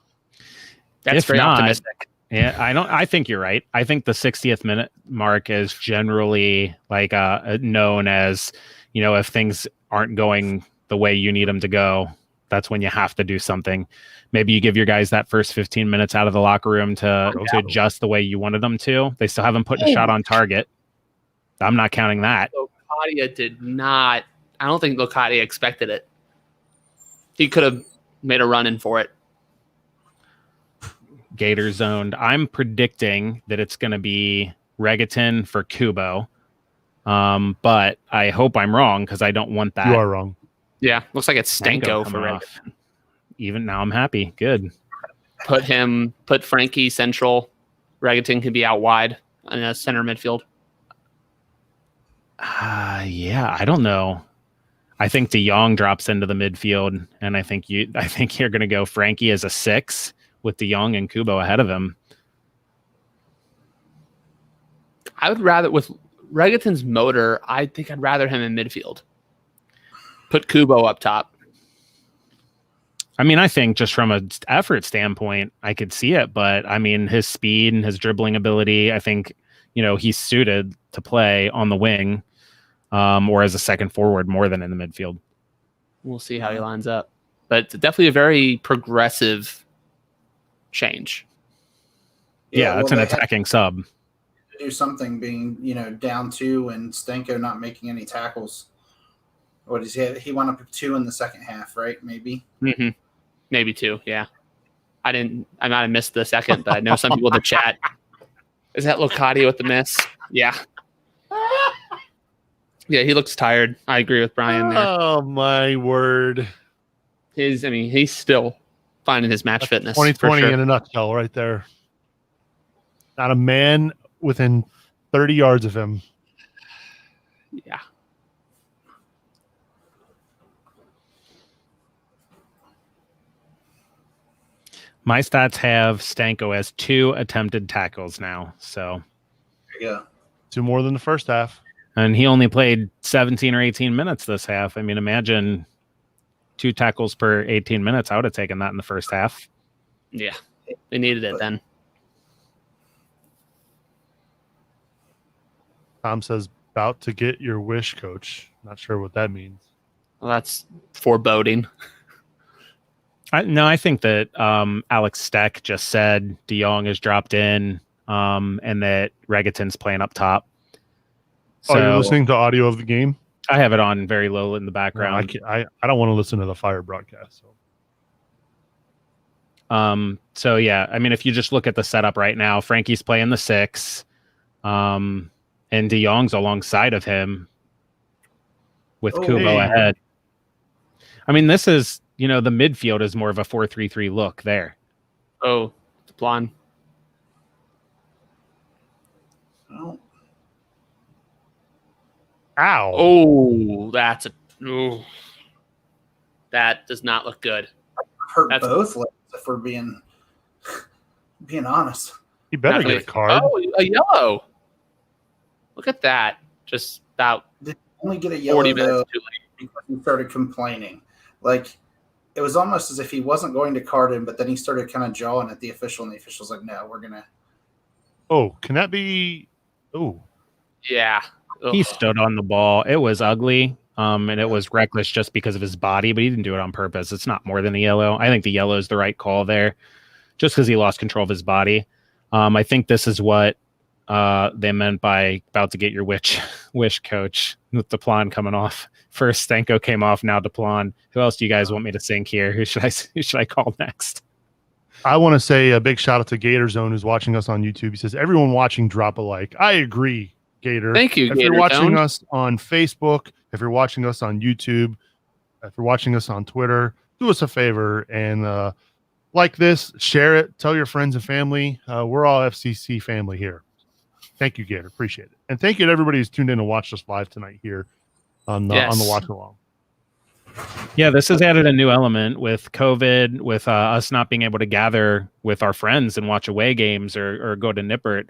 That's very optimistic. Yeah, I think you're right. I think the 60th minute mark is generally like known as, if things aren't going the way you need them to go, that's when you have to do something. Maybe you give your guys that first 15 minutes out of the locker room to adjust the way you wanted them to. They still haven't put a shot on target. I'm not counting that. Locadia did not. I don't think Locadia expected it. He could have made a run in for it. Gator zoned. I'm predicting that it's going to be Regaton for Kubo. But I hope I'm wrong because I don't want that. You are wrong. Yeah, looks like it's Stenko for Regaton. Even now I'm happy. Good. Put Frankie central. Regaton can be out wide in a center midfield. Yeah, I don't know. I think De Jong drops into the midfield, and I think you're going to go Frankie as a 6 with De Jong and Kubo ahead of him. I would rather, with Regaton's motor, I think I'd rather him in midfield. Put Kubo up top. I mean, I think just from an effort standpoint, I could see it, but I mean, his speed and his dribbling ability, I think, he's suited to play on the wing. Or as a second forward more than in the midfield. We'll see how he lines up. But definitely a very progressive change. Yeah, that's an attacking sub. Do something being, down 2 and Stenko not making any tackles. What is he went up 2 in the second half, right? Maybe. Mm-hmm. Maybe 2, yeah. I might have missed the second, but I know some people in the chat. Is that Locadia with the miss? Yeah. Yeah, he looks tired. I agree with Brian there. Oh, my word. He's still finding his match fitness. 2020 in a nutshell right there. Not a man within 30 yards of him. Yeah. My stats have Stenko as 2 attempted tackles now. So there you go. 2 more than the first half. And he only played 17 or 18 minutes this half. I mean, imagine 2 tackles per 18 minutes. I would have taken that in the first half. Yeah, they needed it then. Tom says, about to get your wish, Coach. Not sure what that means. Well, that's foreboding. I think that Alex Steck just said De Jong has dropped in and that Regaton's playing up top. So, you're listening to audio of the game? I have it on very low in the background. No, I don't want to listen to the Fire broadcast. So yeah, I mean, if you just look at the setup right now, Frankie's playing the 6, and De Jong's alongside of him with Kubo ahead. I mean, this is, the midfield is more of a 4-3-3 look there. Oh, the plan. Oh. Ow. Oh, that's a... Oh. That does not look good. Hurt both legs, if we're being honest. He better get a card. Oh, a yellow. Look at that. Just about Did only get a yellow 40 minutes too late. because he started complaining. Like, it was almost as if he wasn't going to card him, but then he started kind of jawing at the official, and the official's like, no, we're going to. Oh, can that be? Oh. Yeah. He stood on the ball. It was ugly. And it was reckless just because of his body, but he didn't do it on purpose. It's not more than a yellow. I think the yellow is the right call there, just because he lost control of his body. I think this is what they meant by about to get your wish, coach, with Duplan coming off. First, Stanko came off, now Duplan. Who else do you guys want me to sync here? Who should I call next? I want to say a big shout out to Gator Zone, who's watching us on YouTube. He says, everyone watching, drop a like. I agree, Gator. Thank you, If Gator you're watching Zone. us on Facebook, if you're watching us on YouTube, if you're watching us on Twitter, do us a favor and like this, share it, tell your friends and family. We're all FCC family here. Thank you, Gator. Appreciate it. And thank you to everybody who's tuned in and watched us live tonight here on the watch along. Yeah, this has added a new element with COVID, with us not being able to gather with our friends and watch away games or go to Nippert.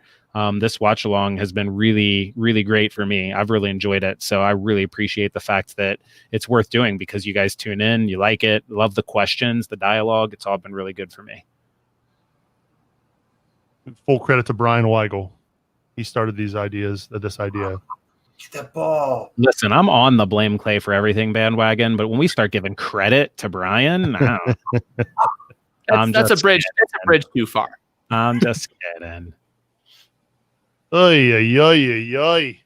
This watch along has been really, really great for me. I've really enjoyed it. So I really appreciate the fact that it's worth doing because you guys tune in, you like it, love the questions, the dialogue. It's all been really good for me. Full credit to Brian Weigel. He started this idea. Get that ball. Listen, I'm on the blame Clay for everything bandwagon, but when we start giving credit to Brian, no. That's a bridge. That's a bridge too far. I'm just kidding. Oy, oy, oy, oy, oy.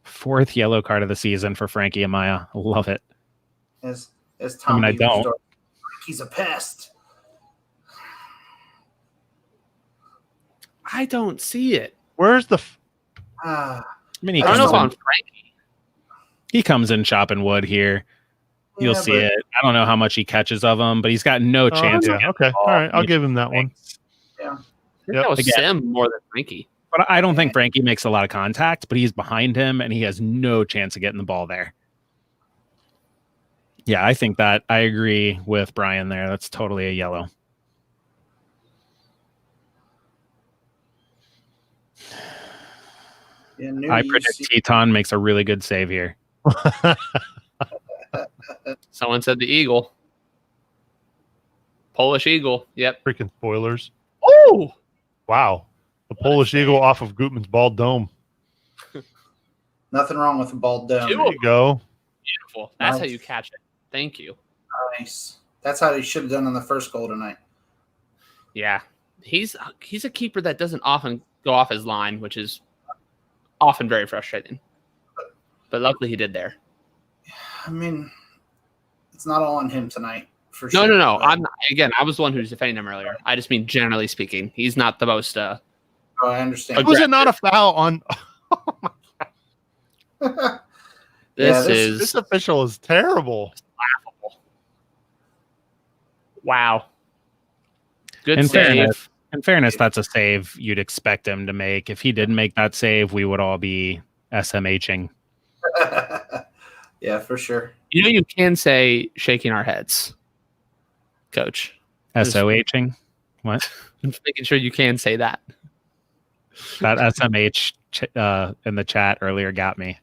Fourth yellow card of the season for Frankie Amaya. Love it. As Tom I don't. He's a pest. I don't see it. Where's the? Ah, I mean, I don't know if on Frankie. he comes in chopping wood here. You'll see it. I don't know how much he catches of them, but he's got no chance. Yeah. Okay. All right. I'll give him that one. Yeah. I think that was Again. Sim more than Frankie. But I don't think Frankie makes a lot of contact, but he's behind him and he has no chance of getting the ball there. Yeah, I think that I agree with Brian there. That's totally a yellow. Yeah, I predict Teton makes a really good save here. Someone said the Eagle. Polish Eagle. Yep. Freaking spoilers. Oh! Wow. The Polish Eagle off of Gutman's bald dome. Nothing wrong with a bald dome. There you go. Beautiful. That's Nice. how you catch it. Thank you. Nice. That's how he should have done on the first goal tonight. Yeah. He's a keeper that doesn't often go off his line, which is often very frustrating. But luckily he did there. I mean, it's not all on him tonight, for sure. No. I was the one who was defending him earlier. I just mean generally speaking, he's not the most. Oh, I understand. Was it not a foul on? This official is terrible. Laughable. Wow. Good In save. fairness, that's a save you'd expect him to make. If he didn't make that save, we would all be SMHing. Yeah, for sure. You know, you can say shaking our heads, Coach. SOHing? What? I'm just making sure you can say that. That SMH in the chat earlier got me.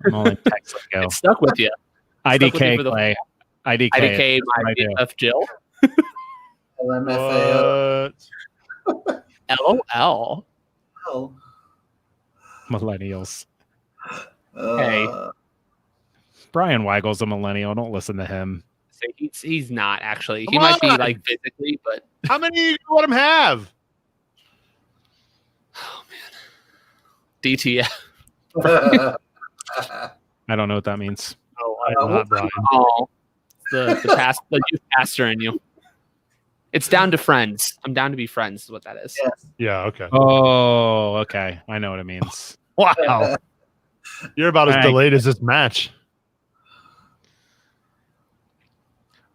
I'm only text go. It stuck with you. IDK Clay. IDK, my BFF Jill. LMFAO. What? LOL. Oh. Millennials. Hey. Brian Weigel's a millennial. Don't listen to him. So he's not actually. He Come might be on. like physically, but How many do you let him have? oh man. DTF. I don't know what that means. No, I'm not Brian. Oh, the youth pastor in you. It's down to friends. I'm down to be friends. Is what that is. Yeah. Yeah. Okay. Oh, okay. I know what it means. Wow. You're about as All right. delayed as this match.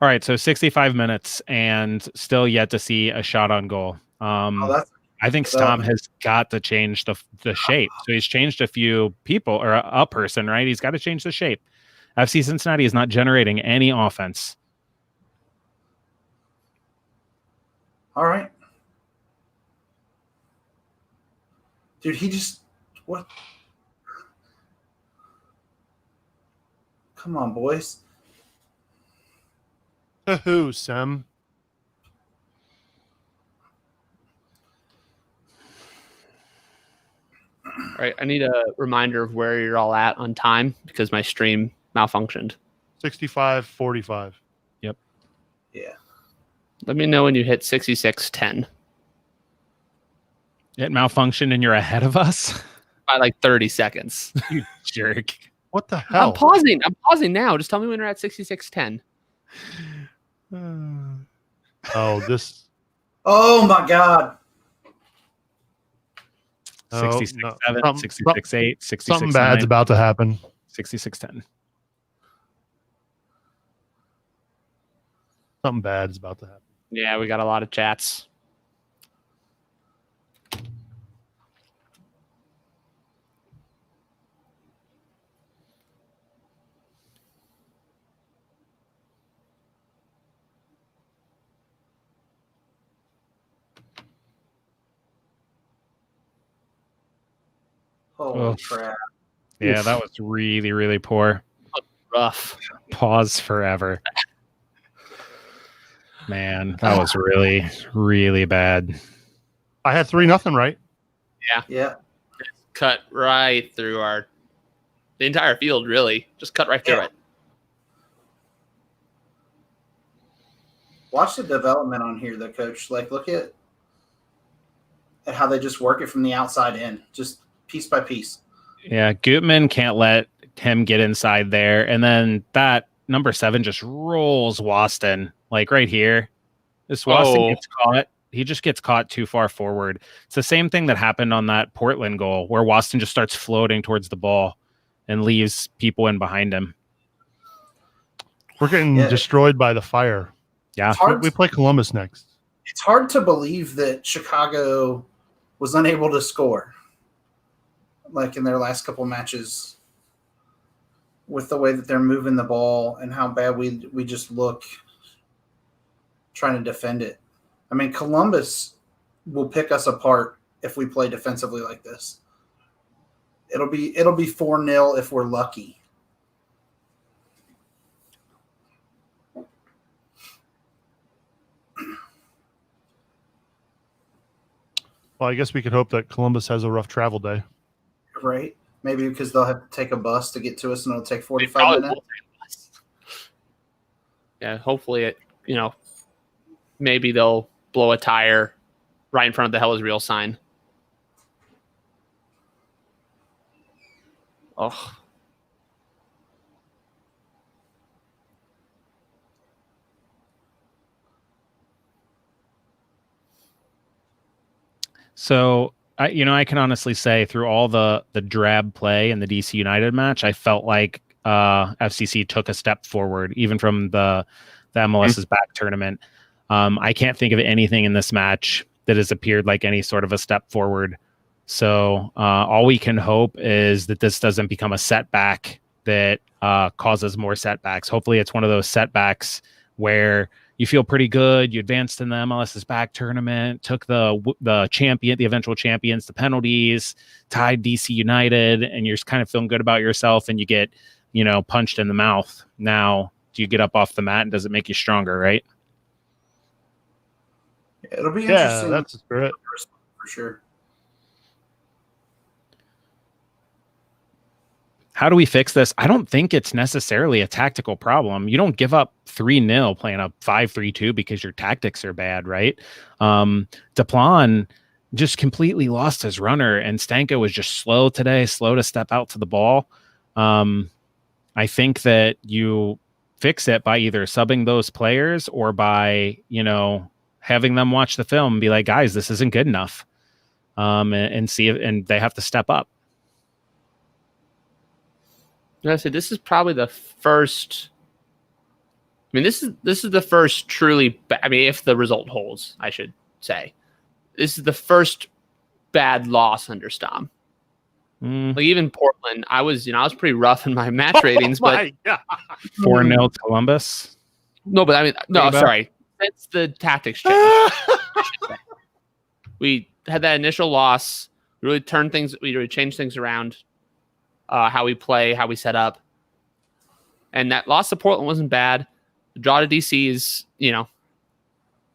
All right, so 65 minutes and still yet to see a shot on goal. Oh, that's I think Stom has got to change the shape. So he's changed a few people or a person, right? He's got to change the shape. FC Cincinnati is not generating any offense. All right. Dude, what? Come on, boys. Who, Sam? All right, I need a reminder of where you're all at on time because my stream malfunctioned. 65:45. Yep. Yeah. Let me know when you hit 66:10. It malfunctioned and you're ahead of us? By like 30 seconds. You jerk. What the hell? I'm pausing now. Just tell me when you're at 66:10. Oh, this. Oh, my God. 66.7, no. 66.8, 66.9. Something bad's about to happen. 66.10. Something bad is about to happen. Yeah, we got a lot of chats. Holy crap. Yeah, that was really, really poor. Rough. Pause forever. Man, that was really, really bad. I had 3-0, right? Yeah. Cut right through the entire field, really. Just cut right through it. Watch the development on here, though, Coach. Like, look at how they just work it from the outside in, just piece by piece. Yeah, Gutman can't let him get inside there. And then that number 7 just rolls Waston, like right here. This Waston gets caught. He just gets caught too far forward. It's the same thing that happened on that Portland goal where Waston just starts floating towards the ball and leaves people in behind him. We're getting destroyed by the Fire. Yeah. We play Columbus next. It's hard to believe that Chicago was unable to score, like in their last couple matches, with the way that they're moving the ball and how bad we just look trying to defend it. I mean, Columbus will pick us apart if we play defensively like this. It'll be 4-0 if we're lucky. Well, I guess we could hope that Columbus has a rough travel day. Right? Maybe because they'll have to take a bus to get to us and it'll take 45 minutes. Yeah, hopefully maybe they'll blow a tire right in front of the Hell is Real sign. Oh. So I can honestly say through all the drab play in the DC United match, I felt like FCC took a step forward, even from the MLS's back tournament. I can't think of anything in this match that has appeared like any sort of a step forward. So all we can hope is that this doesn't become a setback that causes more setbacks. Hopefully it's one of those setbacks where you feel pretty good. You advanced in the MLS's back tournament, took the eventual champions, the penalties, tied DC United, and you're kind of feeling good about yourself, and you get, punched in the mouth. Now, do you get up off the mat, and does it make you stronger, right? It'll be interesting. Yeah, that's the spirit. For sure. How do we fix this? I don't think it's necessarily a tactical problem. You don't give up 3-0 playing a 5-3-2 because your tactics are bad, right? Deplan just completely lost his runner, and Stanko was just slow today, slow to step out to the ball. I think that you fix it by either subbing those players or by, having them watch the film and be like, guys, this isn't good enough. And see if, and they have to step up. I said this is probably the first. This is the first truly. If the result holds, I should say, this is the first bad loss under Stom. Like even Portland, I was pretty rough in my match ratings, but 4-0 Columbus. No, but I mean, no, sorry. That's the tactics change. We had that initial loss. We really turned things. We really changed things around. How we play, how we set up, and that loss to Portland wasn't bad. The draw to DC is,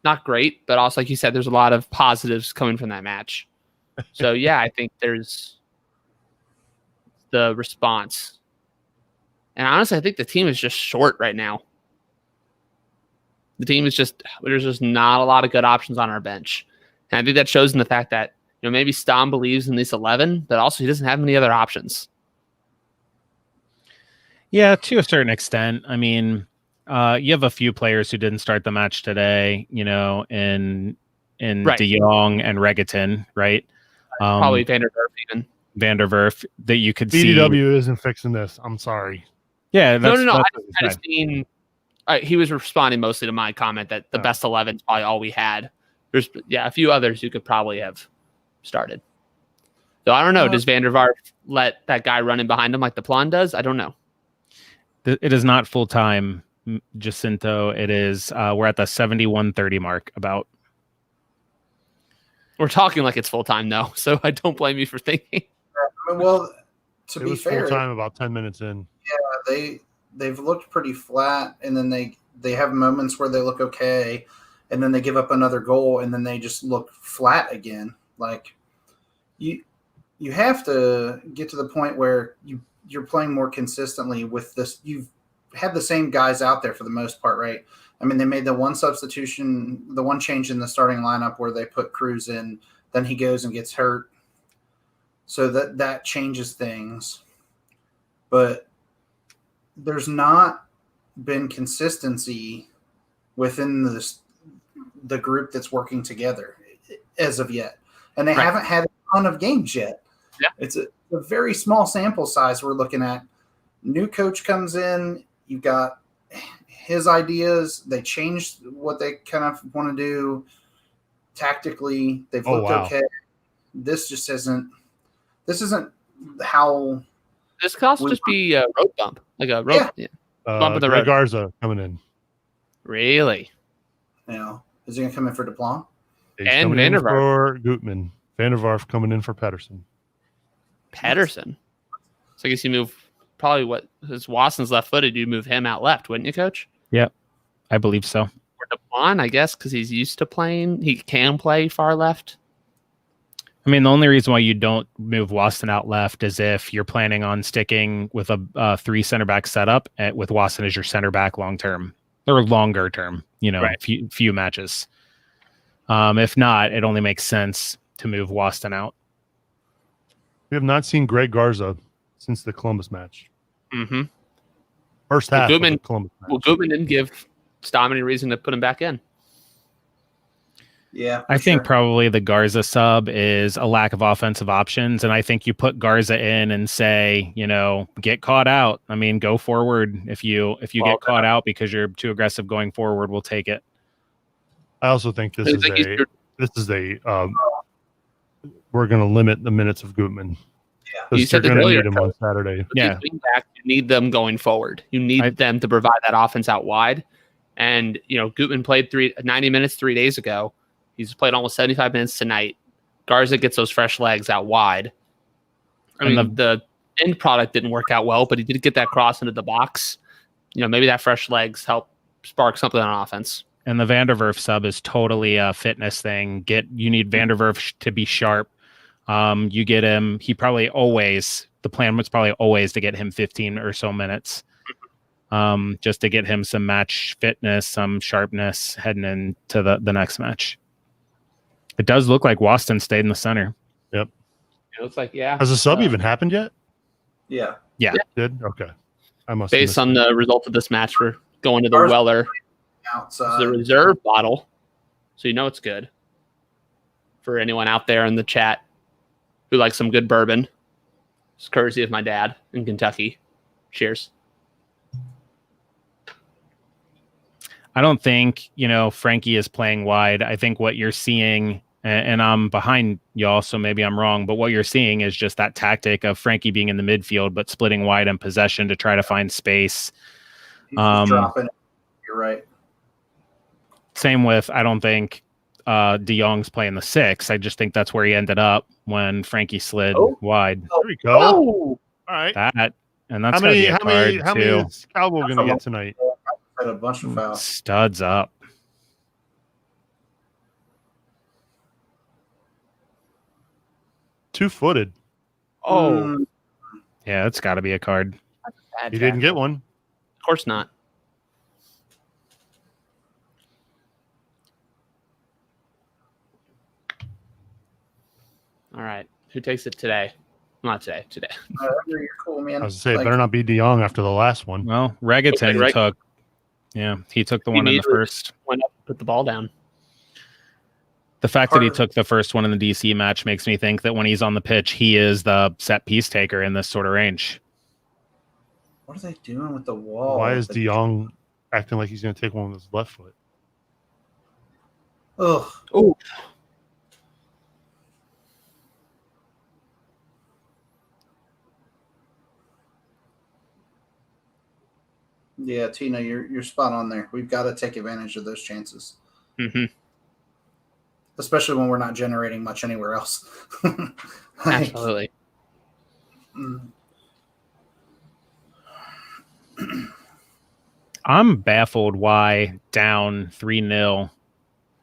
not great, but also like you said, there's a lot of positives coming from that match. So yeah, I think there's the response. And honestly, I think the team is just short right now. The team is there's just not a lot of good options on our bench. And I think that shows in the fact that, maybe Stom believes in this 11, but also he doesn't have many other options. Yeah, to a certain extent. I mean, you have a few players who didn't start the match today, in Right. De Jong and Regaton, right? Probably Vanderwerf even. Vanderwerf that you could see. BDW isn't fixing this. I'm sorry. Yeah, No. that's I just mean he was responding mostly to my comment that the best 11 is probably all we had. There's a few others who could probably have started. So I don't know. Does Vanderwerf let that guy run in behind him like the Plan does? I don't know. It is not full time, Jacinto. It is. We're at the 71:30 mark. About. We're talking like it's full time though, so I don't blame you for thinking. Well, to It be was fair, full time about 10 minutes in. yeah, they've looked pretty flat, and then they have moments where they look okay, and then they give up another goal, and then they just look flat again. Like you have to get to the point where you're playing more consistently with this. You've had the same guys out there for the most part, right? I mean, they made the one substitution, the one change in the starting lineup where they put Cruz in, then he goes and gets hurt. So that changes things. But there's not been consistency within the group that's working together as of yet. And they haven't had a ton of games yet. Yeah. It's a very small sample size we're looking at. New coach comes in, you've got his ideas. They changed what they kind of want to do tactically. They've looked okay. This just isn't. This isn't how. This could also just be a road bump, like a road bump of the road. Garza coming in. Really? Is he going to come in for Duplan? And Vanderwerf for Gutman. Vanderwerf coming in for Pedersen. So I guess you move probably what is Watson's left-footed. You move him out left, wouldn't you, Coach? Yeah, I believe so. Or Duplan, I guess, because he's used to playing. He can play far left. I mean, the only reason why you don't move Waston out left is if you're planning on sticking with a 3 center back setup with Waston as your center back long term or longer term, few matches. If not, it only makes sense to move Waston out. We have not seen Greg Garza since the Columbus match. Mm-hmm. First half of the Columbus match. Well, Gutman didn't give Stom any reason to put him back in. Yeah, I think probably the Garza sub is a lack of offensive options, and I think you put Garza in and say, get caught out. I mean, go forward. If you get caught out because you're too aggressive going forward, we'll take it. I also think this is we're going to limit the minutes of Gutman. Yeah, you said you're that going to earlier. need him on Saturday. Yeah, you need them going forward. You need them to provide that offense out wide. And Gutman played 90 minutes 3 days ago. He's played almost 75 minutes tonight. Garza gets those fresh legs out wide. I mean, the end product didn't work out well, but he did get that cross into the box. Maybe that fresh legs help spark something on offense. And the Vanderwerf sub is totally a fitness thing. You need Vanderwerf to be sharp. You get him. The plan was probably always to get him 15 or so minutes. Just to get him some match fitness, some sharpness heading into the next match. It does look like Waston stayed in the center. Yep. It looks like, yeah. Has the sub even happened yet? Yeah. Did? Okay. I must based on the result of this match, we're going to the Weller. Outside. The reserve bottle. So it's good. For anyone out there in the chat who likes some good bourbon. It's courtesy of my dad in Kentucky. Cheers. I don't think, Frankie is playing wide. I think what you're seeing, and I'm behind y'all, so maybe I'm wrong, but what you're seeing is just that tactic of Frankie being in the midfield, but splitting wide in possession to try to find space. He's just dropping it. You're right. Same with, I don't think De Jong's playing the 6. I just think that's where he ended up when Frankie slid wide. There we go. All right. That's how many is Cowboy going to get tonight? Had a bunch of fouls. Studs up. Two-footed. Oh. Yeah, that's got to be a card. He didn't get one. Of course not. All right. Who takes it today? Not today. Today. You're cool, man. I was going to say, it better not be De Jong after the last one. Well, Regaton took. Yeah, he took the one in the first. Went up, put the ball down. The fact that he took the first one in the DC match makes me think that when he's on the pitch, he is the set piece taker in this sort of range. What are they doing with the wall? Why is De Jong acting like he's going to take one with his left foot? Ugh. Oh. Yeah, Tina, you're spot on there. We've got to take advantage of those chances. Mm-hmm. Especially when we're not generating much anywhere else. Absolutely. I'm baffled why down 3-0,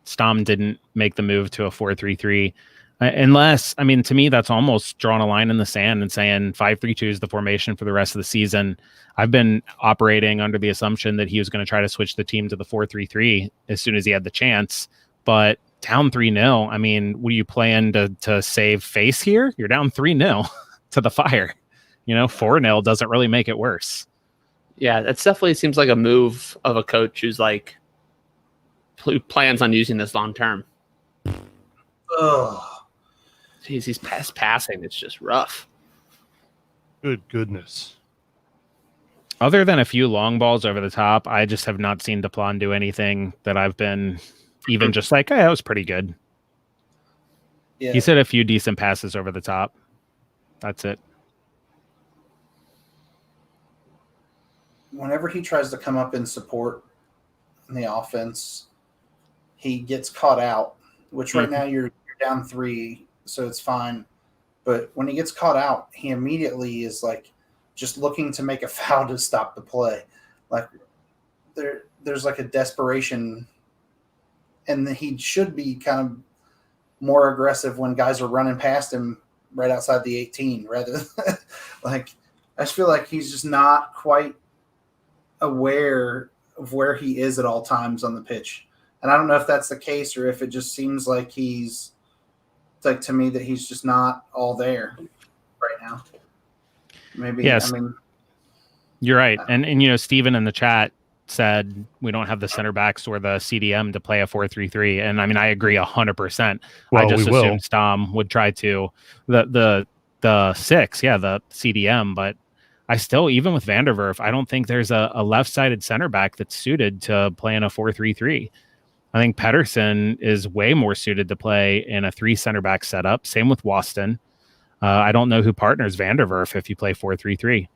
Stom didn't make the move to a 4-3-3. Unless, I mean, to me, that's almost drawing a line in the sand and saying 5-3-2 is the formation for the rest of the season. I've been operating under the assumption that he was going to try to switch the team to the 4-3-3 as soon as he had the chance. But down 3-0, I mean, what are you playing to save face here? You're down 3-0 to the Fire. 4-0 doesn't really make it worse. Yeah, that definitely seems like a move of a coach who's like, who plans on using this long term. Oh. Jeez, he's passing. It's just rough. Good goodness. Other than a few long balls over the top, I just have not seen Deplan do anything that I've been even just like, hey, that was pretty good. Yeah. He's hit a few decent passes over the top. That's it. Whenever he tries to come up and support in the offense, he gets caught out, which right now you're down 3, so it's fine. But when he gets caught out, he immediately is like just looking to make a foul to stop the play. Like there's like a desperation, and he should be kind of more aggressive when guys are running past him right outside the 18 rather than like, I just feel like he's just not quite aware of where he is at all times on the pitch. And I don't know if that's the case or if it just seems like it's like to me that he's just not all there right now. Maybe. Yes. I mean, you're right. And Steven in the chat said we don't have the center backs or the CDM to play a 4-3-3. And I mean, I agree 100%. Well, I just we assumed Stom would try to the 6, the CDM, but I still, even with Vanderwerf, I don't think there's a left-sided center back that's suited to play in a 4-3-3. I think Pedersen is way more suited to play in a 3 center back setup. Same with Waston. I don't know who partners Vanderwerf if you play 4-3-3.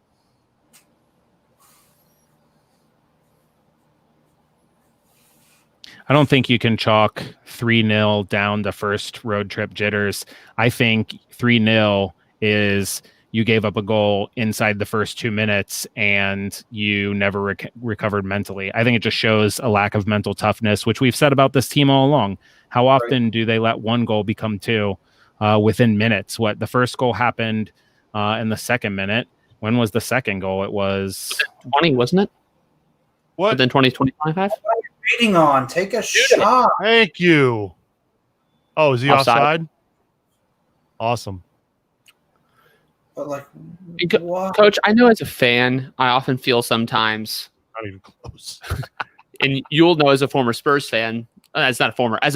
I don't think you can chalk 3-0 down to first road trip jitters. I think 3-0 is you gave up a goal inside the first 2 minutes and you never recovered mentally. I think it just shows a lack of mental toughness, which we've said about this team all along. How often do they let one goal become 2 within minutes? The first goal happened in the second minute. When was the second goal? It was 20, wasn't it? What? Within 20-25? what are you waiting on? Take a shot. Thank you. Oh, is he offside? Awesome. But like, what? Coach, I know as a fan, I often feel sometimes, Not even close. and you'll know as a former Spurs fan, as a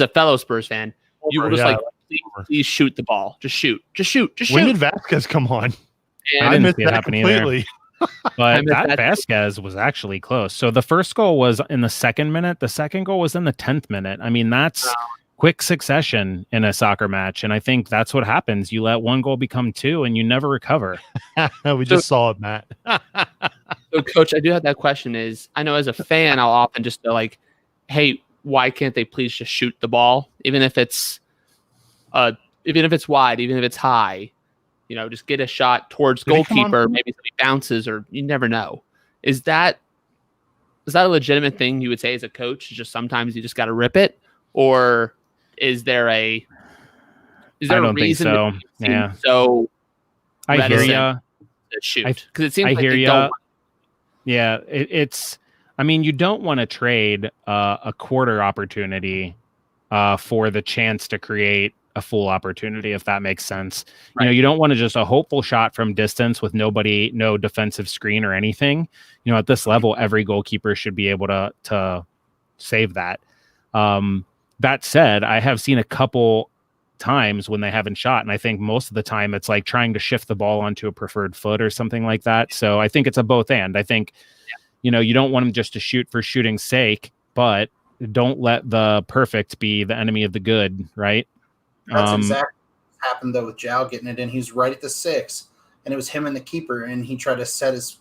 fellow Spurs fan, you will just please shoot the ball. Just shoot. When did Vasquez come on? And I missed didn't see it that happen completely. either. But that that Vasquez was actually close. So the first goal was in the second minute. The second goal was in the 10th minute. I mean, that's quick succession in a soccer match. And I think that's what happens. You let one goal become two and you never recover. We just saw it, Matt. So, Coach, I do have that question. I know as a fan, I'll often just be like, hey, why can't they please just shoot the ball? Even if it's wide, even if it's high, just get a shot towards goalkeeper, maybe somebody bounces, or you never know. Is that a legitimate thing you would say as a coach? Just sometimes you just got to rip it? Or is there a reason? So. Yeah. So I hear you. Shoot, because it seems like hear they you. don't. Yeah, it's. I mean, you don't want to trade a quarter opportunity for the chance to create a full opportunity, if that makes sense. Right. You don't want to just a hopeful shot from distance with no defensive screen or anything. At this level, every goalkeeper should be able to save that. That said, I have seen a couple times when they haven't shot, and I think most of the time it's like trying to shift the ball onto a preferred foot or something like that. So I think it's a both and. I think you don't want them just to shoot for shooting's sake, but don't let the perfect be the enemy of the good, right? That's exactly what happened though with Jow getting it in. He was right at the 6, and it was him and the keeper, and he tried to set his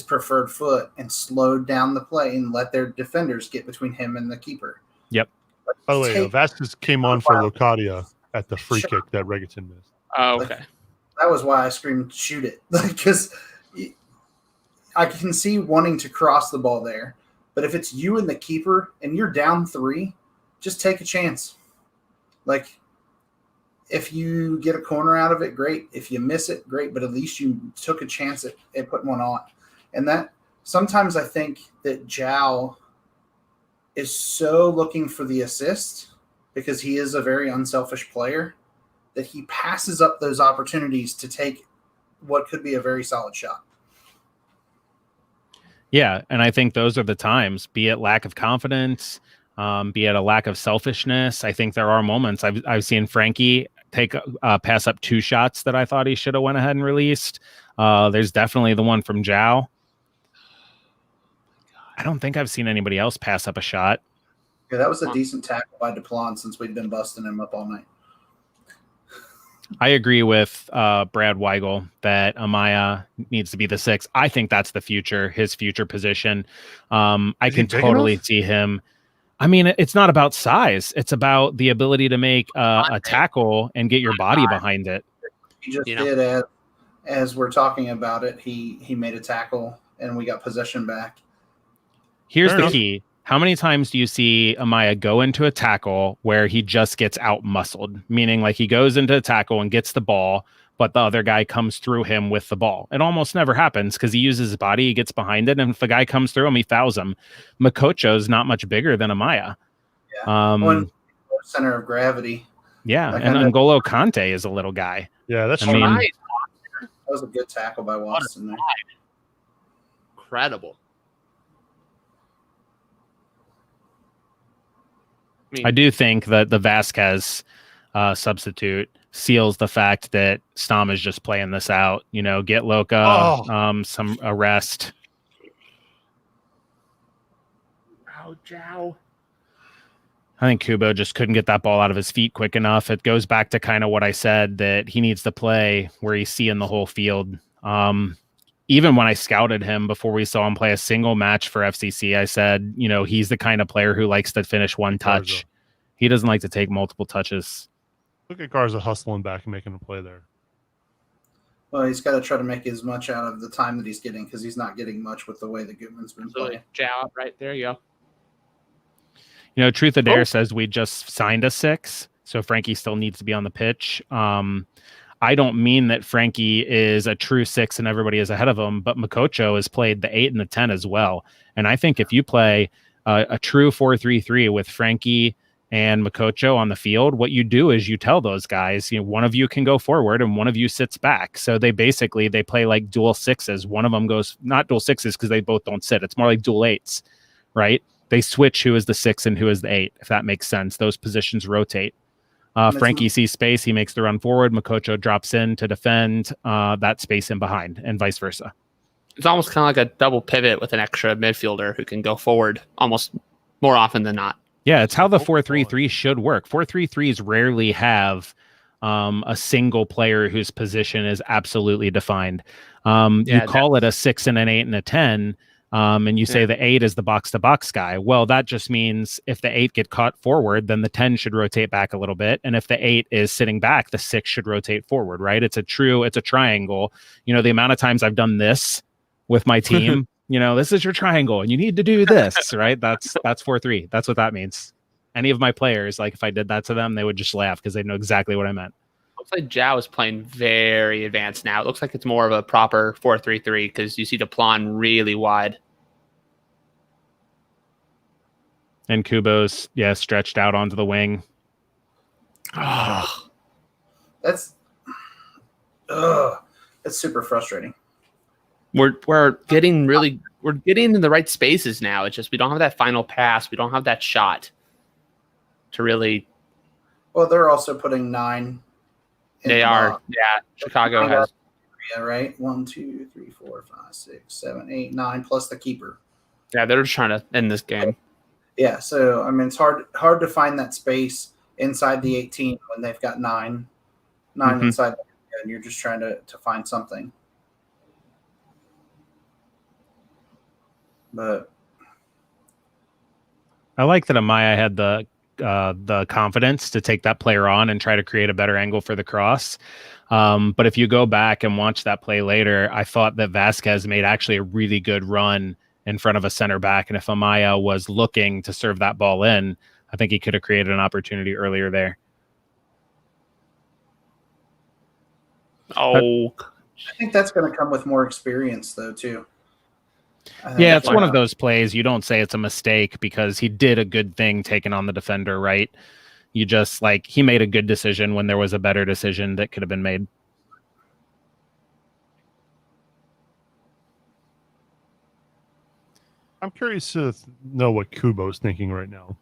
preferred foot and slowed down the play and let their defenders get between him and the keeper. Yep. By the way, Vasquez came on for Locadia at the free kick that Regaton missed. Oh, okay. That was why I screamed, shoot it. Because I can see wanting to cross the ball there. But if it's you and the keeper and you're down 3, just take a chance. If you get a corner out of it, great. If you miss it, great. But at least you took a chance at putting one on. And that sometimes I think that Jow is so looking for the assist because he is a very unselfish player that he passes up those opportunities to take what could be a very solid shot. Yeah, and I think those are the times, be it lack of confidence, be it a lack of selfishness. I think there are moments. I've seen Frankie take pass up 2 shots that I thought he should have went ahead and released. There's definitely the one from Jow. I don't think I've seen anybody else pass up a shot. Yeah, that was a decent tackle by Duplan since we've been busting him up all night. I agree with Brad Weigel that Amaya needs to be the 6. I think that's the future, his future position. I can totally see him. I mean, it's not about size. It's about the ability to make a tackle and get your body behind it. He just did as we're talking about it. He made a tackle and we got possession back. Here's the key. How many times do you see Amaya go into a tackle where he just gets out muscled? Meaning like he goes into a tackle and gets the ball, but the other guy comes through him with the ball. It almost never happens because he uses his body, he gets behind it, and if the guy comes through him, he fouls him. Makocho's not much bigger than Amaya. Yeah. Center of gravity. Yeah, and N'Golo Kante is a little guy. Yeah, that's true. That was a good tackle by Watson there. Incredible. I do think that the Vasquez substitute seals the fact that Stam is just playing this out. Get Loca, some arrest. Oh, Jow. I think Kubo just couldn't get that ball out of his feet quick enough. It goes back to kind of what I said, that he needs to play where he's seeing the whole field. Even when I scouted him before we saw him play a single match for FCC, I said, he's the kind of player who likes to finish one touch. He doesn't like to take multiple touches. Look at Garza hustling back and making a play there. Well, he's got to try to make as much out of the time that he's getting because he's not getting much with the way that Goodman's been playing. Jow, right there you go. Truth or Dare says we just signed a 6, so Frankie still needs to be on the pitch. I don't mean that Frankie is a true 6 and everybody is ahead of him, but Makocho has played the 8 and the 10 as well. And I think if you play a true 4-3-3 with Frankie and Makocho on the field, what you do is you tell those guys, one of you can go forward and one of you sits back. So they play like dual 6s. One of them goes, not dual 6s because they both don't sit. It's more like dual 8s, right? They switch who is the 6 and who is the 8, if that makes sense. Those positions rotate. Frankie sees space, he makes the run forward. Makocho drops in to defend that space in behind, and vice versa. It's almost kind of like a double pivot with an extra midfielder who can go forward almost more often than not. Yeah, it's how the 4-3-3 should work. 4-3-3s rarely have a single player whose position is absolutely defined. You call it a 6 and an 8 and a 10, and you say the 8 is the box-to-box guy. Well, that just means if the 8 get caught forward, then the 10 should rotate back a little bit. And if the 8 is sitting back, the 6 should rotate forward, right? It's a triangle. You know, the amount of times I've done this with my team, you know, this is your triangle and you need to do this, right? That's 4-3. That's what that means. Any of my players, like if I did that to them, they would just laugh because they know exactly what I meant. Looks like Zhao is playing very advanced now. It looks like it's more of a proper 4-3-3 because you see Deplan really wide. And Kubo's, stretched out onto the wing. That's super frustrating. We're getting in the right spaces now. It's just we don't have that final pass. We don't have that shot to really. Well, they're also putting 9. They are. Yeah. Chicago has. Yeah, right. 1, 2, 3, 4, 5, 6, 7, 8, 9 plus the keeper. Yeah, they're just trying to end this game. Yeah, so I mean it's hard to find that space inside the 18 when they've got 9 inside and you're just trying to find something. But I like that Amaya had the confidence to take that player on and try to create a better angle for the cross. But if you go back and watch that play later, I thought that Vasquez made actually a really good run in front of a center back. And if Amaya was looking to serve that ball in, I think he could have created an opportunity earlier there. Oh, I think that's going to come with more experience though, too. Yeah, it's one of those plays. You don't say it's a mistake because he did a good thing taking on the defender, right? You just he made a good decision when there was a better decision that could have been made. I'm curious to know what Kubo's thinking right now.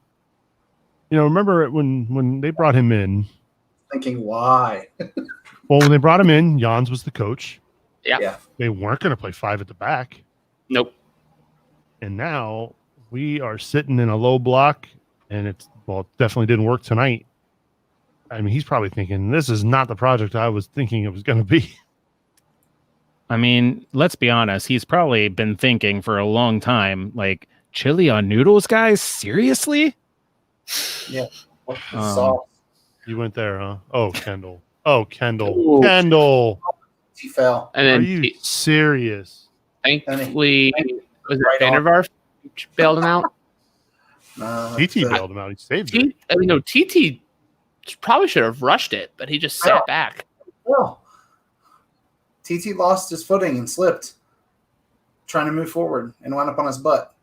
You know, remember when they brought him in? Thinking why? Well, when they brought him in, Jans was the coach. Yeah. They weren't going to play 5 at the back. Nope. And now we are sitting in a low block, and it definitely didn't work tonight. I mean, he's probably thinking, this is not the project I was thinking it was going to be. I mean, let's be honest. He's probably been thinking for a long time, chili on noodles, guys? Seriously? Yeah. What's the sauce? You went there, huh? Oh, Kendall. Oh, Kendall. Ooh. Kendall. He fell. And then are you serious? Thankfully, was it Vandervaart bailed him out? TT bailed him out. He saved it. TT probably should have rushed it, but he just sat back. Well, TT lost his footing and slipped, trying to move forward, and wound up on his butt.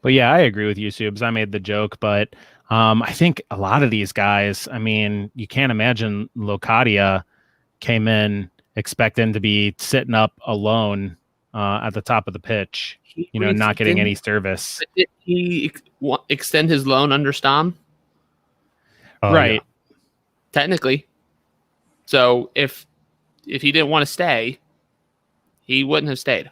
But yeah, I agree with you, Seubs. I made the joke, but I think a lot of these guys, I mean, you can't imagine Locadia came in expecting to be sitting up alone at the top of the pitch, not getting any service. Did he extend his loan under Stam? Right. Yeah. Technically. So if he didn't want to stay, he wouldn't have stayed.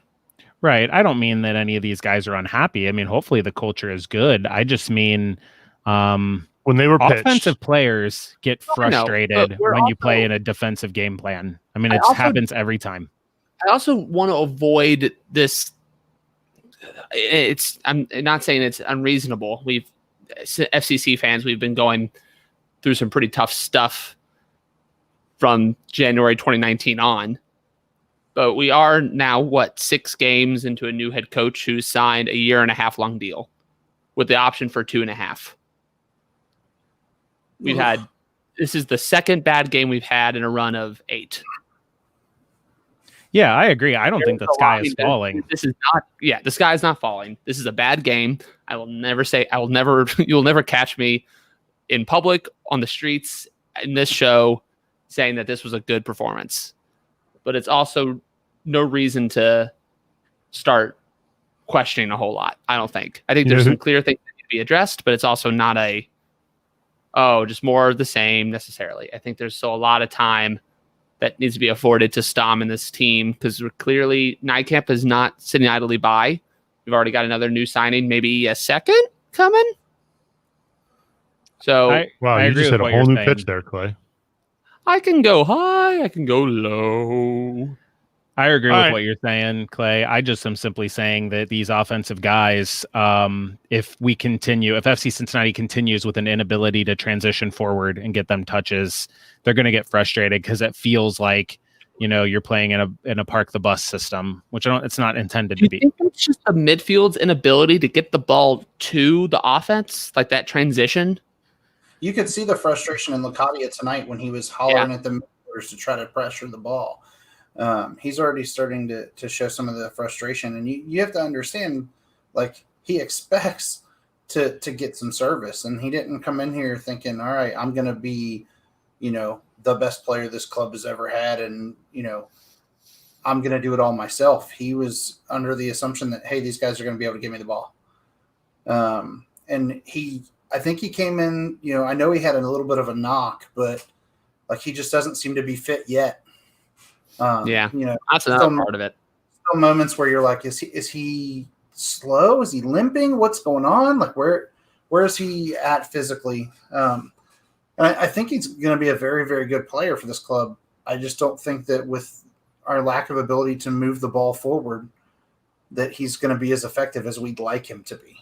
Right. I don't mean that any of these guys are unhappy. I mean, hopefully the culture is good. I just mean when they were offensive pitched, players get frustrated when you play in a defensive game plan. I mean, it happens every time. I also want to avoid this. I'm not saying it's unreasonable. FCC fans, we've been going through some pretty tough stuff from January 2019 on. But we are now, 6 games into a new head coach who's signed a 1.5 year long deal with the option for 2.5. This is the second bad game we've had in a run of 8. Yeah, I agree. I don't think the sky is falling. The sky is not falling. This is a bad game. You'll never catch me in public, on the streets, in this show saying that this was a good performance. But it's also no reason to start questioning a whole lot, I don't think. I think there's some clear things that need to be addressed, but it's also not just more of the same necessarily. I think there's still a lot of time that needs to be afforded to Stom and this team, because clearly Nightcamp is not sitting idly by. We've already got another new signing, maybe a second coming. So wow, I you agree just with had a what whole you're new saying. pitch there, Clay. I can go high, I can go low. I agree All with right. what you're saying, Clay. I just am simply saying that these offensive guys, if FC Cincinnati continues with an inability to transition forward and get them touches, they're going to get frustrated, because it feels like, you're playing in a park the bus system, which it's not intended Do to you be. think it's just the midfield's inability to get the ball to the offense, like that transition? You could see the frustration in Locadia tonight when he was hollering at the midfielders to try to pressure the ball. He's already starting to show some of the frustration, and you have to understand, like, he expects to get some service, and he didn't come in here thinking, all right, I'm going to be, the best player this club has ever had, and, I'm going to do it all myself. He was under the assumption that, hey, these guys are going to be able to give me the ball. And I think he came in, I know he had a little bit of a knock, but like, he just doesn't seem to be fit yet. That's another part of it. Still moments where you're like, is he slow? Is he limping? What's going on? Like, where is he at physically? And I think he's going to be a very, very good player for this club. I just don't think that with our lack of ability to move the ball forward, that he's going to be as effective as we'd like him to be.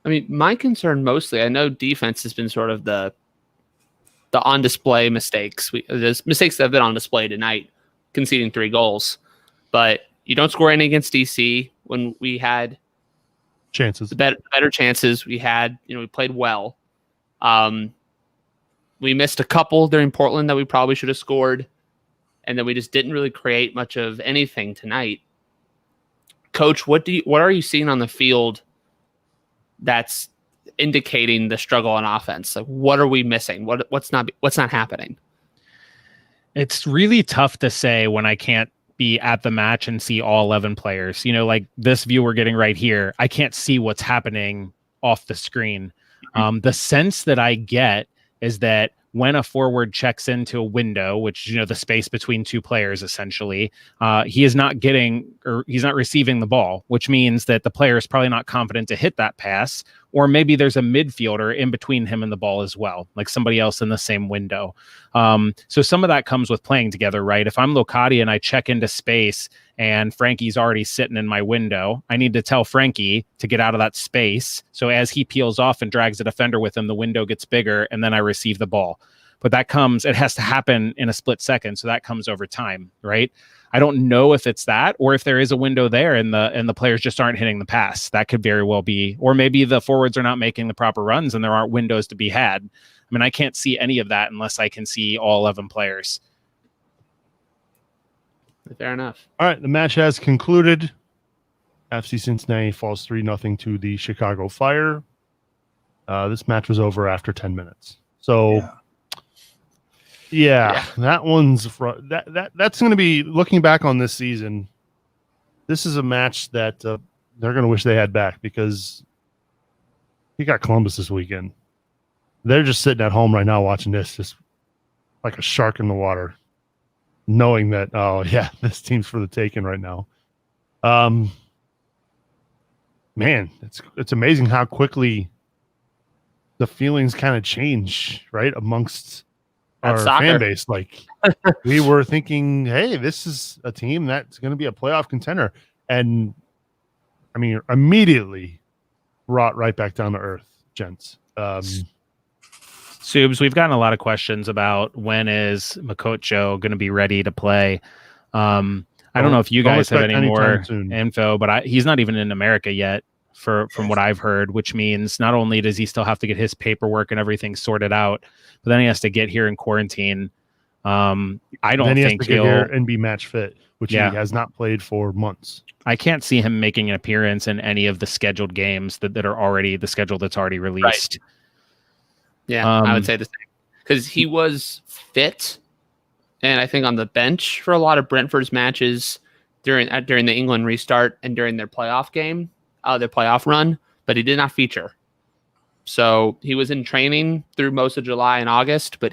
I mean, my concern mostly, I know defense has been sort of the on display mistakes. There's mistakes that have been on display tonight, conceding 3 goals. But you don't score any against DC when we had Chances. The better chances we had. We played well. We missed a couple during Portland that we probably should have scored, and then we just didn't really create much of anything tonight. Coach, what are you seeing on the field that's indicating the struggle on offense? Like, what are we missing? What's not happening? It's really tough to say when I can't be at the match and see all 11 players. Like this view we're getting right here, I can't see what's happening off the screen. The sense that I get is that when a forward checks into a window, which, the space between 2 players, essentially, he is not getting, or he's not receiving the ball, which means that the player is probably not confident to hit that pass, or maybe there's a midfielder in between him and the ball as well, like somebody else in the same window. So some of that comes with playing together, right? If I'm Locadia and I check into space and Frankie's already sitting in my window, I need to tell Frankie to get out of that space. So as he peels off and drags a defender with him, the window gets bigger, and then I receive the ball. But it has to happen in a split second. So that comes over time, right? I don't know if it's that, or if there is a window there and the players just aren't hitting the pass. That could very well be, or maybe the forwards are not making the proper runs and there aren't windows to be had. I mean, I can't see any of that unless I can see all 11 players. Fair enough. All right, the match has concluded. FC Cincinnati falls 3-0 to the Chicago Fire. This match was over after 10 minutes. So, yeah. That one's that's going to be, looking back on this season, this is a match that they're going to wish they had back, because you got Columbus this weekend. They're just sitting at home right now watching this, just like a shark in the water, knowing that, oh yeah, this team's for the taking right now. Man, it's amazing how quickly the feelings kind of change, right, amongst our fan base. Like, we were thinking, hey, this is a team that's going to be a playoff contender, and I mean, immediately brought right back down to earth, gents. Seubs, we've gotten a lot of questions about when is Makocho going to be ready to play. I don't know if you guys have any more info, but he's not even in America yet, from what I've heard, which means not only does he still have to get his paperwork and everything sorted out, but then he has to get here in quarantine. I don't think he'll get here and be match fit, which he has not played for months. I can't see him making an appearance in any of the scheduled games that are already the schedule that's already released. Right. Yeah, I would say the same, because he was fit, and I think on the bench for a lot of Brentford's matches during the England restart and during their playoff game, their playoff run, but he did not feature. So he was in training through most of July and August, but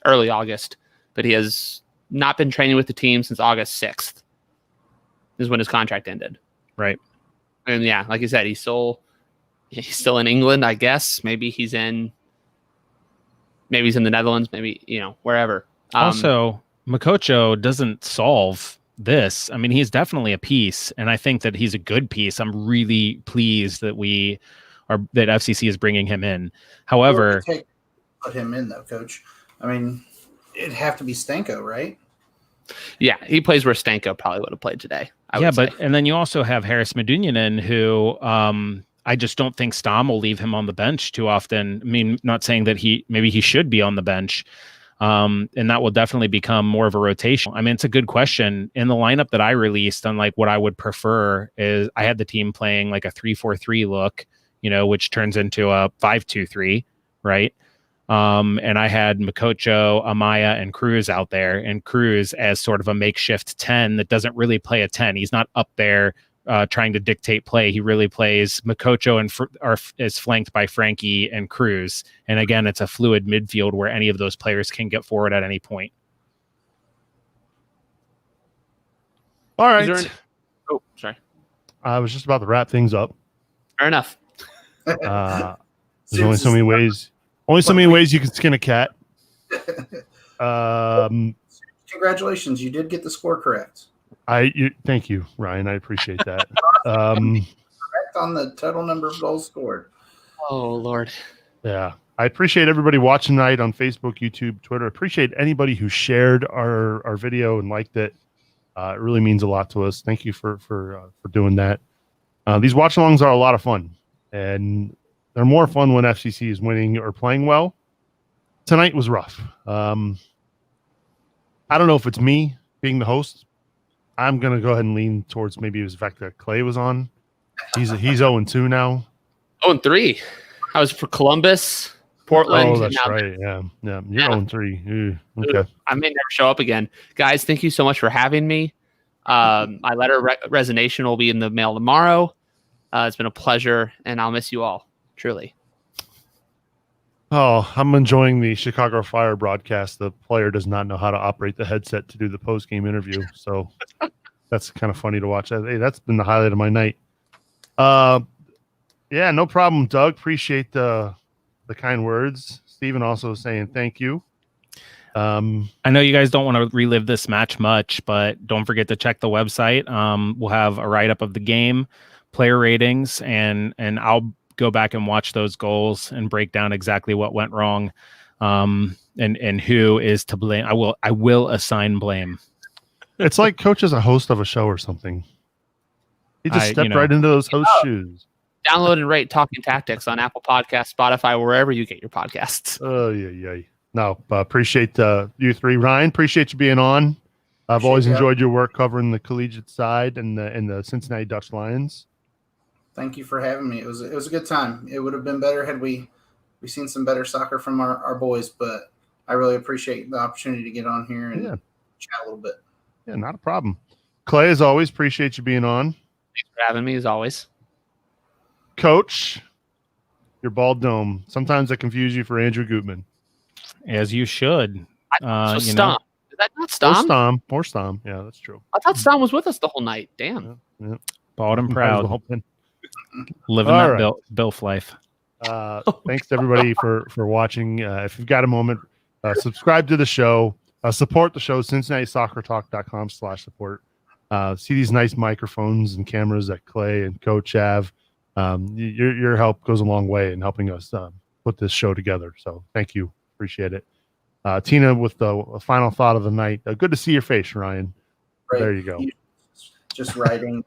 early August, but he has not been training with the team since August 6th is when his contract ended. Right. And yeah, like you said, he's still in England, I guess. Maybe he's in the Netherlands, maybe, wherever. Also, Makocho doesn't solve this. I mean, he's definitely a piece, and I think that he's a good piece. I'm really pleased that that FCC is bringing him in. However, put him in though, Coach. I mean, it'd have to be Stanko, right? Yeah, he plays where Stanko probably would have played today. And then you also have Harris Medunjanin, who I just don't think Stam will leave him on the bench too often. I mean, not saying that maybe he should be on the bench. And that will definitely become more of a rotation. I mean, it's a good question. In the lineup that I released, on like what I would prefer is I had the team playing like a 3-4-3 look, which turns into a 5-2-3, right? And I had Makocho, Amaya, and Cruz out there, and Cruz as sort of a makeshift 10 that doesn't really play a 10. He's not up there trying to dictate play. He really plays Makocho and is flanked by Frankie and Cruz. And again, it's a fluid midfield where any of those players can get forward at any point. All right. Oh, sorry. I was just about to wrap things up. Fair enough. There's only so many ways. Only so many ways you can skin a cat. Congratulations, you did get the score correct. Thank you, Ryan. I appreciate that. Correct on the total number of goals scored. Oh, Lord. Yeah. I appreciate everybody watching tonight on Facebook, YouTube, Twitter. Appreciate anybody who shared our video and liked it. It really means a lot to us. Thank you for doing that. These watch-alongs are a lot of fun, and they're more fun when FCC is winning or playing well. Tonight was rough. I don't know if it's me being the host. I'm going to go ahead and lean towards maybe it was the fact that Clay was on. He's 0-2 now. 0-3. I was for Columbus, Portland. Oh, that's right. Yeah. You're 0-3. Okay. I may never show up again. Guys, thank you so much for having me. My letter resignation will be in the mail tomorrow. It's been a pleasure, and I'll miss you all, truly. Oh, I'm enjoying the Chicago Fire broadcast. The player does not know how to operate the headset to do the post-game interview, so that's kind of funny to watch. Hey, that's been the highlight of my night. Yeah, no problem, Doug. Appreciate the kind words. Steven also saying thank you. I know you guys don't want to relive this match much, but don't forget to check the website. We'll have a write-up of the game, player ratings, and I'll go back and watch those goals and break down exactly what went wrong, and who is to blame. I will assign blame. It's like Coach is a host of a show or something. He just stepped right into those host shoes. Download and rate Talking Tactics on Apple Podcasts, Spotify, wherever you get your podcasts. Oh, yeah. No, appreciate you three. Ryan, appreciate you being on. I've always enjoyed your work covering the collegiate side and the Cincinnati Dutch Lions. Thank you for having me. It was a good time. It would have been better had we seen some better soccer from our boys, but I really appreciate the opportunity to get on here and chat a little bit. Yeah, not a problem. Clay, as always, appreciate you being on. Thanks for having me, as always. Coach, your bald dome. Sometimes I confuse you for Andrew Gutman. As you should. So Stom. Is that not Stom? Or Stom. Yeah, that's true. I thought Stom was with us the whole night. Damn. Yeah. Bald and proud. Living All that right. Bilf life. Thanks to everybody for watching. If you've got a moment, subscribe to the show. Support the show, CincinnatiSoccerTalk.com/support. See these nice microphones and cameras that Clay and Coach have. Your help goes a long way in helping us put this show together. So thank you. Appreciate it. Tina, with the final thought of the night. Good to see your face, Ryan. Right. There you go. Just writing.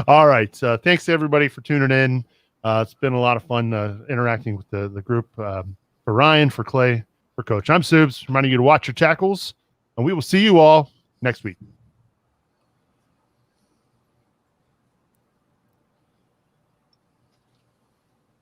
All right. Thanks to everybody for tuning in. It's been a lot of fun interacting with the group. For Ryan, for Clay, for Coach, I'm Seubs, reminding you to watch your tackles, and we will see you all next week.